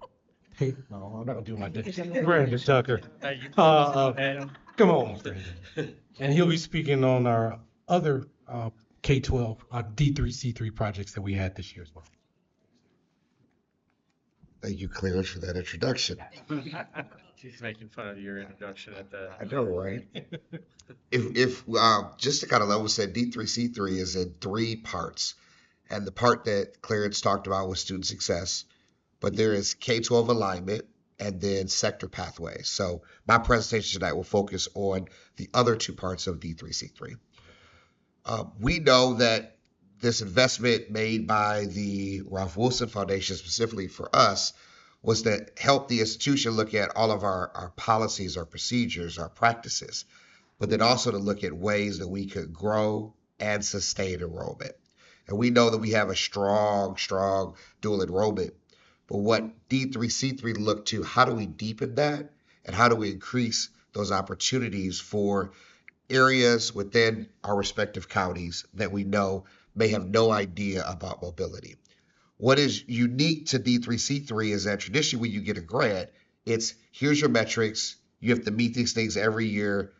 Hey, no, I'm not gonna do my day. Brandon Tucker. Come on, Brandon. And he'll be speaking on our other K-12 D3C3 projects that we had this year as well. Thank you, Clarence, for that introduction. She's making fun of your introduction at the. I know, right? If just to kind of level set, D3C3 is in 3 parts, and the part that Clarence talked about was student success, but there is K-12 alignment, and then sector pathways. So my presentation tonight will focus on the other two parts of D3C3. We know that this investment made by the Ralph Wilson Foundation specifically for us was to help the institution look at all of our policies, our procedures, our practices, but then also to look at ways that we could grow and sustain enrollment. And we know that we have a strong dual enrollment. But what D3C3 looked to, how do we deepen that? And how do we increase those opportunities for areas within our respective counties that we know may have no idea about mobility? What is unique to D3C3 is that traditionally when you get a grant, it's here's your metrics, you have to meet these things every year,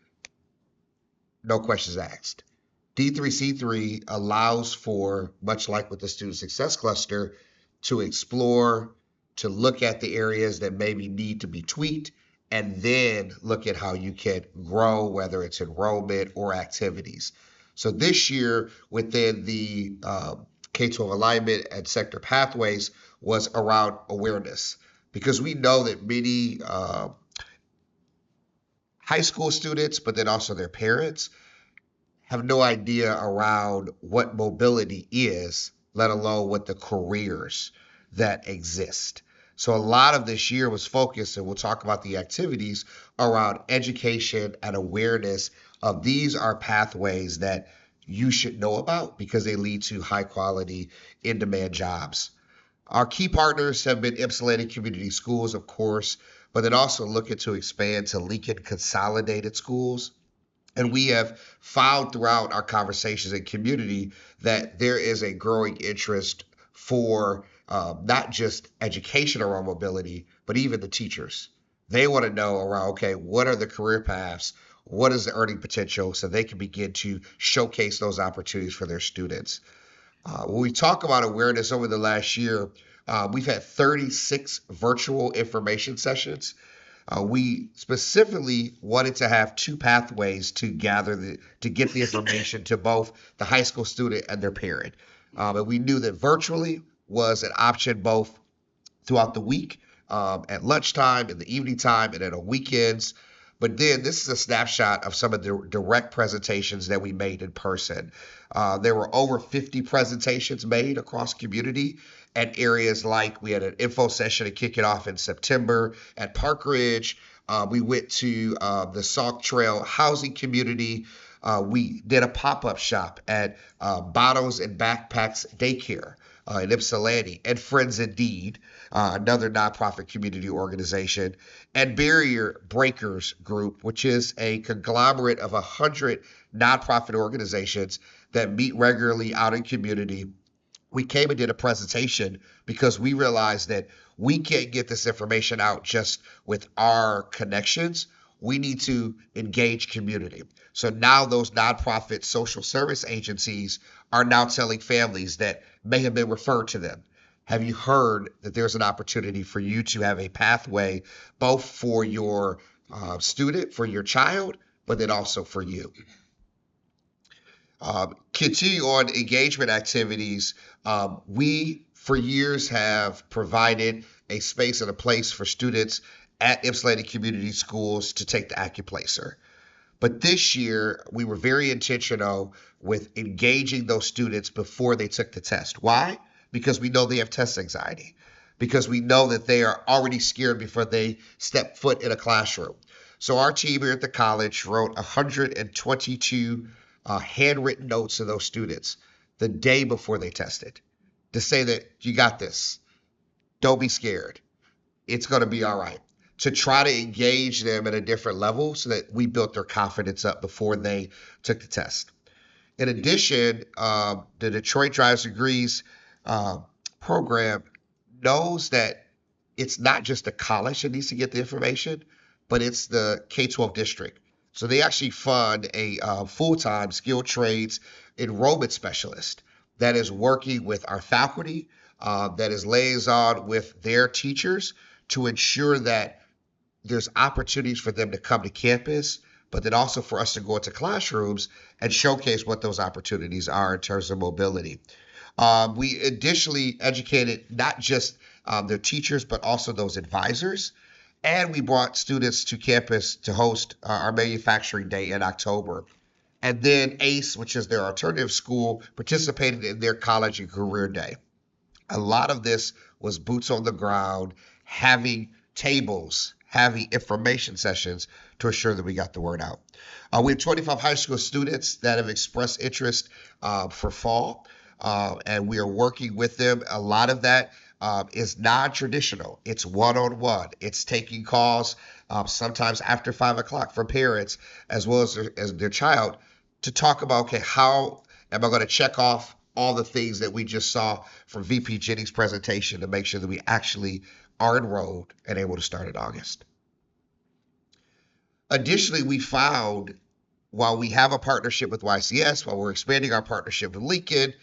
no questions asked. D3C3 allows for, much like with the Student Success Cluster, to explore, to look at the areas that maybe need to be tweaked, and then look at how you can grow, whether it's enrollment or activities. So this year, within the K-12 alignment and sector pathways, was around awareness, because we know that many high school students, but then also their parents, have no idea around what mobility is, let alone what the careers that exist. So a lot of this year was focused, and we'll talk about the activities around education and awareness of these are pathways that you should know about because they lead to high quality, in-demand jobs. Our key partners have been Ypsilanti Community Schools, of course, but then also looking to expand to Lincoln Consolidated Schools. And we have found throughout our conversations in community that there is a growing interest for not just education around mobility, but even the teachers. They want to know around, okay, what are the career paths? What is the earning potential so they can begin to showcase those opportunities for their students? When we talk about awareness over the last year, we've had 36 virtual information sessions. We specifically wanted to have two pathways to get the information to both the high school student and their parent. And we knew that virtually was an option both throughout the week, at lunchtime, in the evening time, and on weekends. But then this is a snapshot of some of the direct presentations that we made in person. There were over 50 presentations made across community at areas like we had an info session to kick it off in September at Park Ridge. We went to the Sauk Trail housing community. We did a pop-up shop at Bottles and Backpacks Daycare in Ypsilanti, and Friends Indeed, another nonprofit community organization, and Barrier Breakers Group, which is a conglomerate of 100 nonprofit organizations that meet regularly out in community. We came and did a presentation because we realized that we can't get this information out just with our connections. We need to engage community. So now those nonprofit social service agencies are now telling families that may have been referred to them, have you heard that there's an opportunity for you to have a pathway both for your student, for your child, but then also for you? Continue on engagement activities. We, for years, have provided a space and a place for students at Ypsilanti Community Schools to take the AccuPlacer. But this year, we were very intentional with engaging those students before they took the test. Why? Because we know they have test anxiety. Because we know that they are already scared before they step foot in a classroom. So our team here at the college wrote 122 handwritten notes to those students the day before they tested to say that you got this. Don't be scared. It's going to be all right. To try to engage them at a different level so that we built their confidence up before they took the test. In addition, the Detroit Drives Degrees program knows that it's not just the college that needs to get the information, but it's the K-12 district. So they actually fund a full-time skilled trades enrollment specialist that is working with our faculty, that is liaison with their teachers to ensure that there's opportunities for them to come to campus, but then also for us to go into classrooms and showcase what those opportunities are in terms of mobility. We additionally educated not just their teachers, but also those advisors. And we brought students to campus to host our manufacturing day in October. And then ACE, which is their alternative school, participated in their college and career day. A lot of this was boots on the ground, having tables, having information sessions to ensure that we got the word out. We have 25 high school students that have expressed interest for fall, and we are working with them. A lot of that is non-traditional. It's one-on-one. It's taking calls sometimes after 5 o'clock from parents as well as their child to talk about, okay, how am I going to check off all the things that we just saw from VP Jennings' presentation to make sure that we actually are enrolled and able to start in August. Additionally, we found while we have a partnership with YCS, while we're expanding our partnership with Lincoln,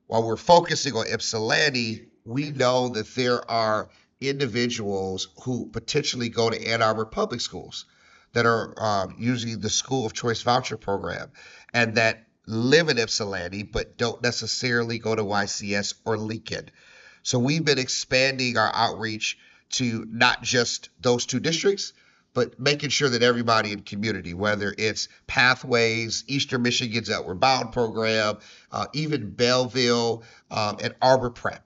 while we're focusing on Ypsilanti, we know that there are individuals who potentially go to Ann Arbor public schools that are using the school of choice voucher program and that live in Ypsilanti but don't necessarily go to YCS or Lincoln. So we've been expanding our outreach to not just those two districts, but making sure that everybody in the community, whether it's Pathways, Eastern Michigan's Outward Bound program, even Belleville and Arbor Prep,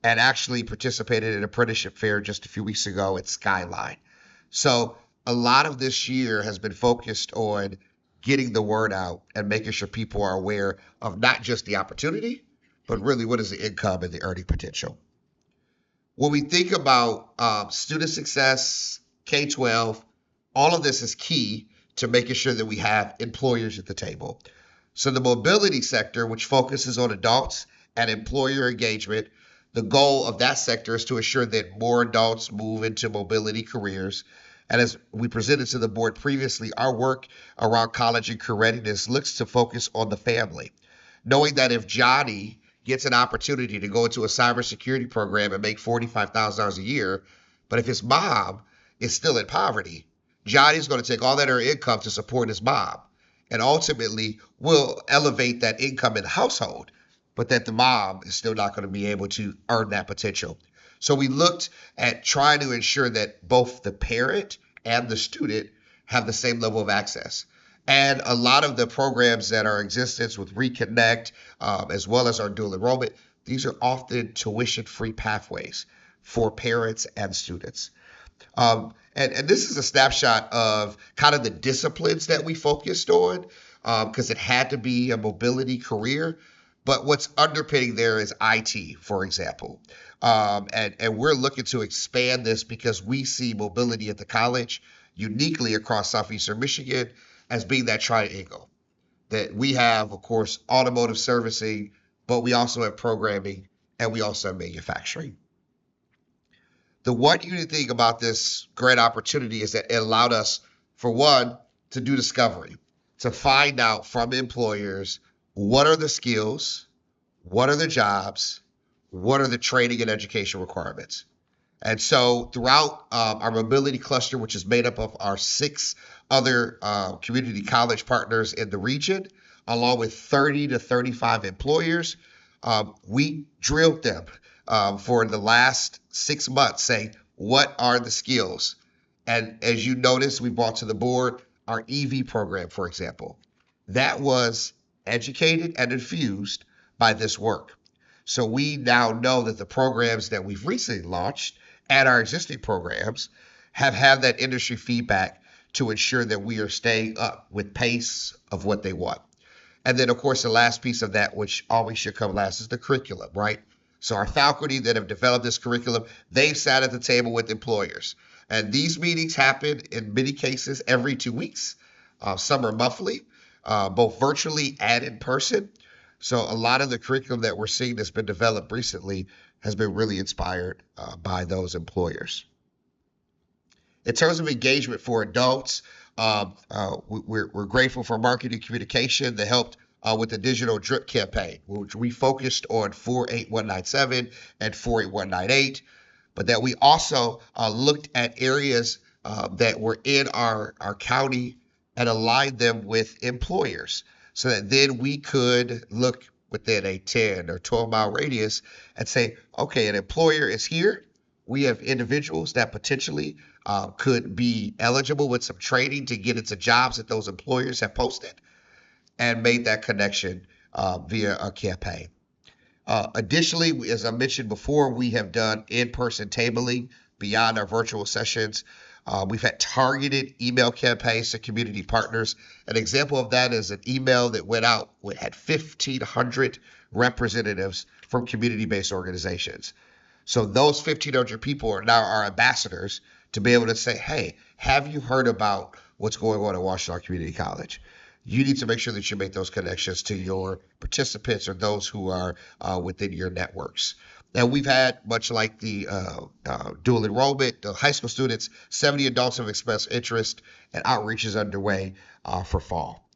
and actually participated in an apprenticeship fair just a few weeks ago at Skyline. So a lot of this year has been focused on getting the word out and making sure people are aware of not just the opportunity, but really what is the income and the earning potential. When we think about student success, K-12, all of this is key to making sure that we have employers at the table. So the mobility sector, which focuses on adults and employer engagement, the goal of that sector is to ensure that more adults move into mobility careers. And as we presented to the board previously, our work around college and career readiness looks to focus on the family, knowing that if Johnny gets an opportunity to go into a cybersecurity program and make $45,000 a year, but if his mom is still in poverty, Johnny's going to take all that her income to support his mom and ultimately will elevate that income in the household, but that the mom is still not going to be able to earn that potential. So we looked at trying to ensure that both the parent and the student have the same level of access. And a lot of the programs that are in existence with Reconnect, as well as our dual enrollment, these are often tuition-free pathways for parents and students. And this is a snapshot of kind of the disciplines that we focused on, because it had to be a mobility career. But what's underpinning there is IT, for example. And we're looking to expand this because we see mobility at the college uniquely across Southeastern Michigan as being that triangle. That we have, of course, automotive servicing, but we also have programming and we also have manufacturing. The one unique thing about this great opportunity is that it allowed us, for one, to do discovery, to find out from employers what are the skills, what are the jobs, what are the training and education requirements. And so throughout our mobility cluster, which is made up of our 6 other community college partners in the region, along with 30 to 35 employers, we drilled them for the last 6 months, saying, what are the skills? And as you notice, we brought to the board our EV program, for example. That was educated and infused by this work. So we now know that the programs that we've recently launched and our existing programs have had that industry feedback to ensure that we are staying up with pace of what they want. And then, of course, the last piece of that, which always should come last, is the curriculum, right? So our faculty that have developed this curriculum, they've sat at the table with employers. And these meetings happen in many cases every 2 weeks. Some are monthly, both virtually and in person. So a lot of the curriculum that we're seeing that's been developed recently has been really inspired by those employers. In terms of engagement for adults, we're grateful for marketing communication that helped with the digital drip campaign, which we focused on 48197 and 48198, but that we also looked at areas that were in our county and aligned them with employers so that then we could look within a 10 or 12 mile radius and say, okay, an employer is here. we have individuals that potentially could be eligible with some training to get into jobs that those employers have posted, and made that connection via a campaign. Additionally, as I mentioned before, we have done in-person tabling beyond our virtual sessions. We've had targeted email campaigns to community partners. An example of that is an email that went out, had 1,500 representatives from community-based organizations. So those 1,500 people are now our ambassadors to be able to say, hey, have you heard about what's going on at Washtenaw Community College? You need to make sure that you make those connections to your participants or those who are within your networks. Now, we've had, much like the dual enrollment, the high school students, 70 adults have expressed interest, and outreach is underway for fall.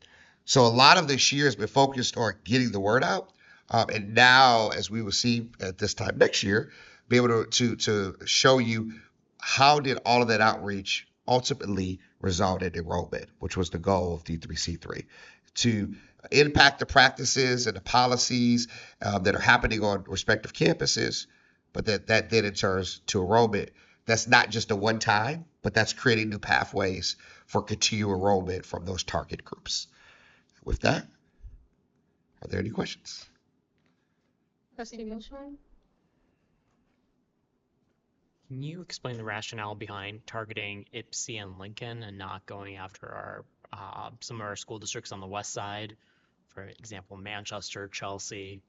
So a lot of this year has been focused on getting the word out. And now, as we will see at this time next year, be able to show you how did all of that outreach ultimately result in enrollment, which was the goal of D3C3, to impact the practices and the policies that are happening on respective campuses, but that then in turns to enrollment. That's not just a one time, but that's creating new pathways for continued enrollment from those target groups. With that, are there any questions? Trustee Milshon? Can you explain the rationale behind targeting Ypsi and Lincoln and not going after our some of our school districts on the west side? For example, Manchester, Chelsea.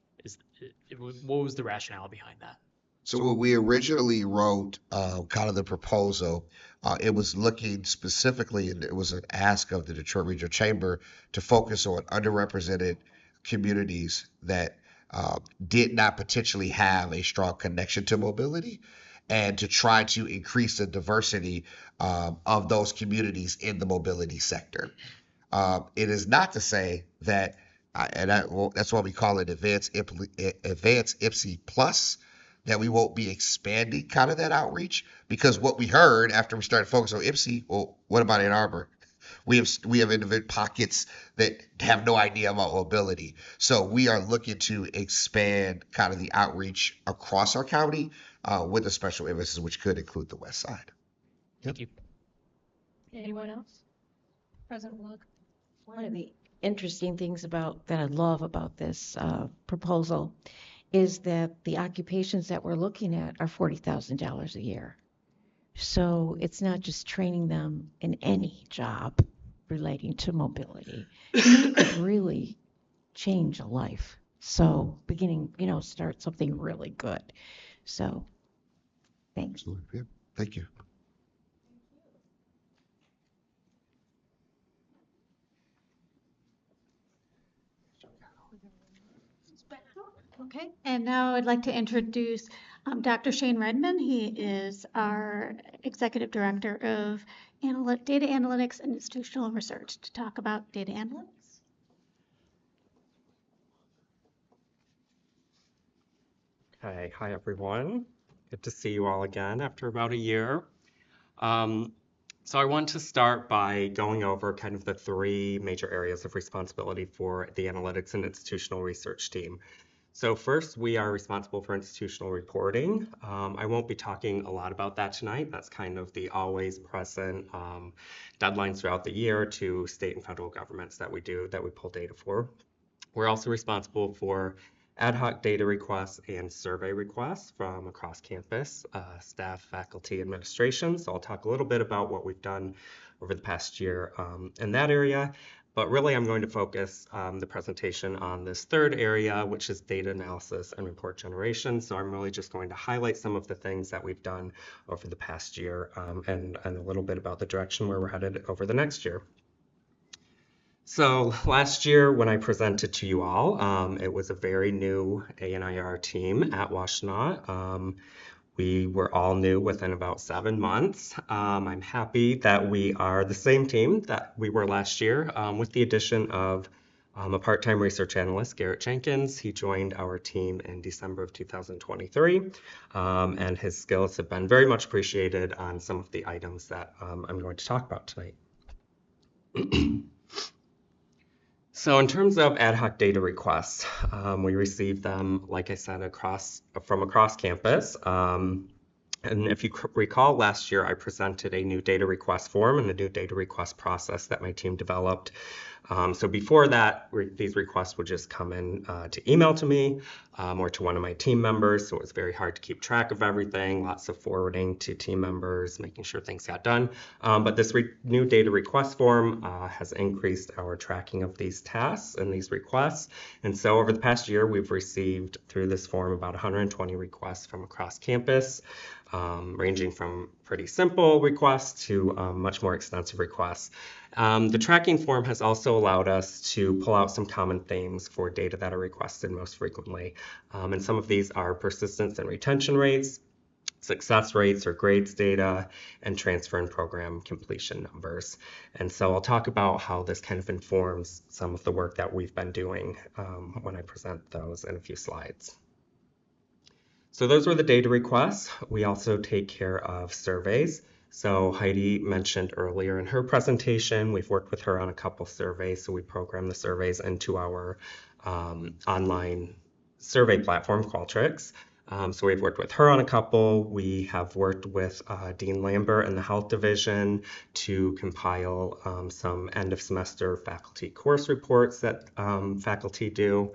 What was the rationale behind that? So when we originally wrote kind of the proposal, it was looking specifically, and it was an ask of the Detroit Regional Chamber to focus on underrepresented communities that did not potentially have a strong connection to mobility, and to try to increase the diversity of those communities in the mobility sector. It is not to say that, that's why we call it Advanced Ypsi Plus, that we won't be expanding kind of that outreach, because what we heard after we started focusing on Ypsi, well, what about Ann Arbor? We have individual pockets that have no idea about mobility. So we are looking to expand kind of the outreach across our county with a special emphasis, which could include the west side. Thank you. Anyone else? President Blanca? One of the interesting things that I love about this proposal is that the occupations that we're looking at are $40,000 a year. So it's not just training them in any job relating to mobility. It could really change a life. So start something really good. So thanks. Yeah, thank you. Okay, and now I'd like to introduce Dr. Shane Redmond. He is our Executive Director of Data Analytics and Institutional Research to talk about data analytics. Okay, hi everyone. Good to see you all again after about a year. So I want to start by going over kind of the three major areas of responsibility for the Analytics and Institutional Research team. So first, we are responsible for institutional reporting. I won't be talking a lot about that tonight. That's kind of the always present deadlines throughout the year to state and federal governments that we pull data for. We're also responsible for ad hoc data requests and survey requests from across campus, staff, faculty, administration. So I'll talk a little bit about what we've done over the past year in that area. But really, I'm going to focus the presentation on this third area, which is data analysis and report generation. So I'm really just going to highlight some of the things that we've done over the past year and a little bit about the direction where we're headed over the next year. So last year when I presented to you all, it was a very new ANIR team at Washtenaw. We were all new within about 7 months. I'm happy that we are the same team that we were last year with the addition of a part-time research analyst, Garrett Jenkins. He joined our team in December of 2023, and his skills have been very much appreciated on some of the items that I'm going to talk about tonight. So in terms of ad hoc data requests, we receive them, like I said, from across campus. And if you recall, last year I presented a new data request form and a new data request process that my team developed. So before that, these requests would just come in to email to me or to one of my team members. So it was very hard to keep track of everything, lots of forwarding to team members, making sure things got done. But this new data request form has increased our tracking of these tasks and these requests. And so over the past year, we've received through this form about 120 requests from across campus. Ranging from pretty simple requests to much more extensive requests. The tracking form has also allowed us to pull out some common themes for data that are requested most frequently. And some of these are persistence and retention rates, success rates or grades data, and transfer and program completion numbers. And so I'll talk about how this kind of informs some of the work that we've been doing when I present those in a few slides. So those were the data requests. We also take care of surveys. So Heidi mentioned earlier in her presentation, we've worked with her on a couple surveys. So we program the surveys into our online survey platform, Qualtrics. So we've worked with her on a couple. We have worked with Dean Lambert and the Health Division to compile some end of semester faculty course reports that faculty do.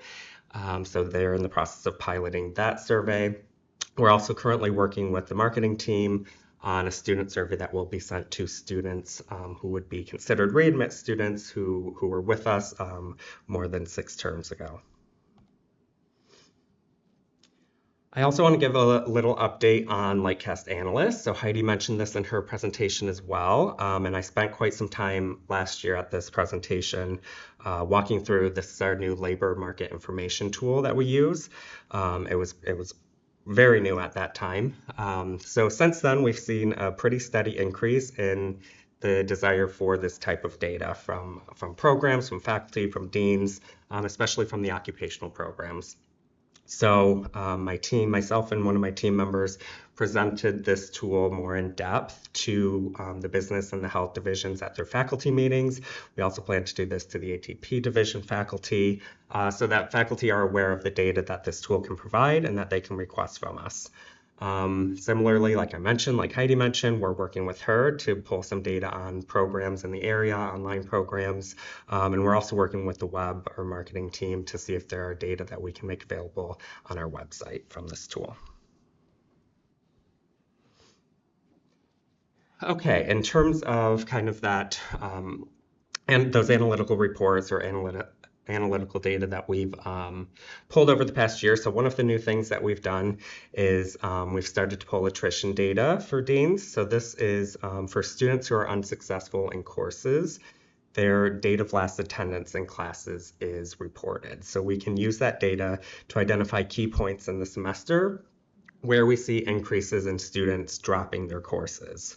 So they're in the process of piloting that survey. We're also currently working with the marketing team on a student survey that will be sent to students who would be considered readmit students who were with us more than 6 terms ago. I also want to give a little update on Lightcast Analyst. So Heidi mentioned this in her presentation as well, and I spent quite some time last year at this presentation walking through this is our new labor market information tool that we use. It was very new at that time. So since then, we've seen a pretty steady increase in the desire for this type of data from programs, from faculty, from deans, especially from the occupational programs. So myself and one of my team members presented this tool more in depth to the business and the health divisions at their faculty meetings. We also plan to do this to the ATP division faculty so that faculty are aware of the data that this tool can provide and that they can request from us. Similarly, like Heidi mentioned, we're working with her to pull some data on programs in the area, online programs, and we're also working with the web or marketing team to see if there are data that we can make available on our website from this tool. Okay, in terms of kind of that and those analytical reports or analytical data that we've pulled over the past year. So one of the new things that we've done is we've started to pull attrition data for deans. So this is for students who are unsuccessful in courses. Their date of last attendance in classes is reported. So we can use that data to identify key points in the semester where we see increases in students dropping their courses.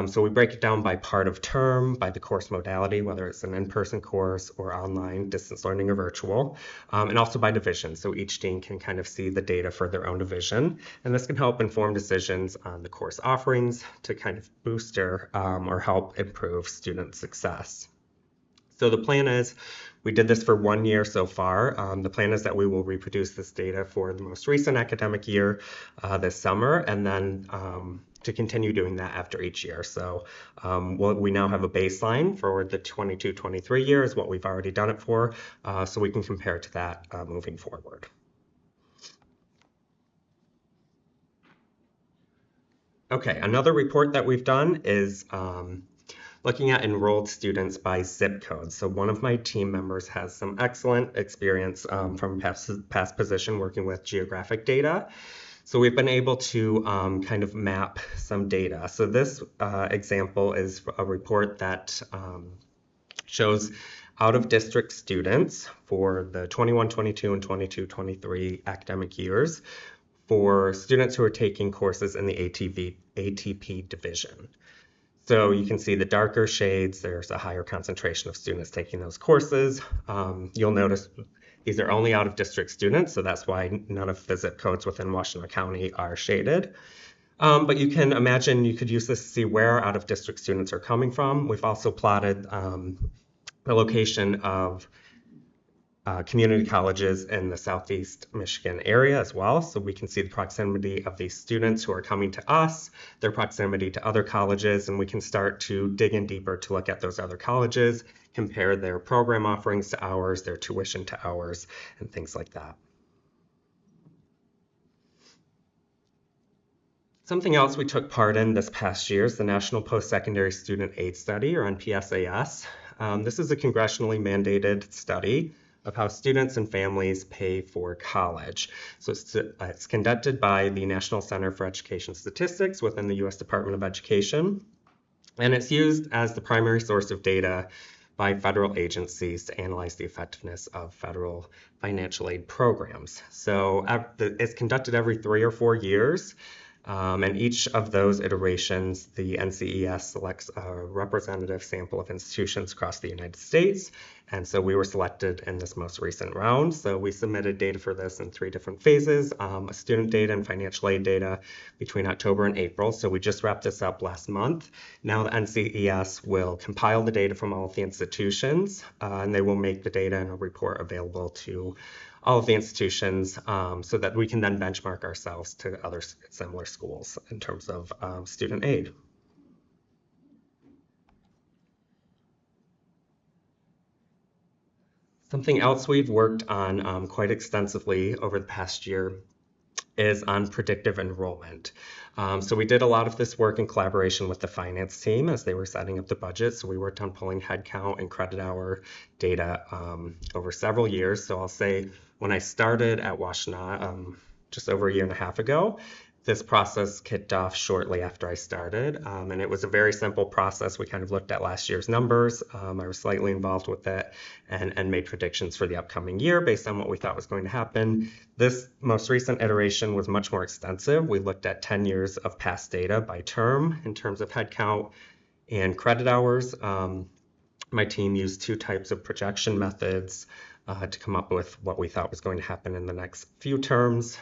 So we break it down by part of term, by the course modality, whether it's an in-person course or online, distance learning or virtual, and also by division. So each dean can kind of see the data for their own division. And this can help inform decisions on the course offerings to kind of boost or help improve student success. So the plan is, we did this for 1 year so far. The plan is that we will reproduce this data for the most recent academic year this summer, and then to continue doing that after each year. So we now have a baseline for the 22-23 year is what we've already done it for, so we can compare to that moving forward. Okay, another report that we've done is looking at enrolled students by zip code. So one of my team members has some excellent experience from past position working with geographic data. So we've been able to kind of map some data. So this example is a report that shows out-of-district students for the 21-22 and 22-23 academic years for students who are taking courses in the ATP division. So you can see the darker shades, there's a higher concentration of students taking those courses. You'll notice these are only out-of-district students, so that's why none of the zip codes within Washtenaw County are shaded. But you can imagine you could use this to see where out-of-district students are coming from. We've also plotted the location of community colleges in the Southeast Michigan area as well. So we can see the proximity of these students who are coming to us, their proximity to other colleges, and we can start to dig in deeper to look at those other colleges, compare their program offerings to ours, their tuition to ours, and things like that. Something else we took part in this past year is the National Post-Secondary Student Aid Study, or NPSAS. This is a congressionally mandated study of how students and families pay for college. So it's conducted by the National Center for Education Statistics within the U.S. Department of Education, and it's used as the primary source of data by federal agencies to analyze the effectiveness of federal financial aid programs. So it's conducted every 3 or 4 years. And each of those iterations, the NCES selects a representative sample of institutions across the United States. And so we were selected in this most recent round. So we submitted data for this in 3 different phases, student data and financial aid data between October and April. So we just wrapped this up last month. Now the NCES will compile the data from all of the institutions, and they will make the data and a report available to all of the institutions so that we can then benchmark ourselves to other similar schools in terms of student aid. Something else we've worked on quite extensively over the past year is on predictive enrollment. So we did a lot of this work in collaboration with the finance team as they were setting up the budget. So we worked on pulling headcount and credit hour data over several years. So I'll say when I started at Washtenaw just over 1.5 years ago, this process kicked off shortly after I started, and it was a very simple process. We kind of looked at last year's numbers. I was slightly involved with it and made predictions for the upcoming year based on what we thought was going to happen. This most recent iteration was much more extensive. We looked at 10 years of past data by term in terms of headcount and credit hours. My team used 2 types of projection methods to come up with what we thought was going to happen in the next few terms.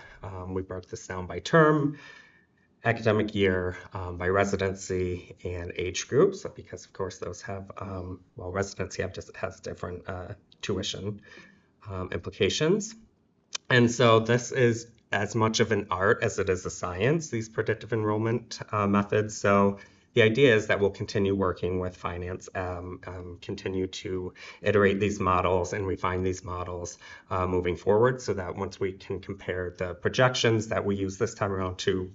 We broke this down by term, academic year, by residency, and age groups, because of course those have, well, residency has different tuition implications. And so this is as much of an art as it is a science, these predictive enrollment methods. So the idea is that we'll continue working with finance, continue to iterate these models and refine these models moving forward so that once we can compare the projections that we use this time around to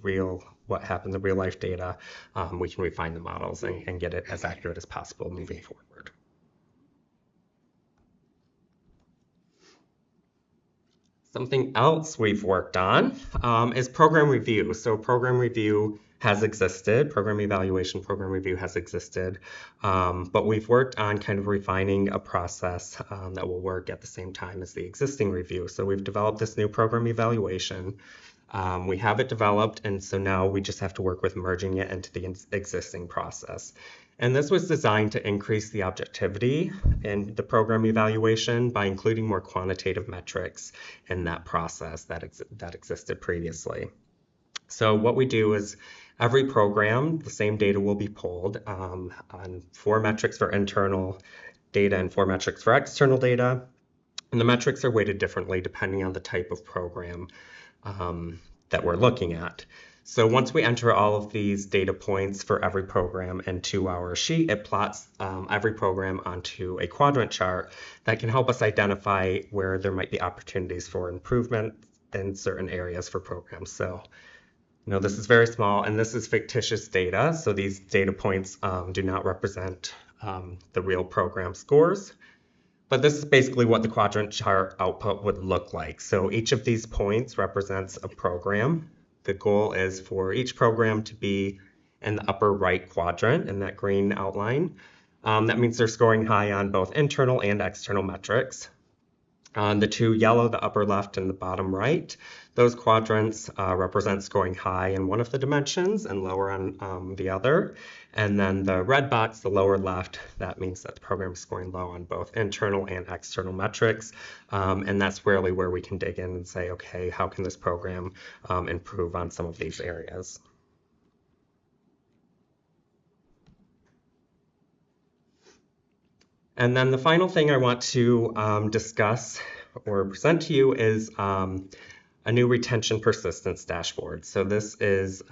what happened, the real life data, we can refine the models and get it as accurate as possible moving forward. Something else we've worked on is program review. So program review has existed, program evaluation, program review has existed, but we've worked on kind of refining a process that will work at the same time as the existing review. So we've developed this new program evaluation. We have it developed, and so now we just have to work with merging it into the existing process. And this was designed to increase the objectivity in the program evaluation by including more quantitative metrics in that process that existed previously. So what we do is every program, the same data will be pulled on 4 metrics for internal data and 4 metrics for external data. And the metrics are weighted differently depending on the type of program that we're looking at. So once we enter all of these data points for every program into our sheet, it plots every program onto a quadrant chart that can help us identify where there might be opportunities for improvement in certain areas for programs. So, you know, this is very small, and this is fictitious data. So these data points do not represent the real program scores. But this is basically what the quadrant chart output would look like. So each of these points represents a program. The goal is for each program to be in the upper right quadrant in that green outline. That means they're scoring high on both internal and external metrics. The 2 yellow, the upper left and the bottom right, those quadrants represent scoring high in one of the dimensions and lower on the other. And then the red box, the lower left, that means that the program is scoring low on both internal and external metrics. And that's really where we can dig in and say, okay, how can this program improve on some of these areas? And then the final thing I want to discuss or present to you is a new retention persistence dashboard. So this is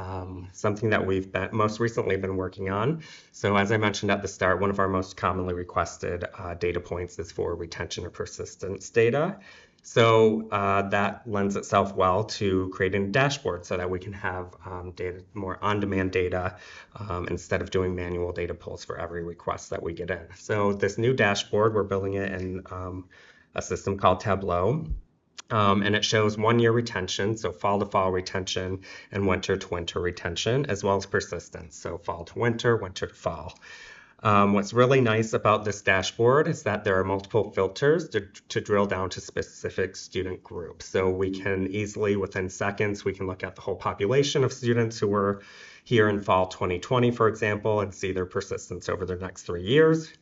something that we've most recently been working on. So as I mentioned at the start, one of our most commonly requested data points is for retention or persistence data. So that lends itself well to creating a dashboard so that we can have data, more on-demand data, instead of doing manual data pulls for every request that we get in. So this new dashboard, we're building it in a system called Tableau. And it shows 1 year retention, so fall to fall retention, and winter to winter retention, as well as persistence, so fall to winter, winter to fall. What's really nice about this dashboard is that there are multiple filters to drill down to specific student groups. So we can easily, within seconds, we can look at the whole population of students who were here in fall 2020, for example, and see their persistence over the next 3 years.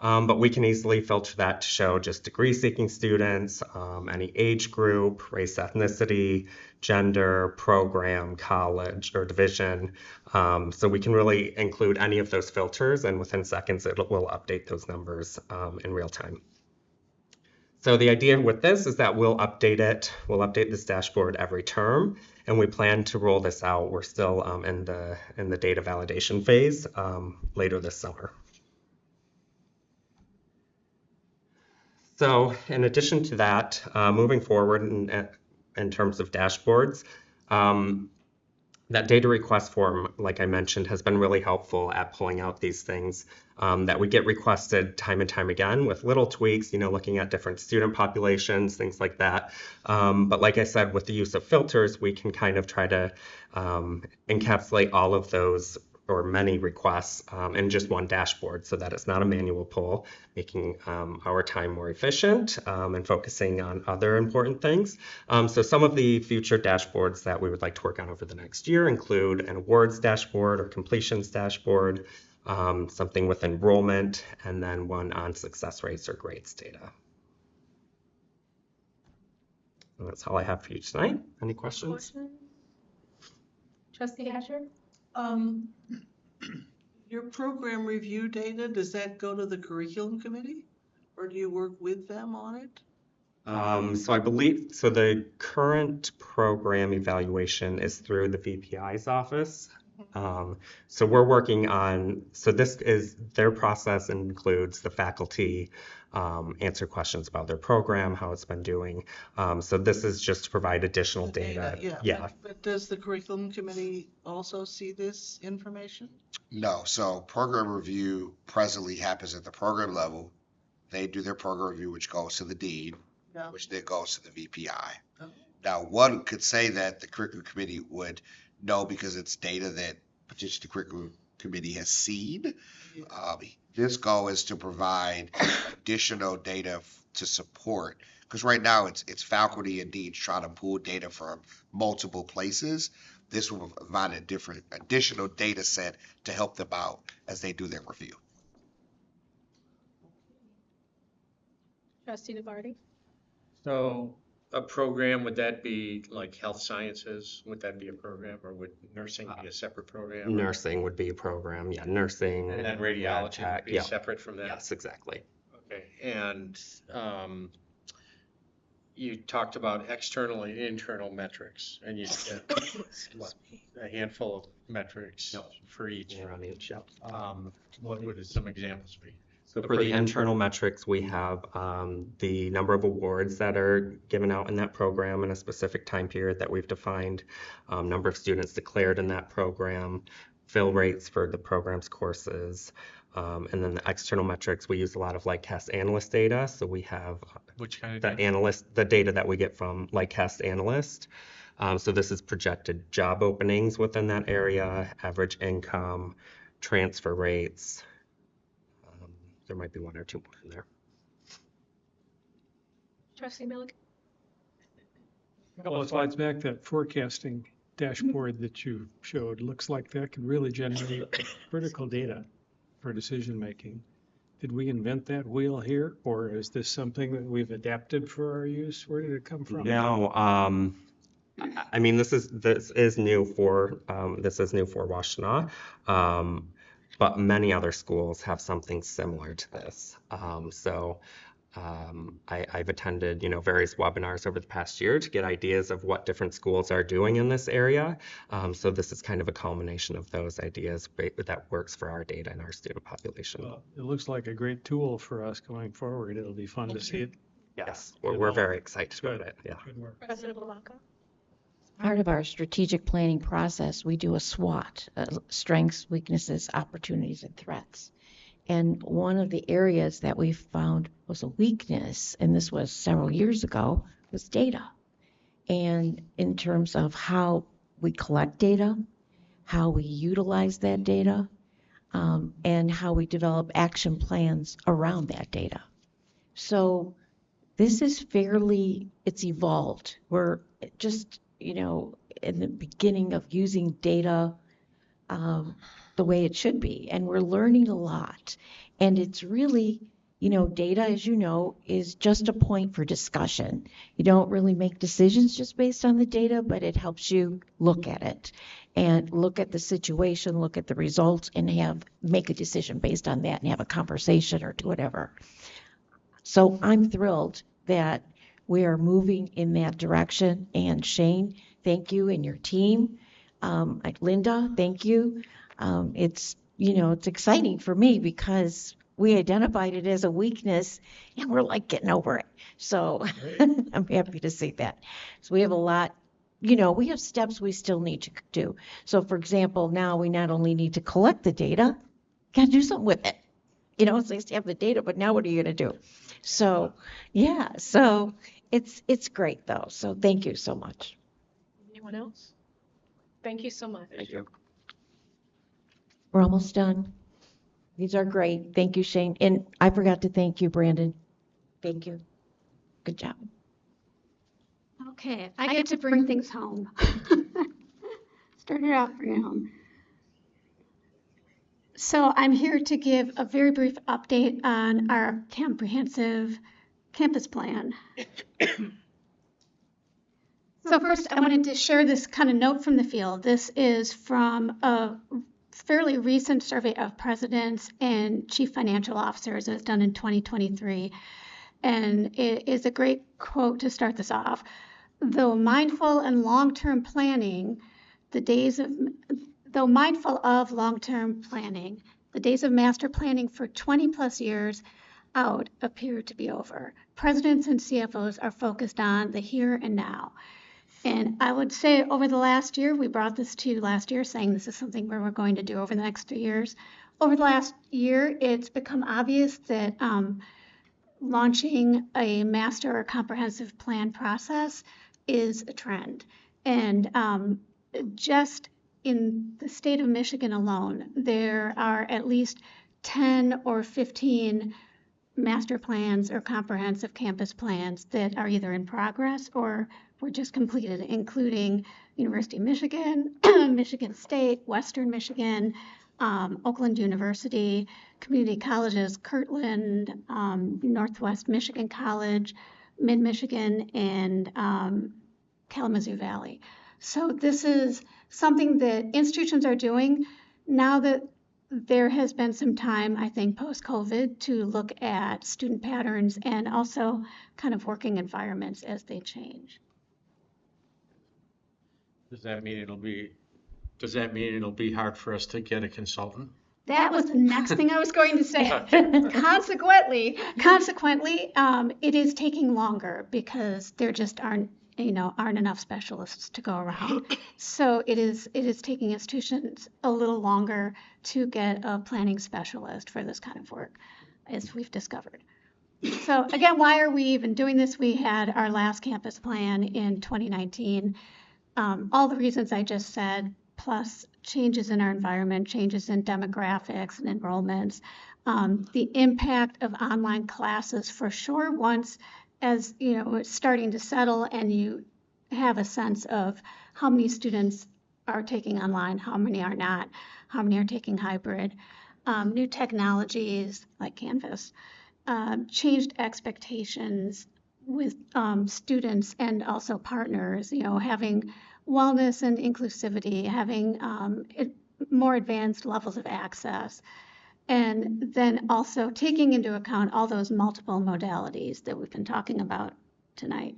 But we can easily filter that to show just degree-seeking students, any age group, race, ethnicity, gender, program, college, or division. So we can really include any of those filters, and within seconds it will update those numbers in real time. So the idea with this is that we'll update this dashboard every term, and we plan to roll this out. We're still in the data validation phase later this summer. So in addition to that, moving forward in terms of dashboards, that data request form, like I mentioned, has been really helpful at pulling out these things that we get requested time and time again with little tweaks, looking at different student populations, things like that. But like I said, with the use of filters, we can kind of try to encapsulate all of those or many requests in just one dashboard so that it's not a manual pull, making our time more efficient and focusing on other important things. So some of the future dashboards that we would like to work on over the next year include an awards dashboard or completions dashboard, something with enrollment, and then one on success rates or grades data. So that's all I have for you tonight. Any questions? Trustee Hatcher? Your program review data, does that go to the curriculum committee, or do you work with them on it? So I believe, so the current program evaluation is through the VPI's office. So we're working on, so this is, their process includes the faculty answer questions about their program, how it's been doing. So this is just to provide additional data. Yeah. But does the curriculum committee also see this information? No, so program review presently happens at the program level. They do their program review, which goes to the dean, which then goes to the VPI. Oh. Now, one could say that the curriculum committee would know because it's data that potentially the curriculum committee has seen. This goal is to provide additional data to support, because right now it's faculty and deans trying to pull data from multiple places. This will provide a different additional data set to help them out as they do their review. Trustee DeVarty? So a program, would that be like health sciences? Would that be a program, or would nursing be a separate program? Nursing would be a program, yeah, nursing. And then radiology would be separate from that? Yes, exactly. Okay, and you talked about external and internal metrics, and you said a handful of metrics for each. Around each, yep. What would some examples be? So for the internal metrics, we have the number of awards that are given out in that program in a specific time period that we've defined, number of students declared in that program, fill rates for the program's courses, and then the external metrics, we use a lot of Lightcast analyst data. So we have which kind of the data that we get from Lightcast analyst. So this is projected job openings within that area, average income, transfer rates. There might be one or two more in there. Trustee Milligan? A couple of slides back, that forecasting dashboard that you showed looks like that could really generate critical data for decision making. Did we invent that wheel here, or is this something that we've adapted for our use? Where did it come from? No, I mean this is new for Washtenaw. But many other schools have something similar to this. So I've attended, various webinars over the past year to get ideas of what different schools are doing in this area. So this is kind of a culmination of those ideas that works for our data and our student population. Well, it looks like a great tool for us going forward. It'll be fun to see it. Yes, we're very excited about it. Yeah. Good work. President Blanca? Part of our strategic planning process, we do a SWOT, strengths, weaknesses, opportunities, and threats. And one of the areas that we found was a weakness, and this was several years ago, was data. And in terms of how we collect data, how we utilize that data, and how we develop action plans around that data. So this is it's evolved. We're just, in the beginning of using data the way it should be. And we're learning a lot. And it's really, data, as you know, is just a point for discussion. You don't really make decisions just based on the data, but it helps you look at it and look at the situation, look at the results, and make a decision based on that and have a conversation or do whatever. So I'm thrilled that we are moving in that direction. And Shane, thank you, and your team. Linda, thank you. It's exciting for me because we identified it as a weakness and we're like getting over it. So I'm happy to see that. So we have a lot, we have steps we still need to do. So for example, now we not only need to collect the data, got to do something with it. It's nice to have the data, but now what are you going to do? So yeah, so it's great though. So thank you so much. Anyone else? Thank you so much. Thank you. We're almost done. These are great. Thank you, Shane. And I forgot to thank you, Brandon. Thank you. Good job. Okay, I get to bring things home. Started out bringing home. So I'm here to give a very brief update on our comprehensive campus plan. So first, I wanted to share this kind of note from the field. This is from a fairly recent survey of presidents and chief financial officers. It was done in 2023. And it is a great quote to start this off. Though mindful of long-term planning, the days of master planning for 20 plus years out appear to be over. Presidents and CFOs are focused on the here and now. And I would say over the last year, we brought this to you last year, saying this is something we're going to do over the next 3 years. Over the last year, it's become obvious that launching a master or comprehensive plan process is a trend. And just in the state of Michigan alone, there are at least 10 or 15 master plans or comprehensive campus plans that are either in progress or were just completed, including University of Michigan, Michigan State, Western Michigan, Oakland University, community colleges, Kirtland, Northwest Michigan College, Mid-Michigan, and Kalamazoo Valley. So this is something that institutions are doing now that there has been some time, I think, post-COVID to look at student patterns and also kind of working environments as they change. Does that mean it'll be hard for us to get a consultant? That was the next thing I was going to say. Consequently, it is taking longer because there just aren't enough specialists to go around. So it is taking institutions a little longer to get a planning specialist for this kind of work, as we've discovered. So again, why are we even doing this? We had our last campus plan in 2019. All the reasons I just said, plus changes in our environment, changes in demographics and enrollments, the impact of online classes for sure once as it's starting to settle and you have a sense of how many students are taking online, how many are not, how many are taking hybrid, new technologies like Canvas, changed expectations with students and also partners, having wellness and inclusivity, having more advanced levels of access. And then also taking into account all those multiple modalities that we've been talking about tonight.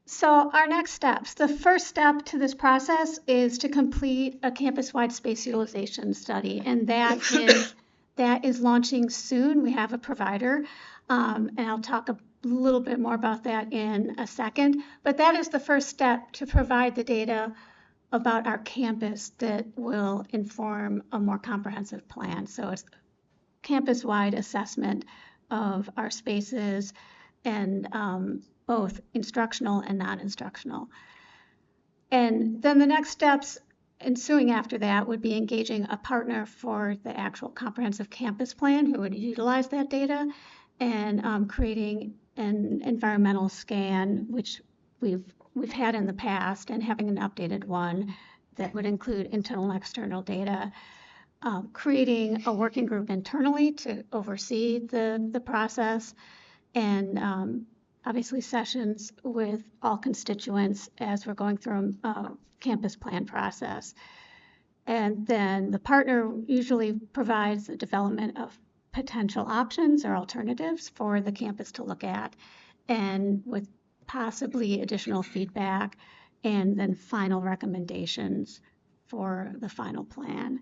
So our next steps, the first step to this process is to complete a campus-wide space utilization study, and that is launching soon. We have a provider, and I'll talk a little bit more about that in a second, but that is the first step to provide the data about our campus that will inform a more comprehensive plan. So it's campus-wide assessment of our spaces and both instructional and non-instructional. And then the next steps ensuing after that would be engaging a partner for the actual comprehensive campus plan who would utilize that data, and creating an environmental scan, which we've had in the past, and having an updated one that would include internal and external data. Creating a working group internally to oversee the process, and obviously sessions with all constituents as we're going through a campus plan process. And then the partner usually provides the development of potential options or alternatives for the campus to look at, and with possibly additional feedback, and then final recommendations for the final plan.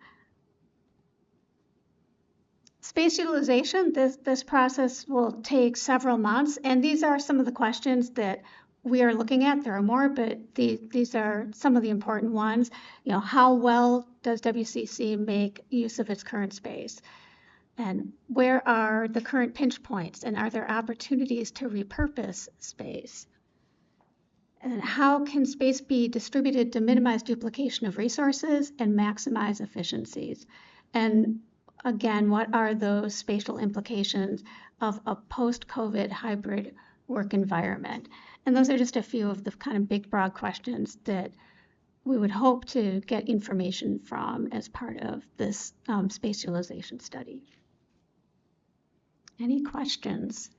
Space utilization, this process will take several months, and these are some of the questions that we are looking at. There are more, but these are some of the important ones. You know, how well does WCC make use of its current space? And where are the current pinch points? And are there opportunities to repurpose space? And how can space be distributed to minimize duplication of resources and maximize efficiencies? And again, what are those spatial implications of a post-COVID hybrid work environment? And those are just a few of the kind of big, broad questions that we would hope to get information from as part of this space utilization study. Any questions?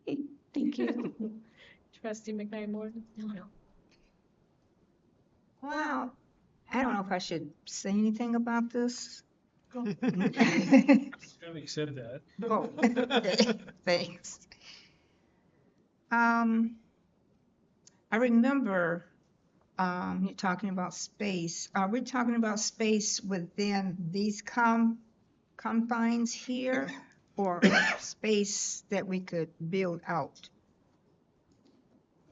Okay, thank you. Trustee McKnight-Morton? No. Wow. I don't know if I should say anything about this. Having said that. Oh, okay. Thanks. I remember you're talking about space. Are we talking about space within these confines here, or space that we could build out?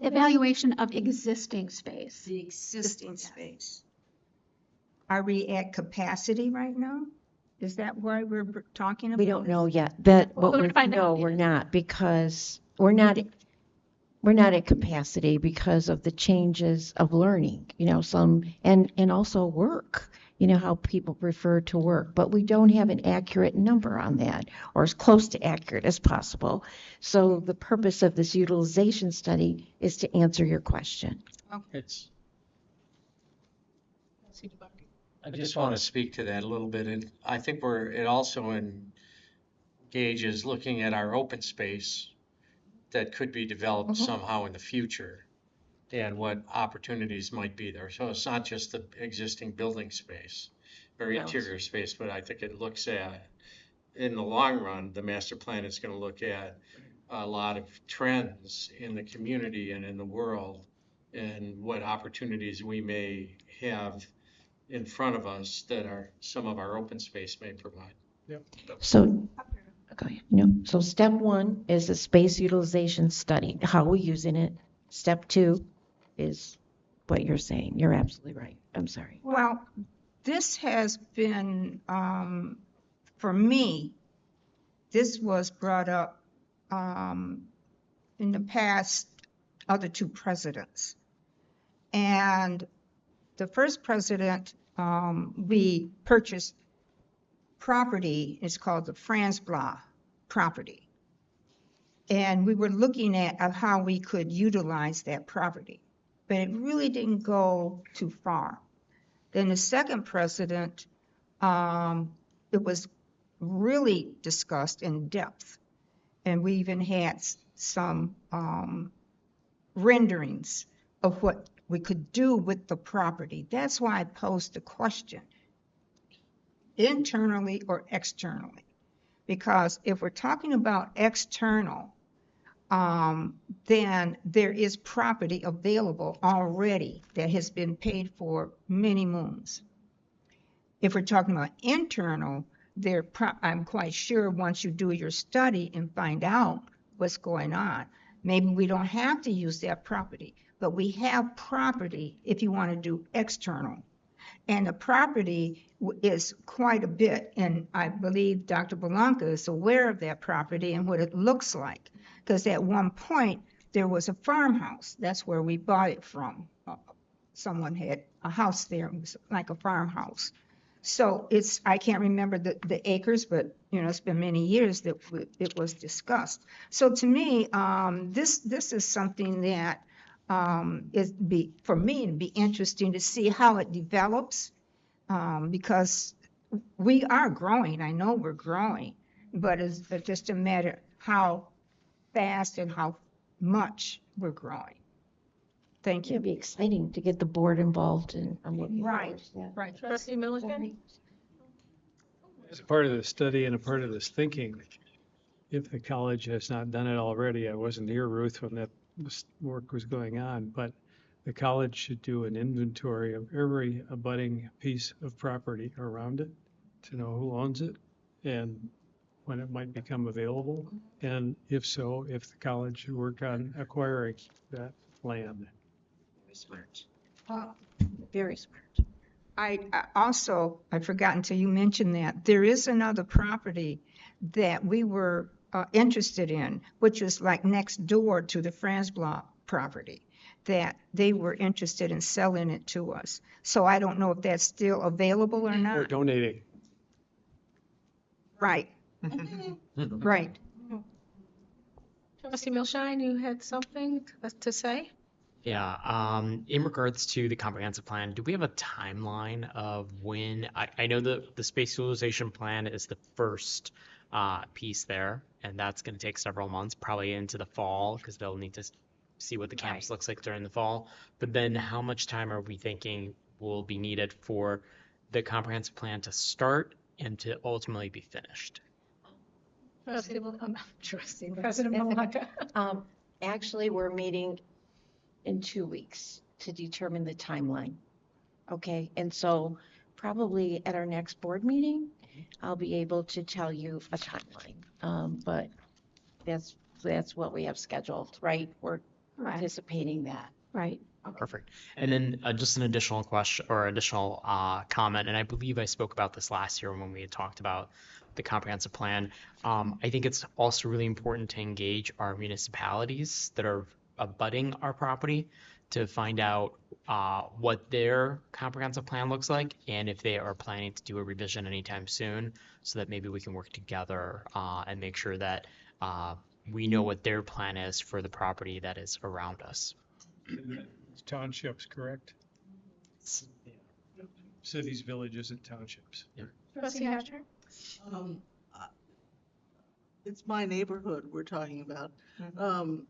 Evaluation of existing space. The existing space. Are we at capacity right now? Is that what we're talking about? We don't know yet. That what We'll we find know out. we're not, because we're not at capacity because of the changes of learning, you know, and also work, you know, how people prefer to work, but we don't have an accurate number on that, or as close to accurate as possible. So the purpose of this utilization study is to answer your question. I just want to speak to that a little bit, and I think it also engages looking at our open space that could be developed somehow in the future, and what opportunities might be there. So it's not just the existing building space or interior space, but I think it looks at, in the long run, the master plan is going to look at a lot of trends in the community and in the world, and what opportunities we may have in front of us that some of our open space may provide. Yep. So, okay, no. So step one is a space utilization study. How are we using it? Step two is what you're saying. You're absolutely right. I'm sorry. Well, this has been, for me, this was brought up in the past other two presidents. And the first president, we purchased property. It's called the Franzblau property. And we were looking at how we could utilize that property, but it really didn't go too far. Then the second president, it was really discussed in depth. And we even had some renderings of what we could do with the property. That's why I posed the question, internally or externally. Because if we're talking about external, then there is property available already that has been paid for many moons. If we're talking about internal, I'm quite sure once you do your study and find out what's going on, maybe we don't have to use that property, but we have property if you want to do external. And the property is quite a bit, and I believe Dr. Belanca is aware of that property and what it looks like. Because at one point, there was a farmhouse. That's where we bought it from. Someone had a house there. It was like a farmhouse. So I can't remember the acres, but it's been many years that it was discussed. So to me, this is something that for me, it'd be interesting to see how it develops, because we are growing. I know we're growing, but it's just a matter how fast and how much we're growing. Thank you. It'd be exciting to get the board involved in. Right. Right. Trustee Milliken? As a part of the study and a part of this thinking, if the college has not done it already, I wasn't here, Ruth, when that work was going on, but the college should do an inventory of every abutting piece of property around it to know who owns it and when it might become available. And if so, if the college should work on acquiring that land. Very smart. Very smart. I forgot until you mentioned that, there is another property that we were interested in, which was like next door to the Franzblock property, that they were interested in selling it to us. So I don't know if that's still available or Or not. donating. Right. Right. Trustee Milshine, you had something to say? Yeah, in regards to the comprehensive plan, do we have a timeline of when, I know the space utilization plan is the first piece there, and that's going to take several months, probably into the fall, because they'll need to see what the campus looks like during the fall. But then how much time are we thinking will be needed for the comprehensive plan to start and to ultimately be finished? Trustee President Malaka. Actually, we're meeting in 2 weeks to determine the timeline. Okay, and so probably at our next board meeting, I'll be able to tell you a timeline. But that's what we have scheduled, right? We're anticipating that. Right. Perfect. And then just an additional question or additional comment, and I believe I spoke about this last year when we had talked about the comprehensive plan. I think it's also really important to engage our municipalities that are abutting our property to find out what their comprehensive plan looks like and if they are planning to do a revision anytime soon, so that maybe we can work together and make sure that we know what their plan is for the property that is around us. Townships, correct? Cities, villages, and townships. Yeah. Trustee Hatcher? It's my neighborhood we're talking about.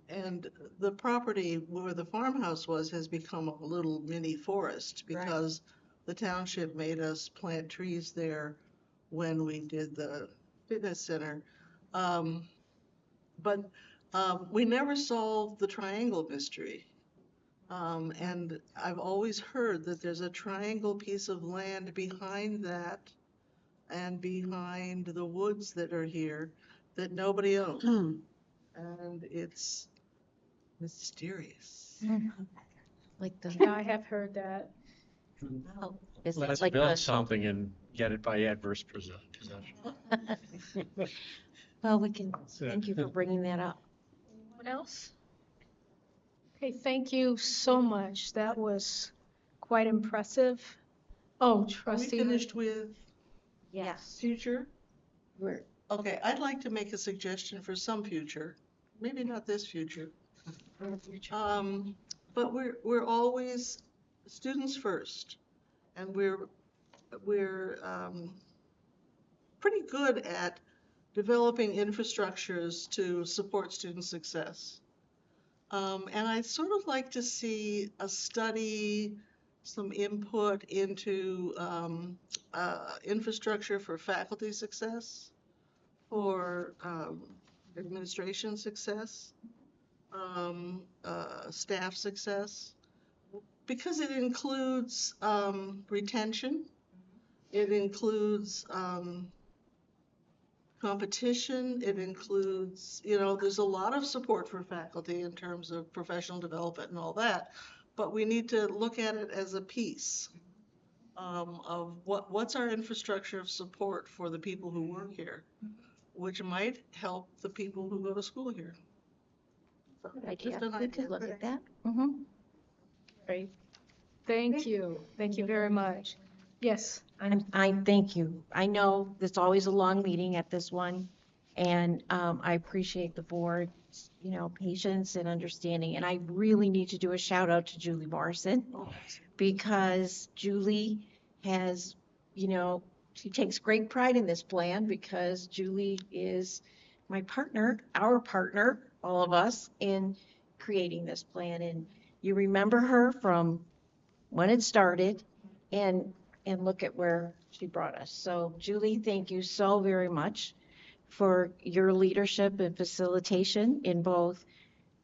And the property where the farmhouse was has become a little mini forest because the township made us plant trees there when we did the fitness center. But we never solved the triangle mystery. And I've always heard that there's a triangle piece of land behind that and behind the woods that are here that nobody owns. And it's mysterious. Like the, Yeah, I have heard that. is it Let's like build the, something and get it by adverse possession. well, we can, thank you for bringing that up. What else? Okay, thank you so much. That was quite impressive. Oh, Are we trustee. finished with Yes. future? We're, Okay, I'd like to make a suggestion for some future, maybe not this future. But we're always students first, and we're pretty good at developing infrastructures to support student success. And I'd sort of like to see a study, some input into infrastructure for faculty success, for administration success, staff success, because it includes retention, it includes competition, it includes, there's a lot of support for faculty in terms of professional development and all that, but we need to look at it as a piece of what's our infrastructure of support for the people who work here, which might help the people who go to school here. So, Good idea. just an We could idea. look at that. Mm-hmm. Great. Thank you. Thank you very much. Yes. I thank you. I know it's always a long meeting at this one, and I appreciate the board's, patience and understanding. And I really need to do a shout out to Julie Morrison, because Julie has, she takes great pride in this plan, because Julie is my partner, our partner, all of us, in creating this plan. And you remember her from when it started, and look at where she brought us. So Julie, thank you so very much for your leadership and facilitation in both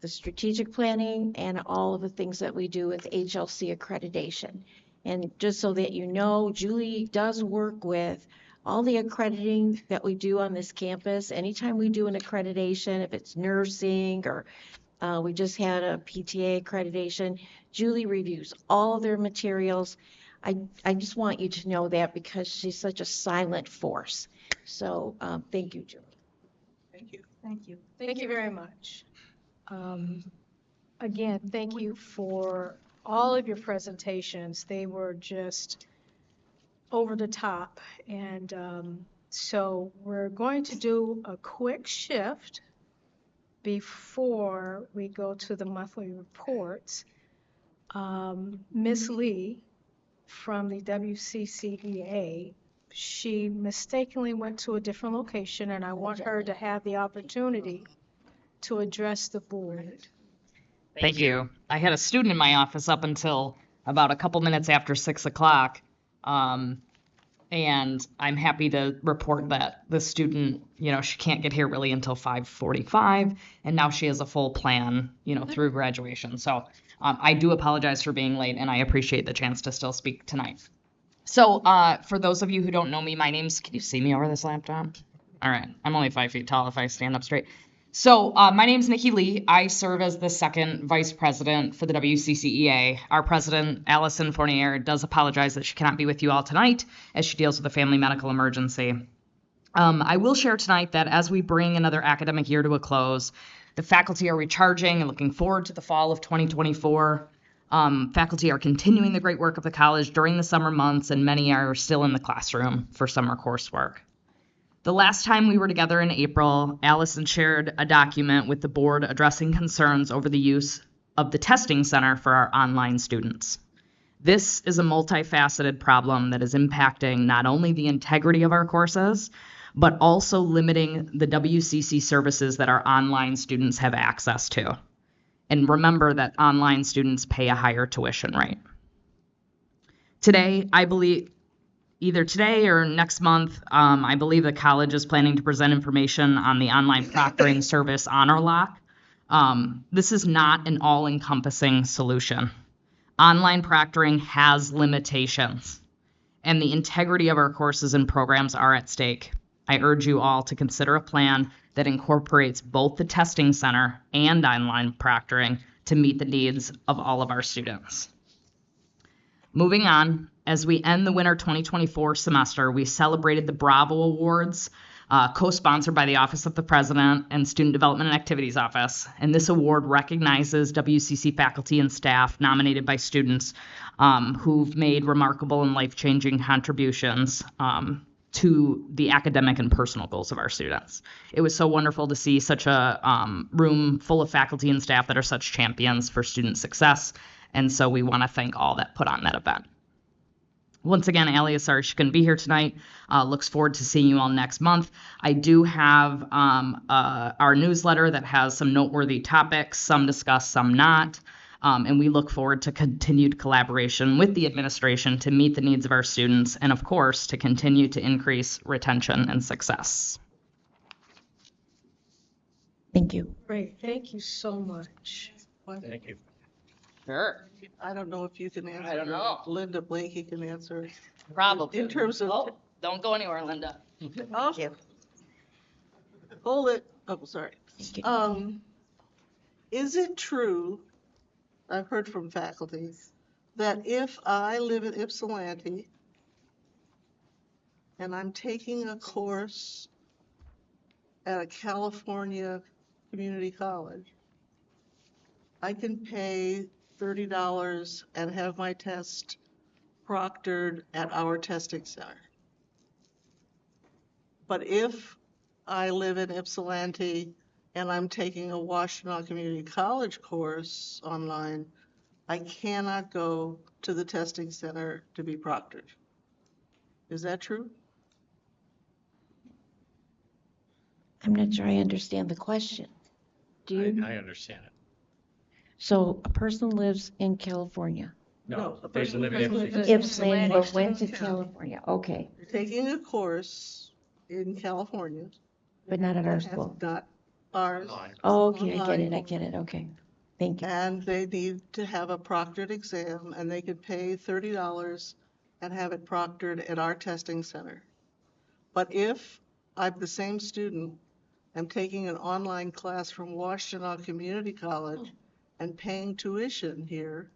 the strategic planning and all of the things that we do with HLC accreditation. And just so that you know, Julie does work with all the accrediting that we do on this campus. Anytime we do an accreditation, if it's nursing or we just had a PTA accreditation, Julie reviews all their materials. I just want you to know that, because she's such a silent force. So thank you, Julie. Thank you. Thank you. Thank you very much. Again, thank you for all of your presentations. They were just over the top. And so we're going to do a quick shift before we go to the monthly reports. Ms. Lee from the WCCEA, she mistakenly went to a different location, and I want her to have the opportunity to address the board. Thank you. I had a student in my office up until about a couple minutes after 6 o'clock. And I'm happy to report that the student, she can't get here really until 5:45, and now she has a full plan, through graduation. So I do apologize for being late, and I appreciate the chance to still speak tonight. So for those of you who don't know me, can you see me over this laptop? All right. I'm only 5 feet tall if I stand up straight. So my name's Nikki Lee. I serve as the second vice president for the WCCEA. Our president, Allison Fournier, does apologize that she cannot be with you all tonight as she deals with a family medical emergency. I will share tonight that as we bring another academic year to a close, the faculty are recharging and looking forward to the fall of 2024. Faculty are continuing the great work of the college during the summer months, and many are still in the classroom for summer coursework. The last time we were together in April, Allison shared a document with the board addressing concerns over the use of the testing center for our online students. This is a multifaceted problem that is impacting not only the integrity of our courses, but also limiting the WCC services that our online students have access to. And remember that online students pay a higher tuition rate. Today, I believe, either today or next month, I believe the college is planning to present information on the online proctoring service Honor Lock. This is not an all-encompassing solution. Online proctoring has limitations, and the integrity of our courses and programs are at stake. I urge you all to consider a plan that incorporates both the testing center and online proctoring to meet the needs of all of our students. Moving on, as we end the winter 2024 semester, we celebrated the Bravo Awards, co-sponsored by the Office of the President and Student Development and Activities Office. And this award recognizes WCC faculty and staff nominated by students who've made remarkable and life-changing contributions to the academic and personal goals of our students. It was so wonderful to see such a room full of faculty and staff that are such champions for student success. And so we want to thank all that put on that event. once again, Alia, sorry she couldn't be here tonight. Looks forward to seeing you all next month. I do have our newsletter that has some noteworthy topics, some discussed, some not. And we look forward to continued collaboration with the administration to meet the needs of our students and, of course, to continue to increase retention and success. Thank you. Great, thank you so much. Thank you. Sure. I don't know if you can answer. I don't know. Linda Blakey can answer. Probably. In terms of. Oh, don't go anywhere, Linda. Oh, hold it. Oh, sorry. Is it true, I've heard from faculty, that if I live in Ypsilanti and I'm taking a course at a California community college, I can pay $30 and have my test proctored at our testing center? But if I live in Ypsilanti and I'm taking a Washtenaw Community College course online, I cannot go to the testing center to be proctored. Is that true? I'm not sure I understand the question. Do you? I understand it. So a person lives in California. No, They live in lives Ipsy. Ypsilanti, but went to California. Okay, You're taking a course in California. but not at our that has school. Not ours. Oh, okay, I online. get it. Okay. Thank you. And they need to have a proctored exam, and they could pay $30 and have it proctored at our testing center. But if I'm the same student, I'm taking an online class from Washtenaw Community College and paying tuition here,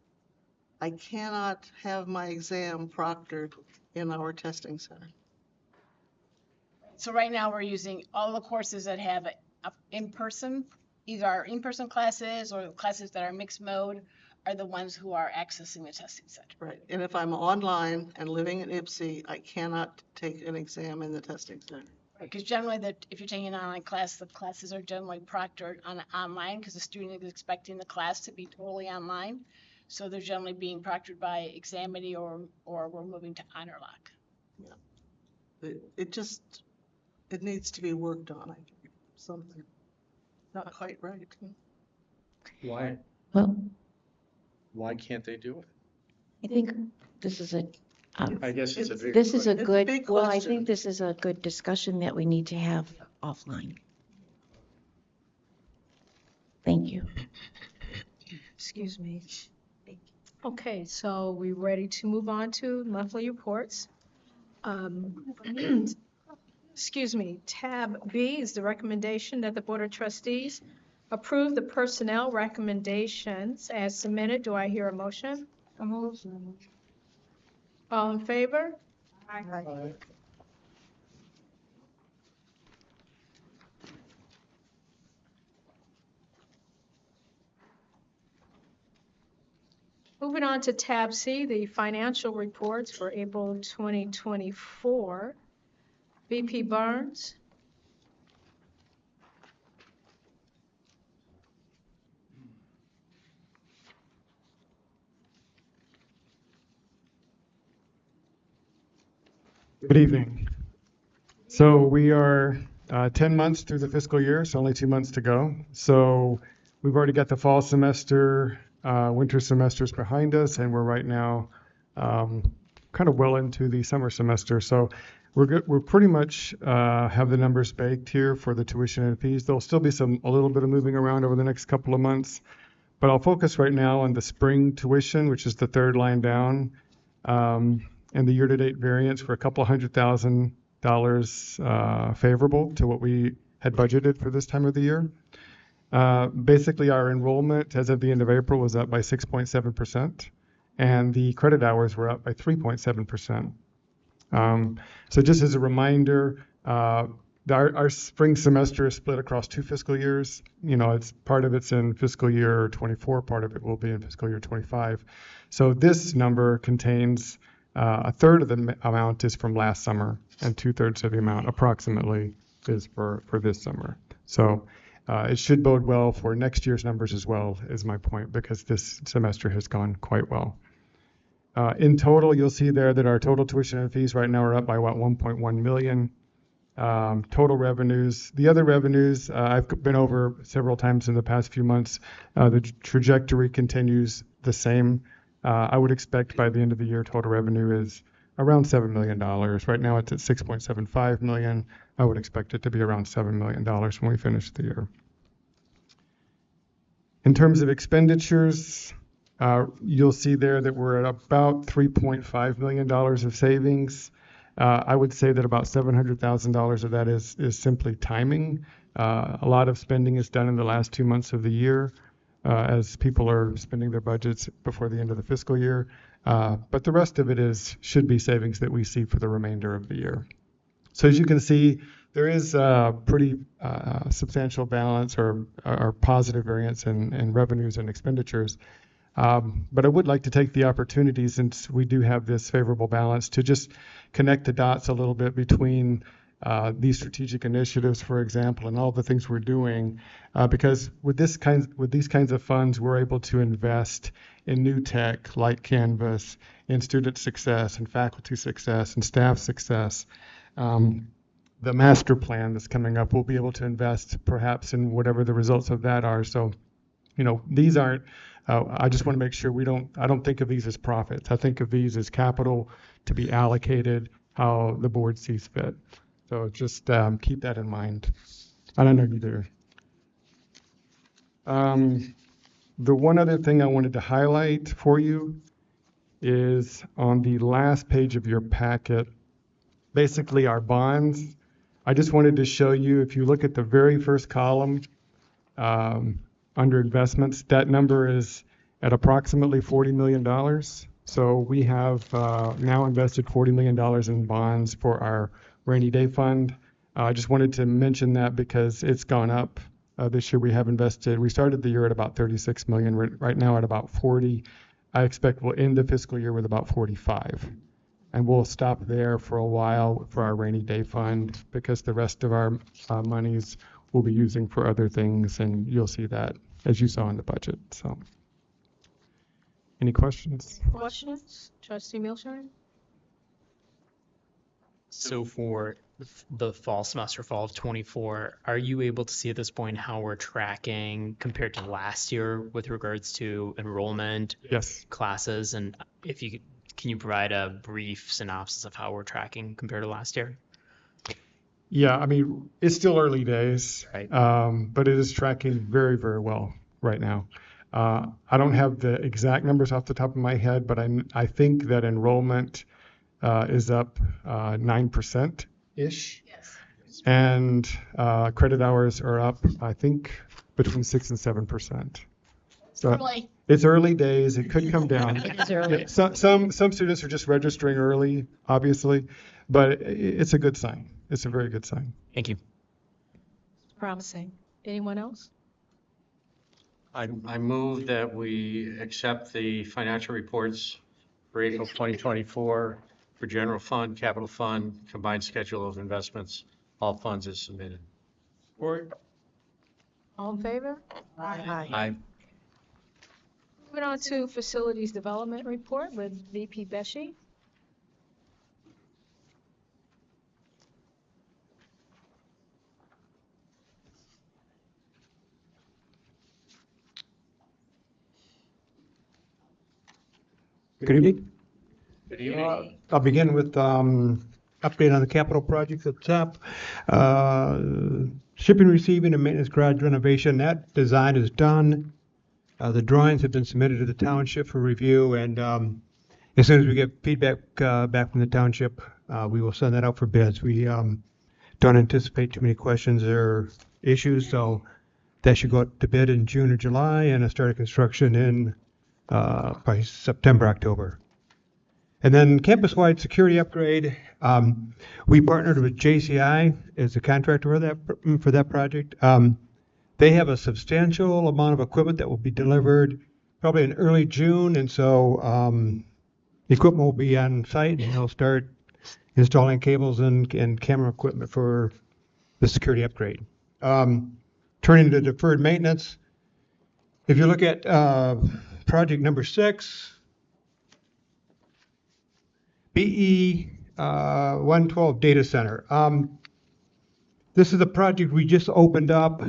I cannot have my exam proctored in our testing center. So right now, we're using all the courses that have in-person, either our in-person classes or classes that are mixed mode are the ones who are accessing the testing center. Right, and if I'm online and living in Ipsy, I cannot take an exam in the testing center. Because generally, if you're taking an online class, the classes are generally proctored online because the student is expecting the class to be totally online. So they're generally being proctored by Examity or we're moving to HonorLock. It needs to be worked on, I think, something. Not quite right. Why? Well, Why can't they do it? I think this is a, I guess it's a big. this is a It's a good, big well, I question. think this is a good discussion that we need to have offline. Thank you. Excuse me. Okay, so we ready to move on to monthly reports? Excuse me, tab B is the recommendation that the Board of Trustees approve the personnel recommendations as submitted. Do I hear a motion? A motion. All in favor? Aye. Moving on to tab C, the financial reports for April 2024. VP Burns. Good evening. So we are 10 months through the fiscal year, so only 2 months to go. So we've already got the fall semester, winter semesters behind us, and we're right now kind of well into the summer semester. So we're pretty much have the numbers baked here for the tuition and fees. There'll still be a little bit of moving around over the next couple of months, but I'll focus right now on the spring tuition, which is the third line down. And the year-to-date variance for a couple $100,000 favorable to what we had budgeted for this time of the year. Basically, our enrollment as of the end of April was up by 6.7%, and the credit hours were up by 3.7%. So just as a reminder, our spring semester is split across 2 fiscal years. You know, it's part of it's in fiscal year 24, part of it will be in fiscal year 25. So this number contains a third of the amount is from last summer, and 2/3 of the amount approximately is for this summer. So it should bode well for next year's numbers as well, is my point, because this semester has gone quite well. In total, you'll see there that our total tuition and fees right now are up by about 1.1 million. Total revenues, the other revenues, I've been over several times in the past few months. The trajectory continues the same. I would expect by the end of the year, total revenue is around $7 million. Right now it's at 6.75 million. I would expect it to be around $7 million when we finish the year. In terms of expenditures, you'll see there that we're at about $3.5 million of savings. I would say that about $700,000 of that is simply timing. A lot of spending is done in the last 2 months of the year as people are spending their budgets before the end of the fiscal year. But the rest of it should be savings that we see for the remainder of the year. So as you can see, there is a pretty substantial balance or positive variance in revenues and expenditures. But I would like to take the opportunity, since we do have this favorable balance, to just connect the dots a little bit between these strategic initiatives, for example, and all the things we're doing, because with these kinds of funds, we're able to invest in new tech like Canvas, in student success, and faculty success, and staff success. The master plan that's coming up, we'll be able to invest perhaps in whatever the results of that are. So, these aren't. I just want to make sure I don't think of these as profits. I think of these as capital to be allocated how the board sees fit. So just keep that in mind. I don't know either. The one other thing I wanted to highlight for you is on the last page of your packet, basically our bonds. I just wanted to show you, if you look at the very first column under investments, that number is at approximately $40 million. So we have now invested $40 million in bonds for our rainy day fund. I just wanted to mention that because it's gone up. This year we started the year at about 36 million. We're right now at about 40. I expect we'll end the fiscal year with about 45. And we'll stop there for a while for our rainy day fund, because the rest of our monies we'll be using for other things, and you'll see that as you saw in the budget. So, any questions? Questions? Trustee Milshire? So for the fall semester, fall of 24, are you able to see at this point how we're tracking compared to last year with regards to enrollment, Yes, classes, and if you can you provide a brief synopsis of how we're tracking compared to last year? yeah, I mean, it's still early days, Right. But it is tracking very, very well right now. I don't have the exact numbers off the top of my head, but I think that enrollment is up 9%-ish. Yes. And credit hours are up, I think, between 6 and 7%. So Early. it's early days. It could come down. It is early. Yeah, some students are just registering early, obviously, but it's a good sign. It's a very good sign. Thank you. Promising. Anyone else? I move that we accept the financial reports for April 2024 for general fund, capital fund, combined schedule of investments, all funds as submitted. All in favor? Aye. Moving on to facilities development report with VP Beshi. Good evening. Good evening. I'll begin with update on the capital projects at the top. Shipping, receiving, and maintenance garage renovation. That design is done. The drawings have been submitted to the township for review, and as soon as we get feedback back from the township, we will send that out for bids. We don't anticipate too many questions or issues, so that should go out to bid in June or July, and start construction in by September, October. And then campus-wide security upgrade. We partnered with JCI as a contractor for that project. They have a substantial amount of equipment that will be delivered probably in early June, and so the equipment will be on site, and they'll start installing cables and camera equipment for the security upgrade. Turning to deferred maintenance, if you look at project number 6, BE 112 data center. This is a project we just opened up.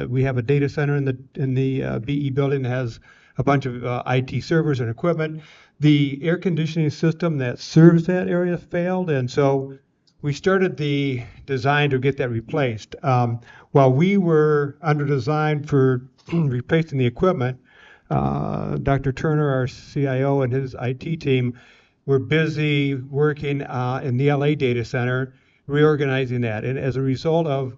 We have a data center in the BE building that has a bunch of IT servers and equipment. The air conditioning system that serves that area failed, and so we started the design to get that replaced. While we were under design for replacing the equipment, Dr. Turner, our CIO, and his IT team were busy working in the LA data center, reorganizing that. And as a result of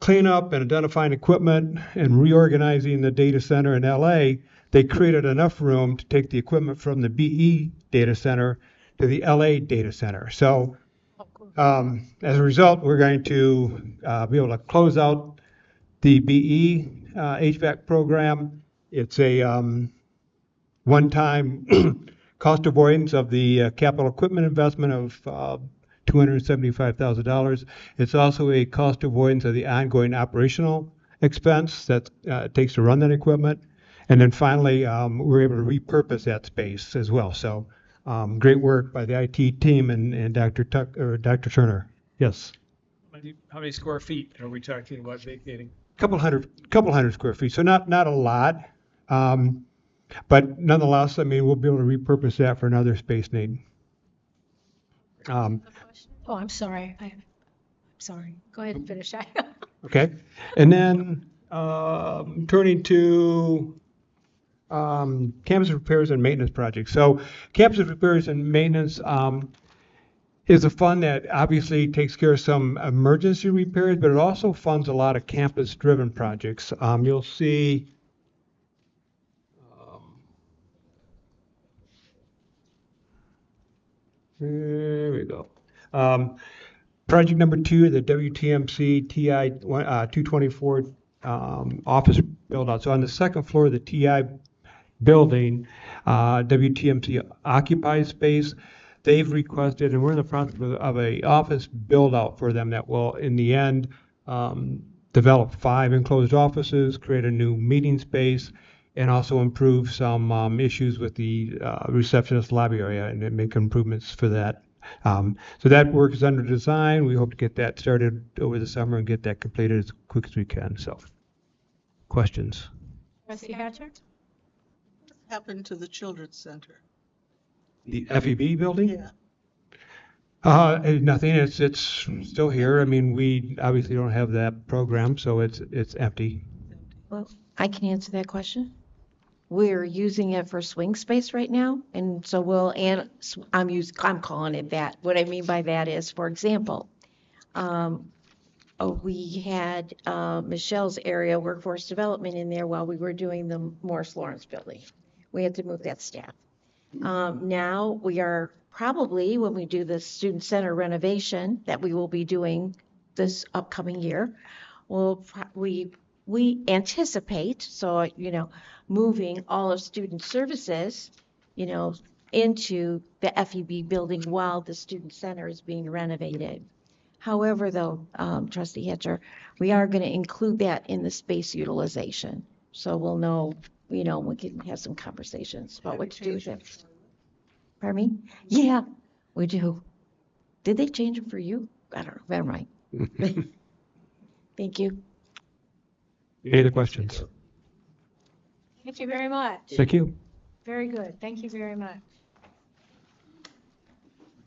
cleanup and identifying equipment and reorganizing the data center in LA, they created enough room to take the equipment from the BE data center to the LA data center. So as a result, we're going to be able to close out the BE HVAC program. It's a one-time cost avoidance of the capital equipment investment of $275,000. It's also a cost avoidance of the ongoing operational expense that it takes to run that equipment. And then finally, we're able to repurpose that space as well. So great work by the IT team and Dr. Turner. Yes. How many square feet are we talking about vacating? Couple hundred square feet. So not a lot. But nonetheless, I mean, we'll be able to repurpose that for another space need. Oh, I'm sorry. I'm sorry. Go ahead and finish. Okay. And then turning to campus repairs and maintenance projects. So campus repairs and maintenance is a fund that obviously takes care of some emergency repairs, but it also funds a lot of campus-driven projects. You'll see there we go. Project number 2, the WTMC TI 224 office build out. So on the second floor of the TI building, WTMC occupies space. They've requested, and we're in the process of a office build out for them that will, in the end, develop 5 enclosed offices, create a new meeting space, and also improve some issues with the receptionist lobby area and then make improvements for that. So that work is under design. We hope to get that started over the summer and get that completed as quick as we can. So, questions? Trustee Hatcher? What happened to the Children's Center? The FEB building? Yeah. Nothing. It's still here. I mean, we obviously don't have that program, so it's empty. Well, I can answer that question. We're using it for swing space right now, and so I'm calling it that. What I mean by that is, for example, we had Michelle's area workforce development in there while we were doing the Morris Lawrence building. We had to move that staff. Now we are probably, when we do the student center renovation that we will be doing this upcoming year, we anticipate, so, moving all of student services, into the FEB building while the student center is being renovated. However, though, Trustee Hatcher, we are going to include that in the space utilization. So we'll know, we can have some conversations about what to do with it. Pardon me? Yeah, we do. Did they change them for you? I don't know. Never mind. Thank you. Any other questions? Thank you very much. Thank you. Very good. Thank you very much.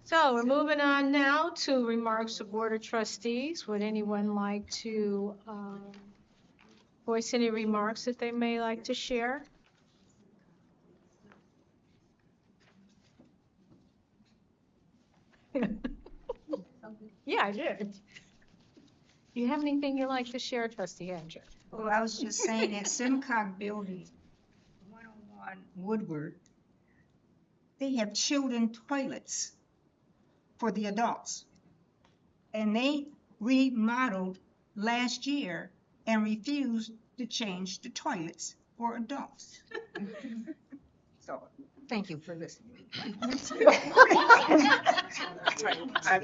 So we're moving on now to remarks of Board of Trustees. Would anyone like to voice any remarks that they may like to share? Yeah, I did. Do you have anything you'd like to share, Trustee Hatcher? Well, I was just saying at Simcox Building, 101 Woodward, they have children toilets for the adults. And they remodeled last year and refused to change the toilets for adults. So, thank you for listening.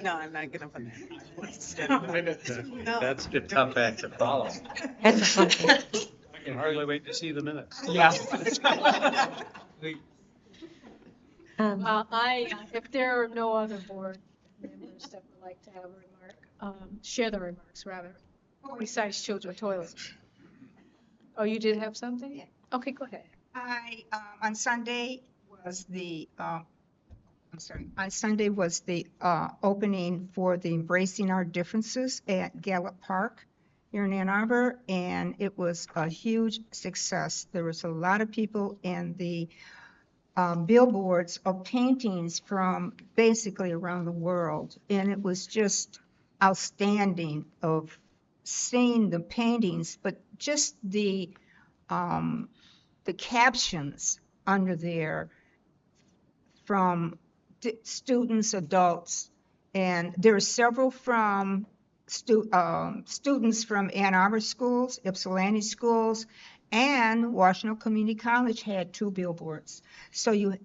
No, I'm not gonna put that. That's a tough act to follow. I can hardly wait to see the minutes. Yeah. If there are no other board members that would like to have a remark, share the remarks rather, besides children toilets. Oh, you did have something? Yeah. Okay, go ahead. On Sunday was the opening for the Embracing Our Differences at Gallup Park here in Ann Arbor, and it was a huge success. There was a lot of people, and the billboards of paintings from basically around the world, and it was just outstanding of seeing the paintings, but just the captions under there from students, adults, and there are several from students from Ann Arbor schools, Ypsilanti schools, and Washtenaw Community College had 2 billboards. So you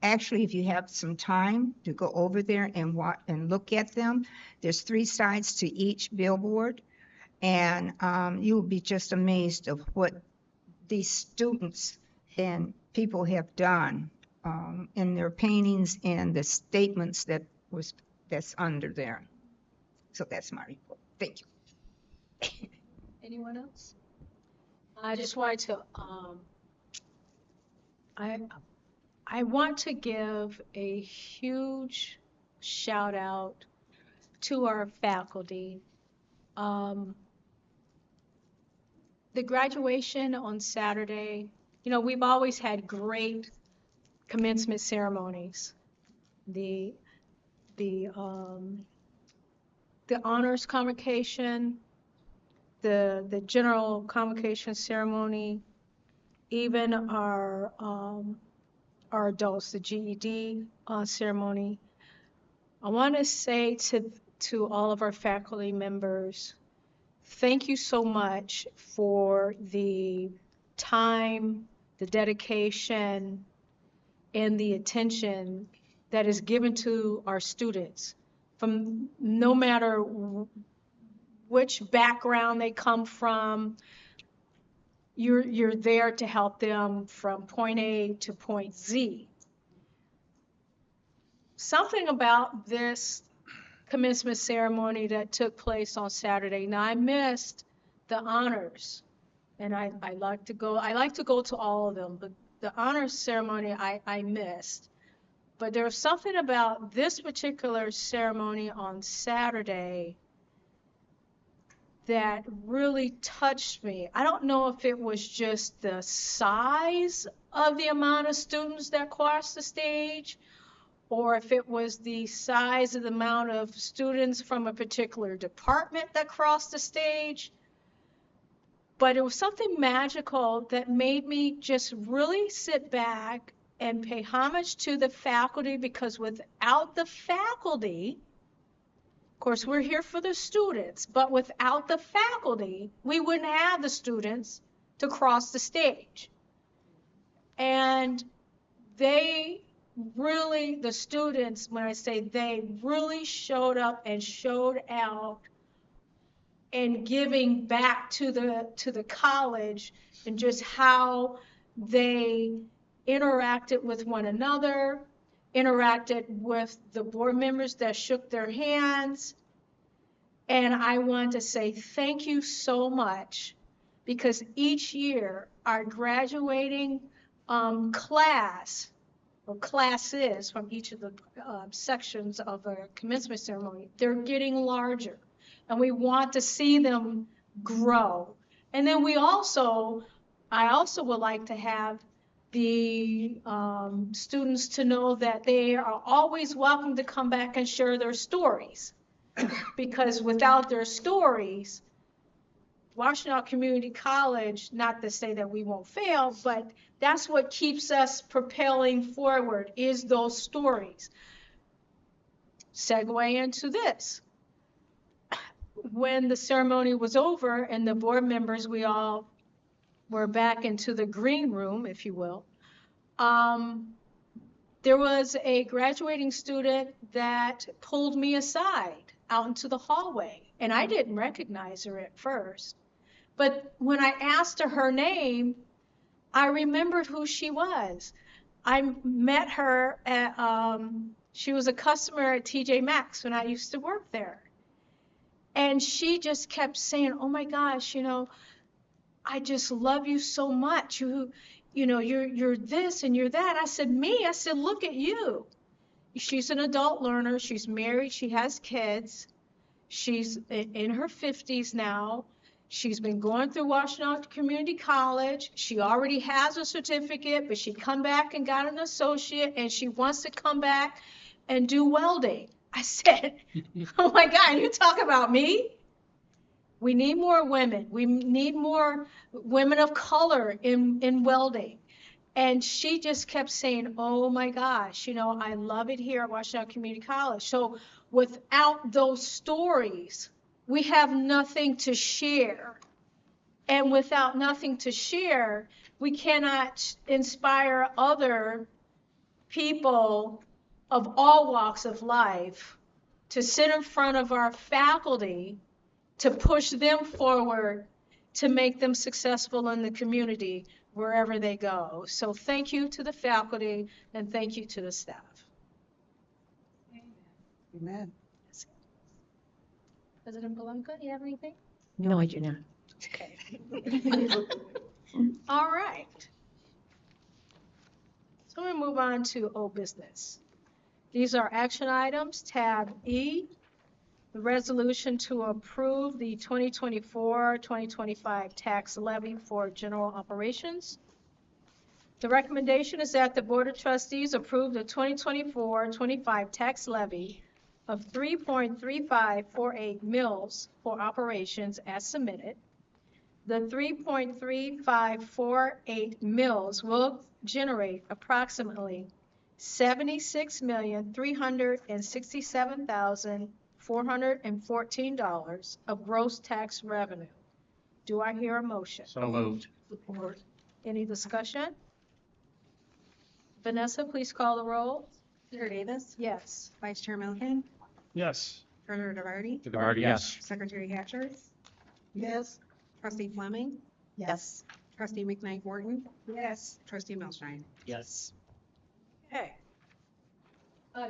actually, if you have some time to go over there and look at them, there's 3 sides to each billboard, and you will be just amazed of what these students and people have done in their paintings and the statements that's under there. So that's my report. Thank you. Anyone else? I just wanted to, I want to give a huge shout out to our faculty. The graduation on Saturday, you know, we've always had great commencement ceremonies. The honors convocation, the general convocation ceremony, even our adults, the GED ceremony. I want to say to all of our faculty members, thank you so much for the time, the dedication, and the attention that is given to our students, from no matter which background they come from. You're there to help them from point A to point Z. Something about this commencement ceremony that took place on Saturday. Now, I missed the honors, and I like to go to all of them, but the honors ceremony I missed. But there was something about this particular ceremony on Saturday that really touched me. I don't know if it was just the size of the amount of students that crossed the stage, or if it was the size of the amount of students from a particular department that crossed the stage. But it was something magical that made me just really sit back and pay homage to the faculty, because without the faculty, of course, we're here for the students, but without the faculty, we wouldn't have the students to cross the stage. And they really, the students, when I say they, really showed up and showed out and giving back to the college, and just how they interacted with one another, interacted with the board members that shook their hands. And I want to say thank you so much, because each year our graduating class, or classes from each of the sections of a commencement ceremony, they're getting larger, and we want to see them grow. And then I also would like to have the students to know that they are always welcome to come back and share their stories, because without their stories, Washtenaw Community College, not to say that we won't fail, but that's what keeps us propelling forward, is those stories. Segue into this. When the ceremony was over and the board members, we all were back into the green room, if you will, there was a graduating student that pulled me aside out into the hallway, and I didn't recognize her at first. But when I asked her name, I remembered who she was. I met her at, she was a customer at TJ Maxx when I used to work there. And she just kept saying, oh my gosh, I just love you so much. You're this and you're that. I said, me? I said, look at you. She's an adult learner. She's married. She has kids. She's in her 50s now. She's been going through Washtenaw Community College. She already has a certificate, but she come back and got an associate, and she wants to come back and do welding. I said, oh my God, you talk about me? We need more women. We need more women of color in welding. And she just kept saying, oh my gosh, I love it here at Washtenaw Community College. So without those stories, we have nothing to share. And without nothing to share, we cannot inspire other people of all walks of life to sit in front of our faculty, to push them forward, to make them successful in the community wherever they go. So thank you to the faculty and thank you to the staff. Amen. President Blanca, do you have anything? No, I do not. Okay. All right. So we move on to old business. These are action items, tab E, the resolution to approve the 2024-2025 tax levy for general operations. The recommendation is that the Board of Trustees approve the 2024-25 tax levy of 3.3548 mils for operations as submitted. The 3.3548 mils will generate approximately $76,367,414 of gross tax revenue. Do I hear a motion? So moved. Support. Any discussion? Vanessa, please call the roll. Chair Davis? Yes. Vice Chair Milliken? Yes. Treasurer DeVarty? DeVarty, yes. Secretary Hatcher? Yes. Trustee Fleming? Yes. Trustee McKnight Wharton? Yes. Trustee Milstein? Yes. Okay.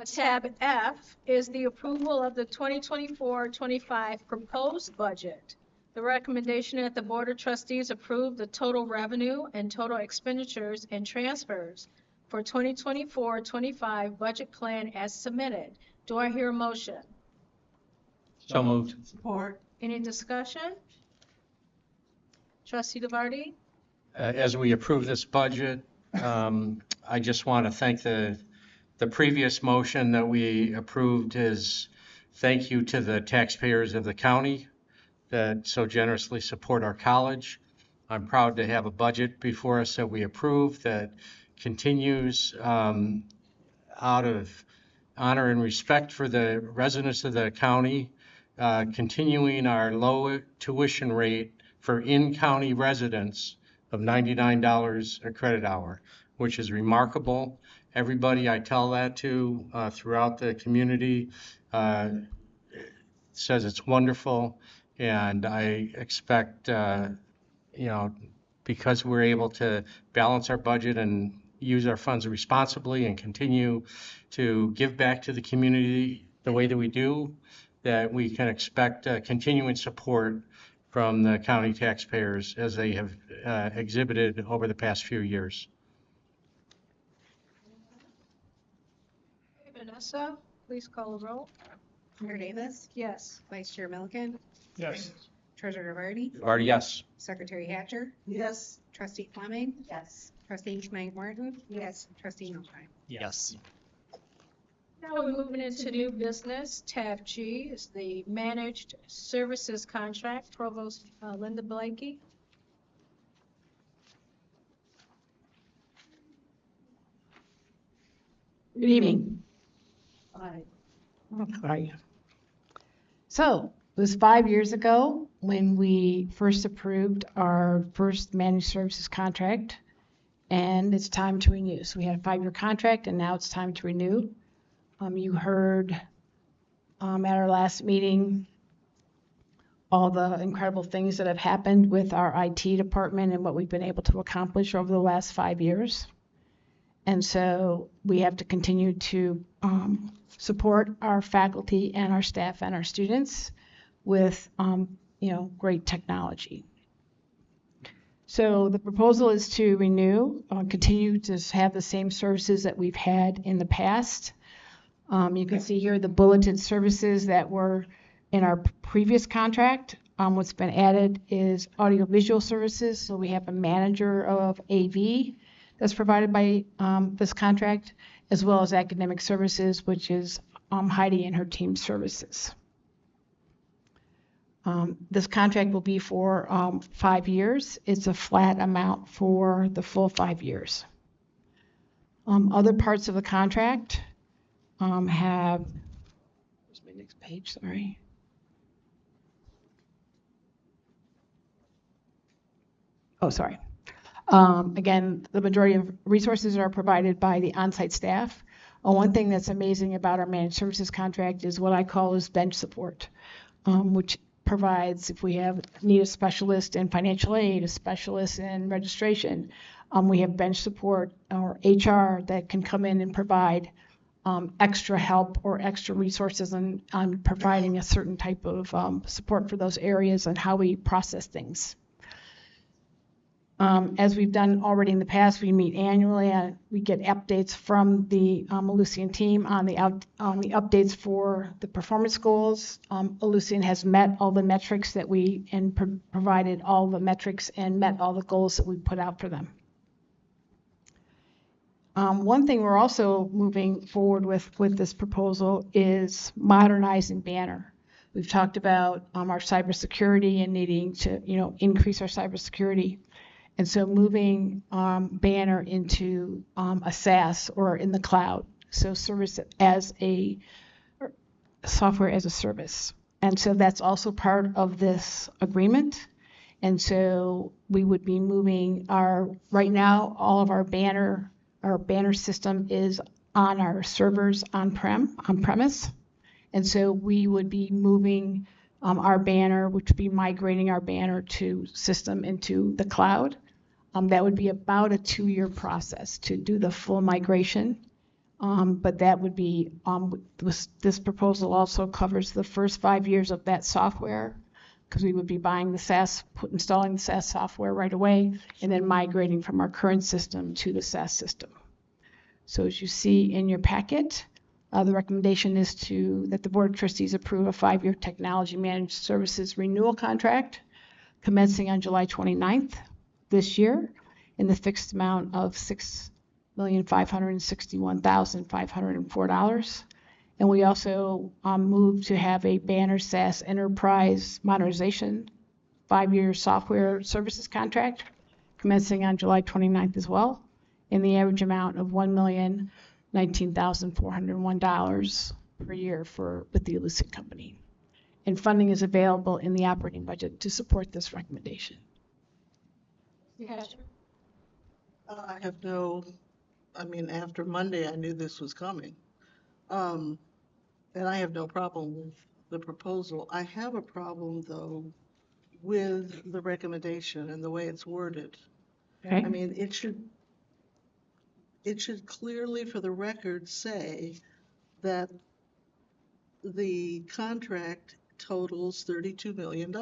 Tab F is the approval of the 2024-25 proposed budget. The recommendation that the Board of Trustees approve the total revenue and total expenditures and transfers for 2024-25 budget plan as submitted. Do I hear a motion? So moved. Support. Any discussion? Trustee DeVarty? As we approve this budget, I just want to thank the previous motion that we approved is thank you to the taxpayers of the county that so generously support our college. I'm proud to have a budget before us that we approve that continues out of honor and respect for the residents of the county, continuing our low tuition rate for in-county residents of $99 a credit hour, which is remarkable. Everybody I tell that to throughout the community says it's wonderful, and I expect, because we're able to balance our budget and use our funds responsibly and continue to give back to the community the way that we do, that we can expect continuing support from the county taxpayers as they have exhibited over the past few years. Vanessa, please call the roll. Chair Davis? Yes. Vice Chair Milliken? Yes. Treasurer DeVarty? DeVarty, yes. Secretary Hatcher? Yes. Trustee Fleming? Yes. Trustee McKnight Wharton? Yes. Trustee Milstein? Yes. Now we're moving into new business. Tab G is the managed services contract. Provost Linda Blakey. Good evening. Hi. Hi. So it was 5 years ago when we first approved our first managed services contract, and it's time to renew. So we had a 5-year contract, and now it's time to renew. You heard at our last meeting all the incredible things that have happened with our IT department and what we've been able to accomplish over the last 5 years. And so we have to continue to support our faculty and our staff and our students with, great technology. So the proposal is to renew, continue to have the same services that we've had in the past. You can see here the bulleted services that were in our previous contract. What's been added is audiovisual services. So we have a manager of AV that's provided by this contract, as well as academic services, which is Heidi and her team services. This contract will be for 5 years. It's a flat amount for the full 5 years. Other parts of the contract have, where's my next page, sorry. Oh, sorry. Again, the majority of resources are provided by the on-site staff. One thing that's amazing about our managed services contract is what I call is bench support, which provides, if we need a specialist in financial aid, a specialist in registration, we have bench support or HR that can come in and provide extra help or extra resources on providing a certain type of support for those areas and how we process things. As we've done already in the past, we meet annually and we get updates from the Ellucian team on the updates for the performance goals. Ellucian has met all the metrics that provided all the metrics and met all the goals that we put out for them. One thing we're also moving forward with this proposal is modernizing Banner. We've talked about our cybersecurity and needing to, increase our cybersecurity. And so moving Banner into a SaaS or in the cloud, so service as a software as a service. And so that's also part of this agreement. And so we would be moving right now, all of our Banner system is on our servers on-premise. And so we would be moving our Banner, which would be migrating our Banner system into the cloud. That would be about a 2-year process to do the full migration. But that would be, this proposal also covers the first 5 years of that software, because we would be buying the SaaS, installing the SaaS software right away, and then migrating from our current system to the SaaS system. So as you see in your packet, the recommendation is that the Board of Trustees approve a 5-year technology managed services renewal contract commencing on July 29th this year in the fixed amount of $6,561,504. And we also moved to have a Banner SaaS enterprise modernization 5-year software services contract commencing on July 29th as well, in the average amount of $1,019,401 per year with the Ellucian Company. And funding is available in the operating budget to support this recommendation. After Monday, I knew this was coming. And I have no problem with the proposal. I have a problem, though, with the recommendation and the way it's worded. Okay. It should clearly, for the record, say that the contract totals $32 million.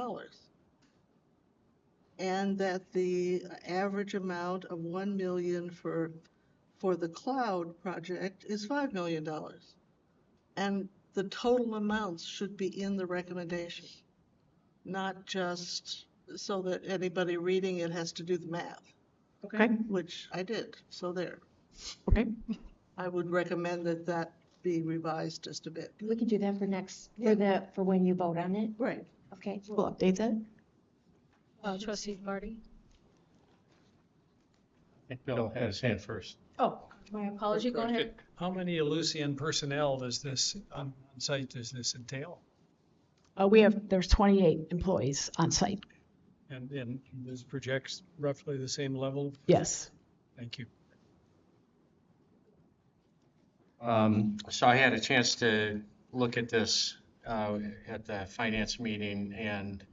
And that the average amount of $1 million for the cloud project is $5 million. And the total amounts should be in the recommendation, not just so that anybody reading it has to do the math. Okay. Which I did, so there. Okay. I would recommend that be revised just a bit. We can do that for when you vote on it. Right. Okay. We'll update that. Trustee Vardy? I think Bill had his hand first. Oh, my apology, go ahead. How many Ellucian personnel does this on-site entail? There's 28 employees on site. And this projects roughly the same level? Yes. Thank you. So I had a chance to look at this at the finance meeting, and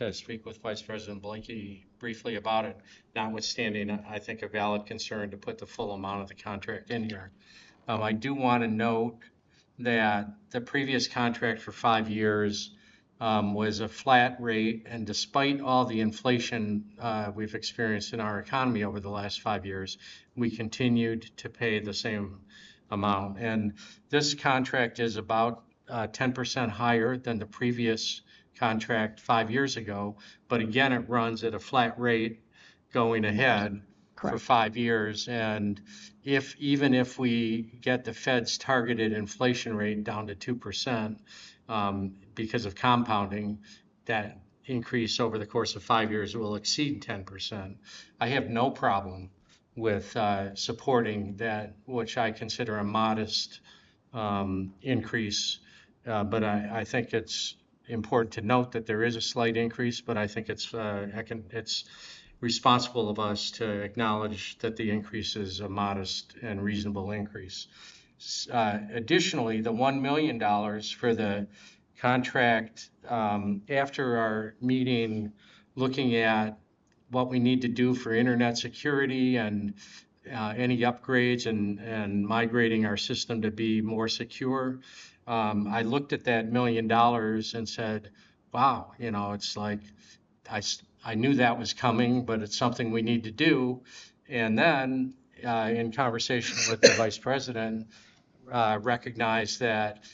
to speak with Vice President Blinky briefly about it, notwithstanding, I think, a valid concern to put the full amount of the contract in here. I do want to note that the previous contract for 5 years was a flat rate, and despite all the inflation we've experienced in our economy over the last 5 years, we continued to pay the same amount. And this contract is about 10% higher than the previous contract 5 years ago, but again, it runs at a flat rate going ahead for 5 years. And even if we get the Fed's targeted inflation rate down to 2%, because of compounding, that increase over the course of 5 years will exceed 10%. I have no problem with supporting that, which I consider a modest increase. But I think it's important to note that there is a slight increase, but I think it's responsible of us to acknowledge that the increase is a modest and reasonable increase. Additionally, the $1 million for the contract, after our meeting, looking at what we need to do for internet security and any upgrades and migrating our system to be more secure, I looked at that $1 million and said, wow, it's like I knew that was coming, but it's something we need to do. And then in conversation with the vice president, recognized that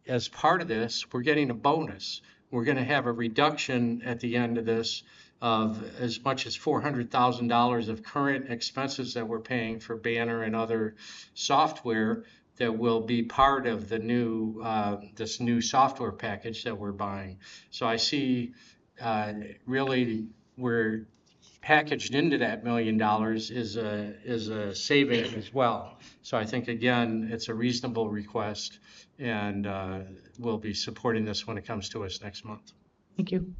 as part of this, we're getting a bonus. We're going to have a reduction at the end of this of as much as $400,000 of current expenses that we're paying for Banner and other software that will be part of the new this new software package that we're buying. So I see really we're packaged into that $1 million is a saving as well. So I think, again, it's a reasonable request, and we'll be supporting this when it comes to us next month. Thank you.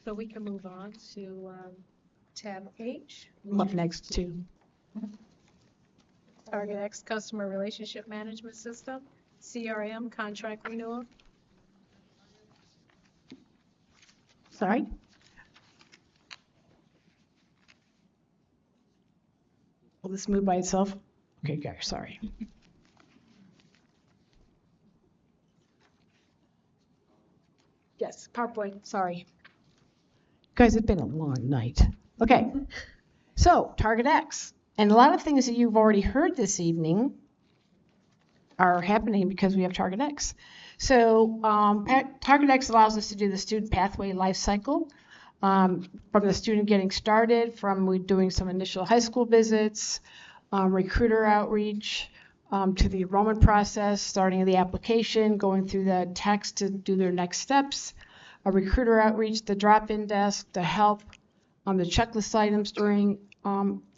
So we can move on to tab H. I'm up next too. Target X Customer Relationship Management System, CRM contract renewal. Sorry. Will this move by itself? Okay, guys, sorry. Yes, PowerPoint, sorry. Guys, it's been a long night. Okay, so Target X. And a lot of things that you've already heard this evening are happening because we have Target X. So Target X allows us to do the student pathway life cycle, from the student getting started, from we doing some initial high school visits, recruiter outreach, to the enrollment process, starting the application, going through the text to do their next steps, a recruiter outreach, the drop-in desk, the help, the checklist items during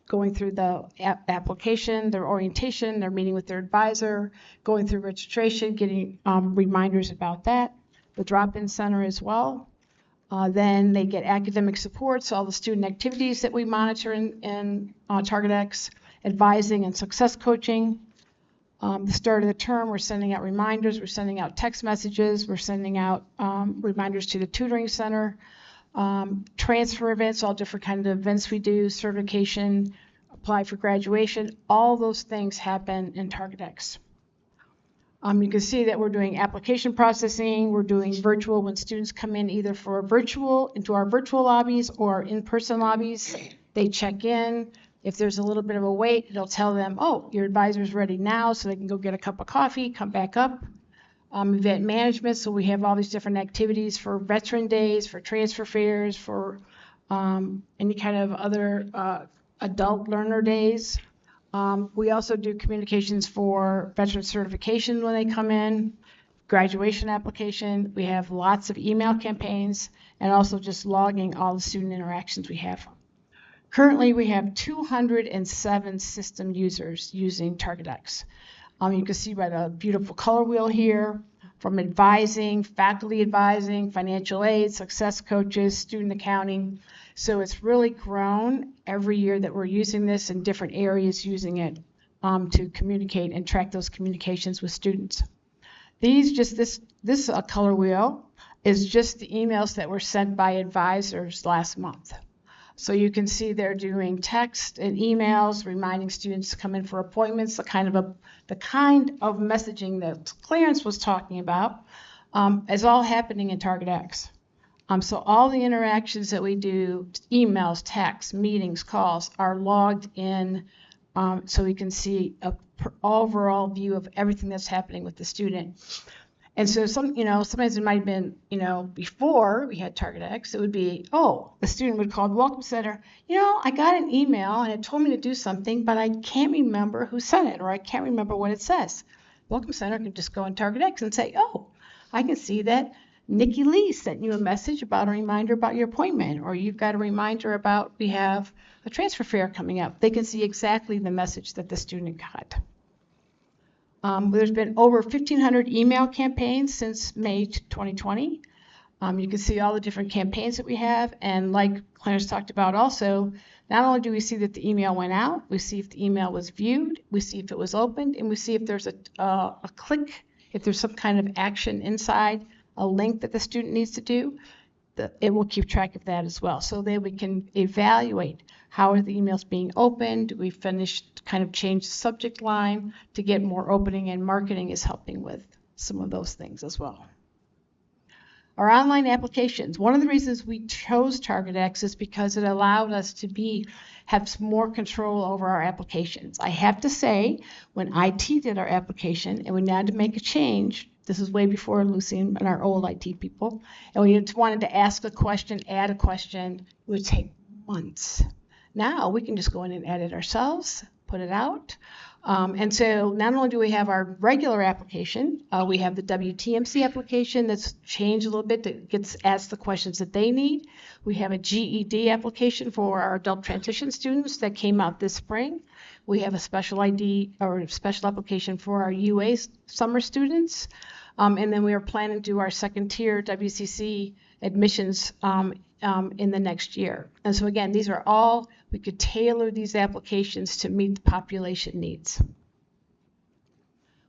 going through the application, their orientation, their meeting with their advisor, going through registration, getting reminders about that, the drop-in center as well. Then they get academic supports, all the student activities that we monitor in Target X, advising and success coaching. The start of the term, we're sending out reminders, we're sending out text messages, we're sending out reminders to the tutoring center. Transfer events, all different kinds of events we do, certification, apply for graduation, all those things happen in Target X. You can see that we're doing application processing, we're doing virtual when students come in either for virtual, into our virtual lobbies or in-person lobbies. They check in. If there's a little bit of a wait, it'll tell them, oh, your advisor's ready now, so they can go get a cup of coffee, come back up. Event management, so we have all these different activities for veteran days, for transfer fairs, for any kind of other adult learner days. We also do communications for veteran certification when they come in, graduation application. We have lots of email campaigns and also just logging all the student interactions we have. Currently, we have 207 system users using Target X. You can see by the beautiful color wheel here, from advising, faculty advising, financial aid, success coaches, student accounting. So it's really grown every year that we're using this in different areas using it to communicate and track those communications with students. This color wheel is just the emails that were sent by advisors last month. So you can see they're doing text and emails, reminding students to come in for appointments, the kind of messaging that Clarence was talking about is all happening in TargetX. So all the interactions that we do, emails, texts, meetings, calls, are logged in so we can see a overall view of everything that's happening with the student. And so sometimes it might have been, before we had TargetX, it would be, the student would call the Welcome Center, I got an email and it told me to do something, but I can't remember who sent it, or I can't remember what it says. Welcome Center can just go in TargetX and say, I can see that Nikki Lee sent you a message about a reminder about your appointment, or you've got a reminder about we have a transfer fair coming up. They can see exactly the message that the student got. There's been over 1,500 email campaigns since May 2020. You can see all the different campaigns that we have, and like Clarence talked about also, not only do we see that the email went out, we see if the email was viewed, we see if it was opened, and we see if there's a click, if there's some kind of action inside, a link that the student needs to do. It will keep track of that as well, so that we can evaluate how are the emails being opened. We finished, kind of change the subject line to get more opening, and marketing is helping with some of those things as well. Our online applications. One of the reasons we chose TargetX is because it allowed us to have some more control over our applications. I have to say, when IT did our application and we had to make a change, this is way before Lucy and our old IT people, and we wanted to ask a question, add a question, it would take months. Now we can just go in and edit ourselves, put it out. And so not only do we have our regular application, we have the WTMC application that's changed a little bit, that gets asked the questions that they need. We have a GED application for our adult transition students that came out this spring. We have a special ID or special application for our UA summer students. And then we are planning to do our second tier WCC admissions in the next year. And so again, these are all, we could tailor these applications to meet the population needs.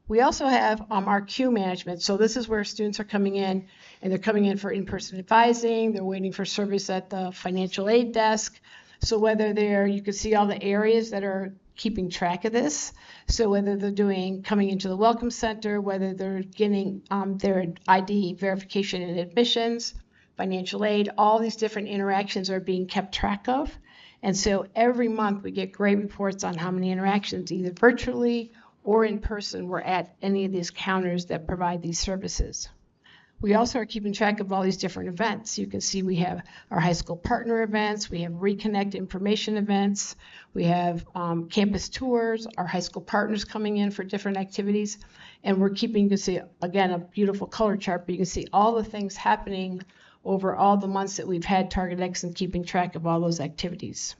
We also have our queue management. So this is where students are coming in, and they're coming in for in-person advising, they're waiting for service at the financial aid desk. So whether you can see all the areas that are keeping track of this. So whether they're coming into the Welcome Center, whether they're getting their ID verification and admissions, financial aid, all these different interactions are being kept track of. And so every month we get great reports on how many interactions, either virtually or in person, we're at any of these counters that provide these services. We also are keeping track of all these different events. You can see we have our high school partner events, we have Reconnect information events, we have campus tours, our high school partners coming in for different activities, and we're keeping, you can see, again, a beautiful color chart, but you can see all the things happening over all the months that we've had TargetX and keeping track of all those activities.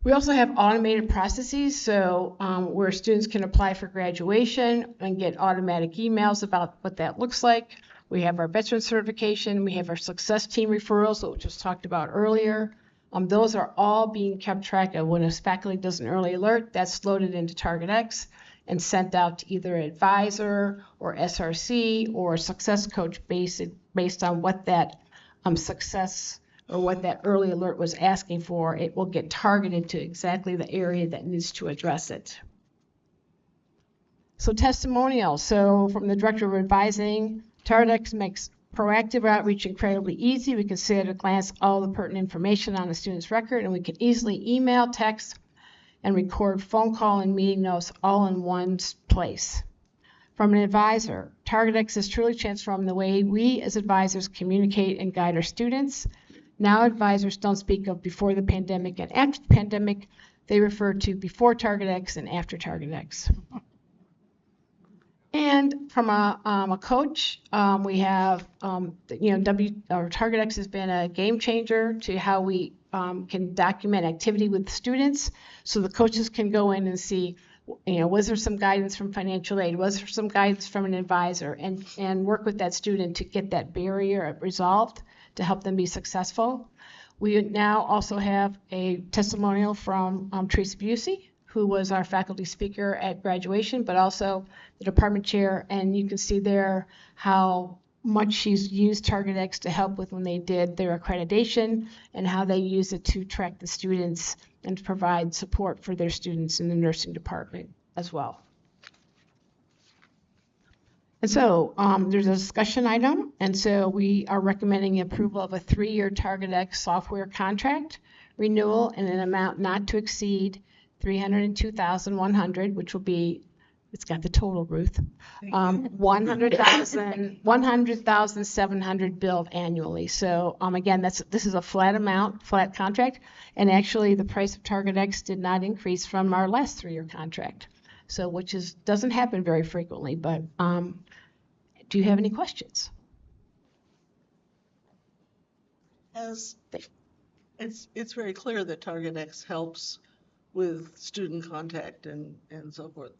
We also have automated processes, so where students can apply for graduation and get automatic emails about what that looks like. We have our veteran certification, we have our success team referrals, which was talked about earlier. Those are all being kept track of. When a faculty does an early alert, that's loaded into TargetX and sent out to either advisor or SRC or success coach based on what that success or what that early alert was asking for. It will get targeted to exactly the area that needs to address it. So testimonials. So from the Director of Advising, TargetX makes proactive outreach incredibly easy. We can see at a glance all the pertinent information on a student's record, and we can easily email, text, and record phone call and meeting notes all in one place. From an advisor, TargetX has truly transformed the way we as advisors communicate and guide our students. Now advisors don't speak of before the pandemic and after the pandemic, they refer to before TargetX and after TargetX. And from a coach, we have, TargetX has been a game changer to how we can document activity with students. So the coaches can go in and see, was there some guidance from financial aid? Was there some guidance from an advisor? And work with that student to get that barrier resolved to help them be successful. We now also have a testimonial from Teresa Busey, who was our faculty speaker at graduation, but also the department chair. And you can see there how much she's used TargetX to help with when they did their accreditation and how they use it to track the students and to provide support for their students in the nursing department as well. And so there's a discussion item, and so we are recommending approval of a 3-year TargetX software contract renewal in an amount not to exceed $302,100, which will be, it's got the total, Ruth, $100,700 billed annually. So again, this is a flat amount, flat contract, and actually the price of TargetX did not increase from our last 3-year contract. So which doesn't happen very frequently, but do you have any questions? It's very clear that TargetX helps with student contact and so forth.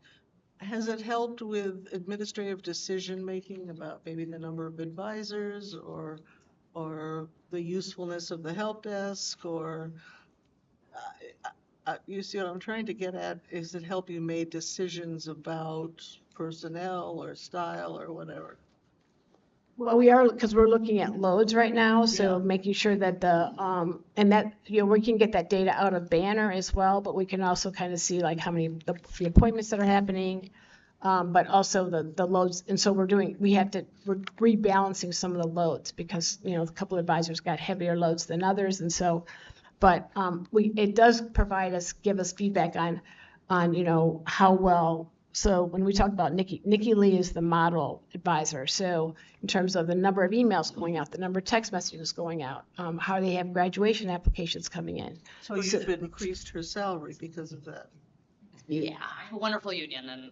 Has it helped with administrative decision making about maybe the number of advisors or the usefulness of the help desk, or you see what I'm trying to get at? Is it help you make decisions about personnel or style or whatever? Well, we are, because we're looking at loads right now, so making sure that and that, we can get that data out of Banner as well, but we can also kind of see like how many, the appointments that are happening, but also the loads. And so we're rebalancing some of the loads because, a couple of advisors got heavier loads than others. And so, but it does give us feedback on how well. So when we talk about Nikki Lee is the model advisor. So in terms of the number of emails going out, the number of text messages going out, how they have graduation applications coming in. So you've increased her salary because of that? Yeah. I have a wonderful union, and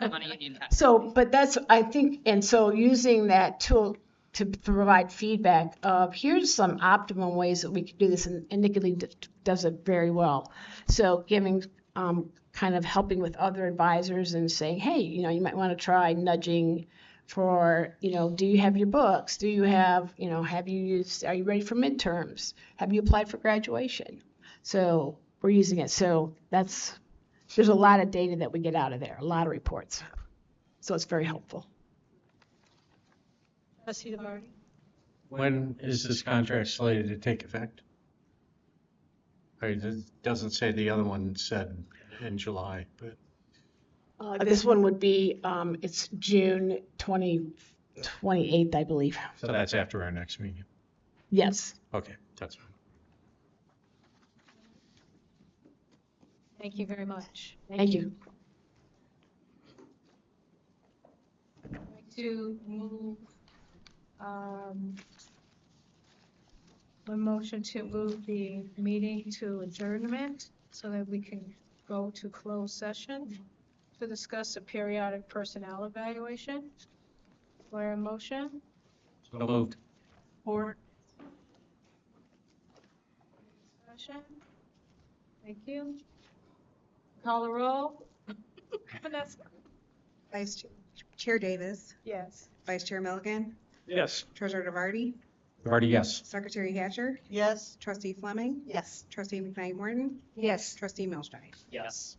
I'm on a union tax. So, but that's, I think, and so using that tool to provide feedback of here's some optimum ways that we could do this, and Nikki Lee does it very well. So giving kind of helping with other advisors and saying, hey, you might want to try nudging for, do you have your books? Do you have, are you ready for midterms? Have you applied for graduation? So we're using it. So there's a lot of data that we get out of there, a lot of reports. So it's very helpful. Trustee DeVarty? When is this contract slated to take effect? It doesn't say. The other one said in July, but This one would be, it's June 28th, I believe. so that's after our next meeting. Yes. Okay, that's fine. Thank you very much. Thank you. I'd like to move a motion to move the meeting to adjournment so that we can go to closed session to discuss a periodic personnel evaluation. For a motion? So moved. Or discussion? Thank you. Call the roll. Vanessa? Vice Chair Davis, Yes. Vice Chair Milligan, Yes. Treasurer DeVarty, Already, yes. Secretary Hatcher, Yes. Trustee Fleming, Yes. Trustee McKnight Morton, Yes. Trustee Milstein. Yes.